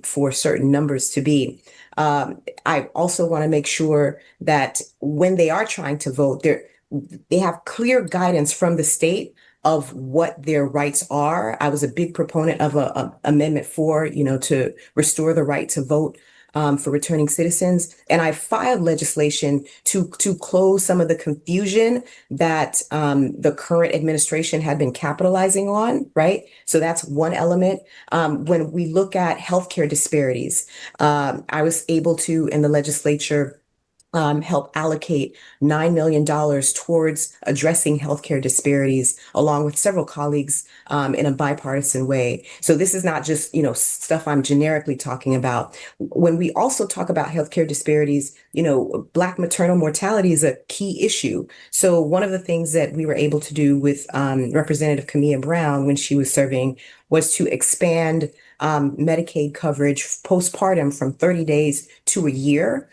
for certain numbers to be. I also want to make sure that when they are trying to vote, they have clear guidance from the state of what their rights are. I was a big proponent of Amendment 4, to restore the right to vote for returning citizens. And I filed legislation to close some of the confusion that the current administration had been capitalizing on, right? So that's one element. When we look at healthcare disparities, I was able to, in the legislature, help allocate $9 million towards addressing healthcare disparities, along with several colleagues in a bipartisan way. So this is not just, stuff I'm generically talking about. When we also talk about healthcare disparities, Black maternal mortality is a key issue. So one of the things that we were able to do with Representative Camilla Brown when she was serving was to expand Medicaid coverage postpartum from 30 days to a year.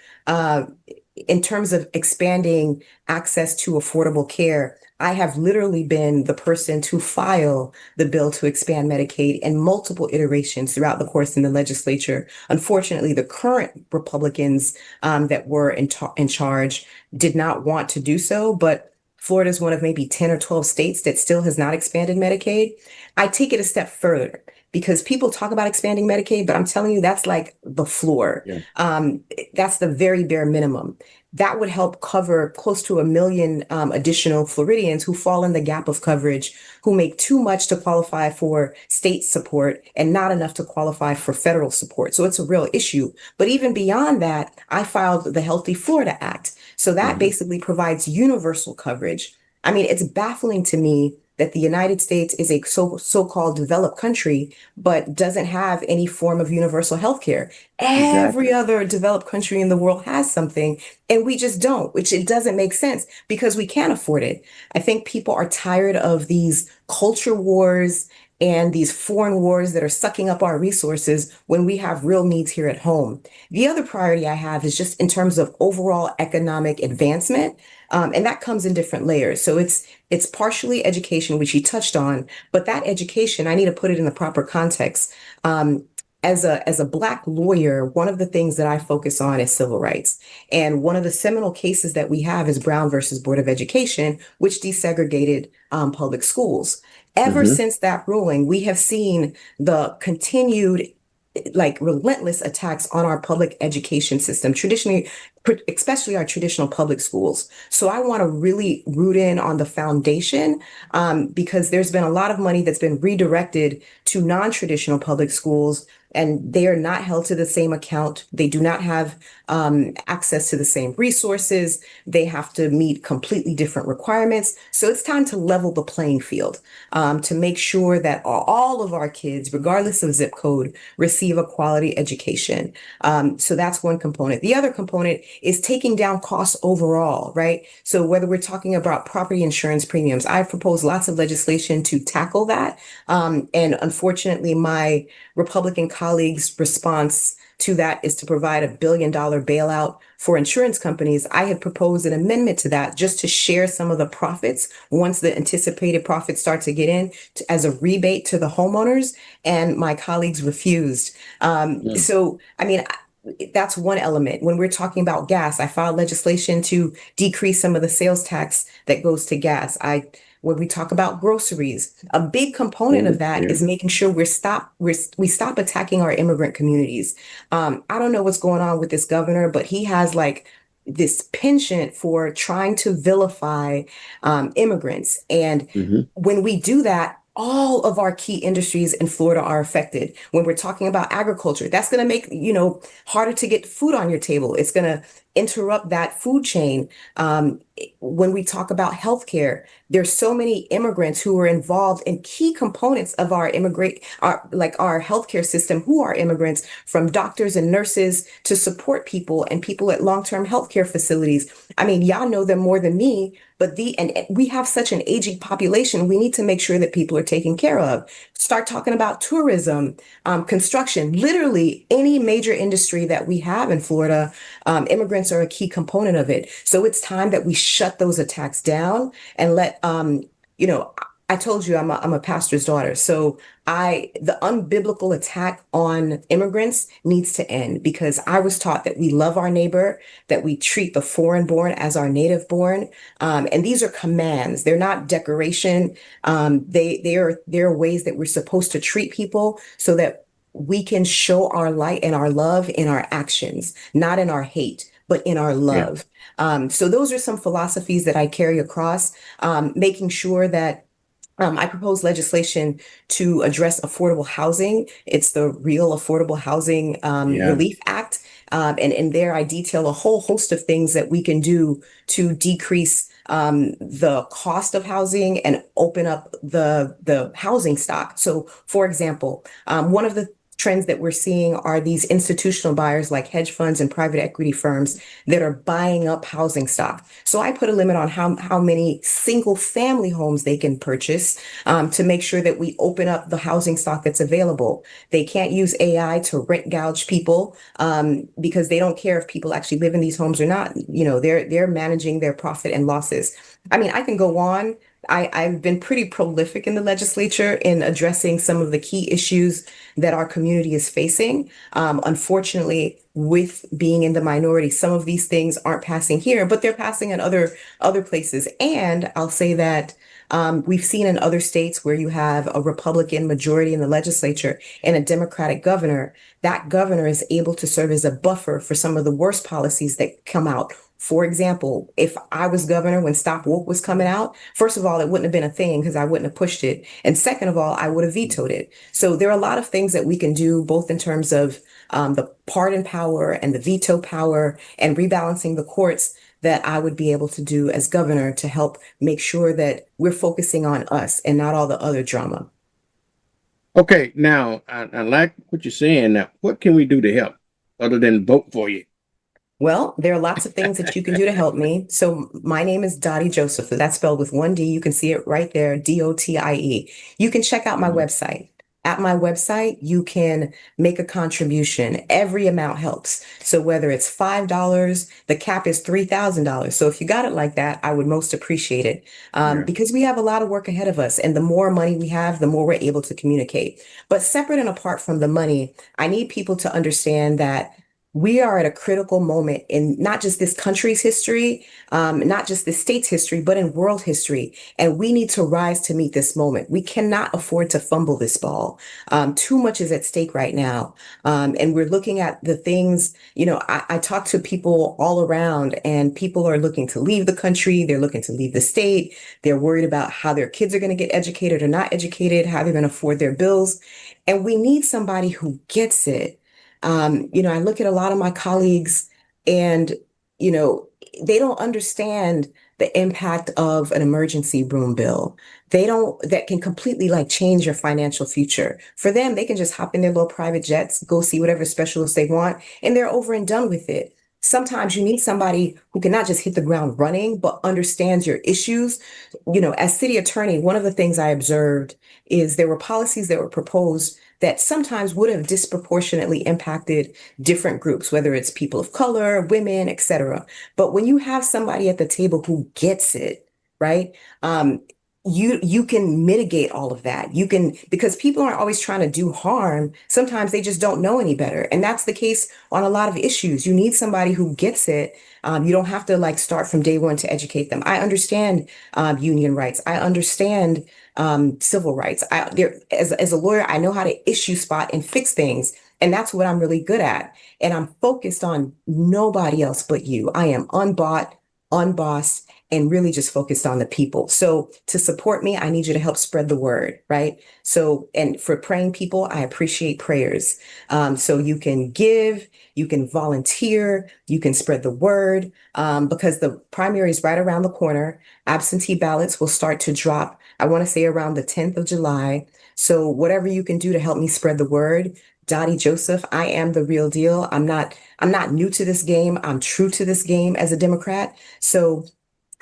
In terms of expanding access to affordable care, I have literally been the person to file the bill to expand Medicaid in multiple iterations throughout the course in the legislature. Unfortunately, the current Republicans that were in charge did not want to do so, but Florida is one of maybe 10 or 12 states that still has not expanded Medicaid. I take it a step further because people talk about expanding Medicaid, but I'm telling you, that's like the floor. Yeah. That's the very bare minimum. That would help cover close to 1 million additional Floridians who fall in the gap of coverage, who make too much to qualify for state support and not enough to qualify for federal support. So it's a real issue. But even beyond that, I filed the Healthy Florida Act. So that basically provides universal coverage. I mean, it's baffling to me that the United States is a so-called developed country, but doesn't have any form of universal health care. Every other developed country in the world has something, and we just don't, which it doesn't make sense because we can't afford it. I think people are tired of these culture wars and these foreign wars that are sucking up our resources when we have real needs here at home. The other priority I have is just in terms of overall economic advancement. And that comes in different layers. So it's partially education, which you touched on, but that education, I need to put it in the proper context. As a Black lawyer, one of the things that I focus on is civil rights. And one of the seminal cases that we have is Brown versus Board of Education, which desegregated public schools. Ever since that ruling, we have seen the continued relentless attacks on our public education system, traditionally, especially our traditional public schools. So I want to really root in on the foundation because there's been a lot of money that's been redirected to non-traditional public schools, and they are not held to the same account. They do not have access to the same resources. They have to meet completely different requirements. So it's time to level the playing field to make sure that all of our kids, regardless of zip code, receive a quality education. So that's one component. The other component is taking down costs overall, right? So whether we're talking about property insurance premiums, I've proposed lots of legislation to tackle that. And unfortunately, my Republican colleagues' response to that is to provide $1 billion bailout for insurance companies. I had proposed an amendment to that just to share some of the profits once the anticipated profits start to get in as a rebate to the homeowners, and my colleagues refused. So, I mean, that's one element. When we're talking about gas, I filed legislation to decrease some of the sales tax that goes to gas. When we talk about groceries, a big component of that is making sure we stop attacking our immigrant communities. I don't know what's going on with this governor, but he has this penchant for trying to vilify immigrants. And when we do that, all of our key industries in Florida are affected. When we're talking about agriculture, that's going to make, harder to get food on your table. It's going to interrupt that food chain. When we talk about healthcare, there's so many immigrants who are involved in key components of our healthcare system who are immigrants, from doctors and nurses to support people and people at long-term healthcare facilities. I mean, y'all know them more than me, but we have such an aging population. We need to make sure that people are taken care of. Start talking about tourism, construction, literally any major industry that we have in Florida. Immigrants are a key component of it. So it's time that we shut those attacks down and let, I told you I'm a pastor's daughter. So the unbiblical attack on immigrants needs to end, because I was taught that we love our neighbor, that we treat the foreign born as our native born. And these are commands. They're not decoration. They are ways that we're supposed to treat people so that we can show our light and our love in our actions, not in our hate, but in our love. So those are some philosophies that I carry across, making sure that I propose legislation to address affordable housing. It's the Real Affordable Housing Relief Act. And in there, I detail a whole host of things that we can do to decrease the cost of housing and open up the housing stock. So, for example, one of the trends that we're seeing are these institutional buyers like hedge funds and private equity firms that are buying up housing stock. So I put a limit on how many single family homes they can purchase to make sure that we open up the housing stock that's available. They can't use AI to rent gouge people because they don't care if people actually live in these homes or not. You know, they're managing their profit and losses. I mean, I can go on. I've been pretty prolific in the legislature in addressing some of the key issues that our community is facing. Unfortunately, with being in the minority, some of these things aren't passing here, but they're passing in other places. And I'll say that we've seen in other states where you have a Republican majority in the legislature and a Democratic governor, that governor is able to serve as a buffer for some of the worst policies that come out. For example, if I was governor when Stop Woke was coming out, first of all, it wouldn't have been a thing because I wouldn't have pushed it. And second of all, I would have vetoed it. So there are a lot of things that we can do, both in terms of the pardon power and the veto power and rebalancing the courts, that I would be able to do as governor to help make sure that we're focusing on us and not all the other drama. Okay, now I like what you're saying. Now, what can we do to help other than vote for you? Well, there are lots of things that you can do to help me. So my name is Dottie Joseph. That's spelled with one D. You can see it right there, DOTIE. You can check out my website. At my website, you can make a contribution. Every amount helps. So whether it's $5, the cap is $3,000. So if you got it like that, I would most appreciate it because we have a lot of work ahead of us. And the more money we have, the more we're able to communicate. But separate and apart from the money, I need people to understand that we are at a critical moment in not just this country's history, not just this state's history, but in world history. And we need to rise to meet this moment. We cannot afford to fumble this ball. Too much is at stake right now. And we're looking at the things, you know, I talk to people all around and people are looking to leave the country. They're looking to leave the state. They're worried about how their kids are going to get educated or not educated, how they're going to afford their bills. And we need somebody who gets it. You know, I look at a lot of my colleagues and, you know, they don't understand the impact of an emergency room bill. That can completely like change your financial future. For them, they can just hop in their little private jets, go see whatever specialists they want, and they're over and done with it. Sometimes you need somebody who can not just hit the ground running, but understands your issues. You know, as city attorney, one of the things I observed is there were policies that were proposed that sometimes would have disproportionately impacted different groups, whether it's people of color, women, etc. But when you have somebody at the table who gets it, right? You can mitigate all of that. You can, because people aren't always trying to do harm. Sometimes they just don't know any better. And that's the case on a lot of issues. You need somebody who gets it. You don't have to like start from day one to educate them. I understand union rights. I understand civil rights. As a lawyer, I know how to issue spot and fix things. And that's what I'm really good at. And I'm focused on nobody else but you. I am unbought, unbossed, and really just focused on the people. So to support me, I need you to help spread the word, right? So, and for praying people, I appreciate prayers. So you can give, you can volunteer, you can spread the word, because the primary is right around the corner. Absentee ballots will start to drop, I want to say around the 10th of July. So whatever you can do to help me spread the word, Dottie Joseph, I am the real deal. I'm not new to this game. I'm true to this game as a Democrat. So,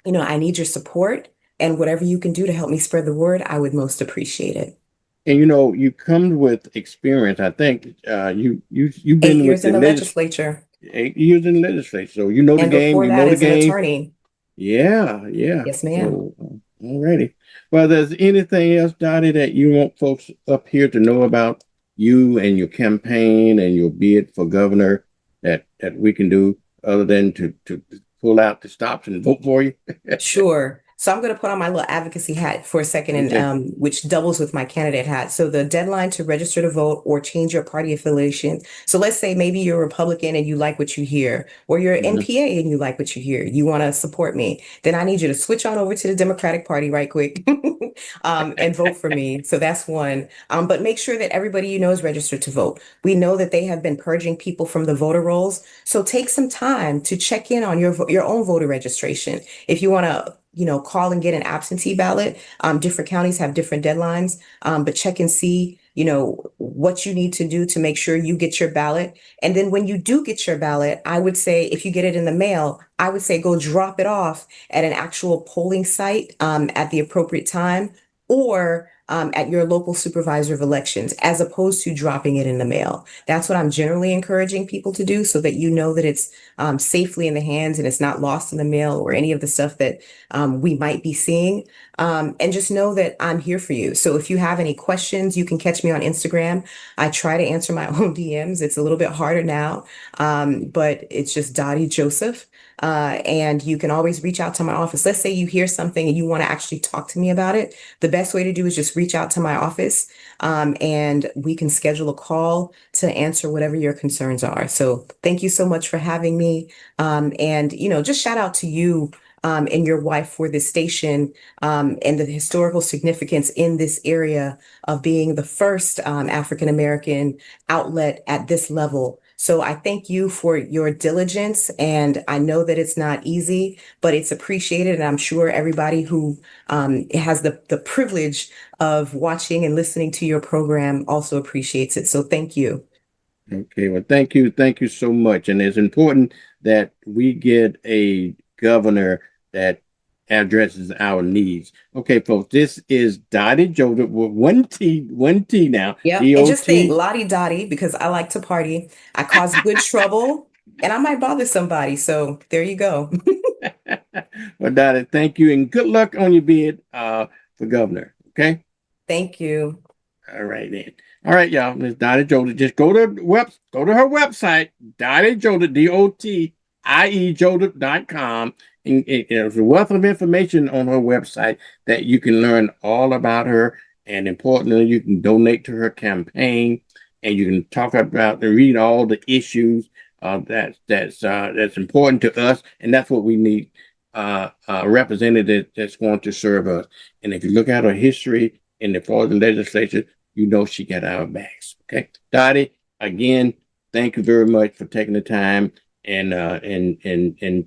you know, I need your support, and whatever you can do to help me spread the word, I would most appreciate it. And you know, you come with experience. I think you've been 8 years with in the legislature. 8 years in the legislature, so you know the And game. before You that, know the as an game. attorney. Yeah. Yes, ma'am. So, alrighty. Well, there's anything else, Dottie, that you want folks up here to know about you and your campaign and your bid for governor that we can do other than to pull out the stops and vote for you? Sure. So I'm going to put on my little advocacy hat for a second, and Okay. which doubles with my candidate hat. So the deadline to register to vote or change your party affiliation. So let's say maybe you're a Republican and you like what you hear, or you're an NPA and you like what you hear. You want to support me. Then I need you to switch on over to the Democratic Party right quick and vote for me. So that's one. But make sure that everybody you know is registered to vote. We know that they have been purging people from the voter rolls. So take some time to check in on your own voter registration. If you want to call and get an absentee ballot. Different counties have different deadlines, but check and see, what you need to do to make sure you get your ballot. And then when you do get your ballot, I would say if you get it in the mail, I would say go drop it off at an actual polling site at the appropriate time, or at your local supervisor of elections, as opposed to dropping it in the mail. That's what I'm generally encouraging people to do, so that you know that it's safely in the hands and it's not lost in the mail or any of the stuff that we might be seeing. And just know that I'm here for you. So if you have any questions, you can catch me on Instagram. I try to answer my own DMs. It's a little bit harder now, but it's just Dottie Joseph. And you can always reach out to my office. Let's say you hear something and you want to actually talk to me about it. The best way to do is just reach out to my office, and we can schedule a call to answer whatever your concerns are. So thank you so much for having me. And, just shout out to you and your wife for this station, and the historical significance in this area of being the first African-American outlet at this level. So I thank you for your diligence, and I know that it's not easy, but it's appreciated. And I'm sure everybody who has the privilege of watching and listening to your program also appreciates it. So thank you. Okay, well, thank you. Thank you so much. And it's important that we get a governor that addresses our needs. Okay, folks, this is Dottie Joseph with one T now. Yeah, and just think Lottie Dottie, because I like to party. I cause good trouble, and I might bother somebody. So there you go. Well, Dottie, thank you, and good luck on your bid for governor. Okay. Thank you. All right then. All right, y'all. Miss Dottie Joseph. Just go to her website, Dottie Joseph, DOTIE And there's a wealth of information on her website that you can learn all about her, and importantly, you can donate to her campaign, and you can talk about and read all the issues that's important to us, and that's what we need. A representative that's going to serve us. And if you look at her history in the Florida legislature, you know she got our backs. Okay, Dottie, again, thank you very much for taking the time and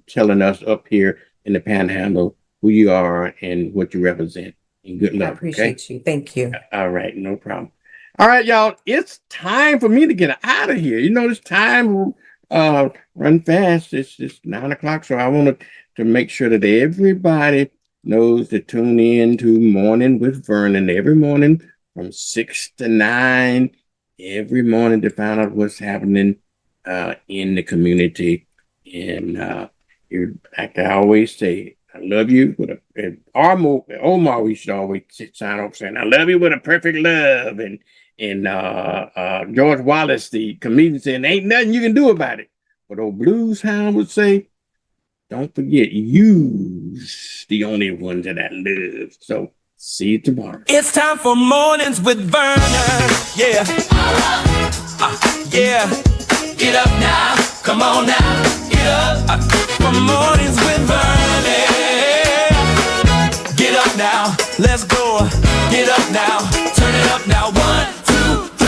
telling us up here in the Panhandle who you are and what you represent. And good luck. I appreciate you. Thank you. All right, no problem. All right, y'all. It's time for me to get out of here. This time run fast. It's 9 o'clock, so I wanted to make sure that everybody knows to tune in to Morning with Vernon every morning from 6 to 9 every morning to find out what's happening in the community. And like I always say, I love you with Omar, we should always sign off saying, I love you with a perfect love. And George Wallace, the comedian, said, ain't nothing you can do about it. But old Blues Hound would say, don't forget, you's the only one that I love. So see you tomorrow. It's time for Mornings with Vernon. Yeah. Yeah. Get up now. Come on now. Get up. For Mornings with Vernon. Get up now. Let's go. Get up now.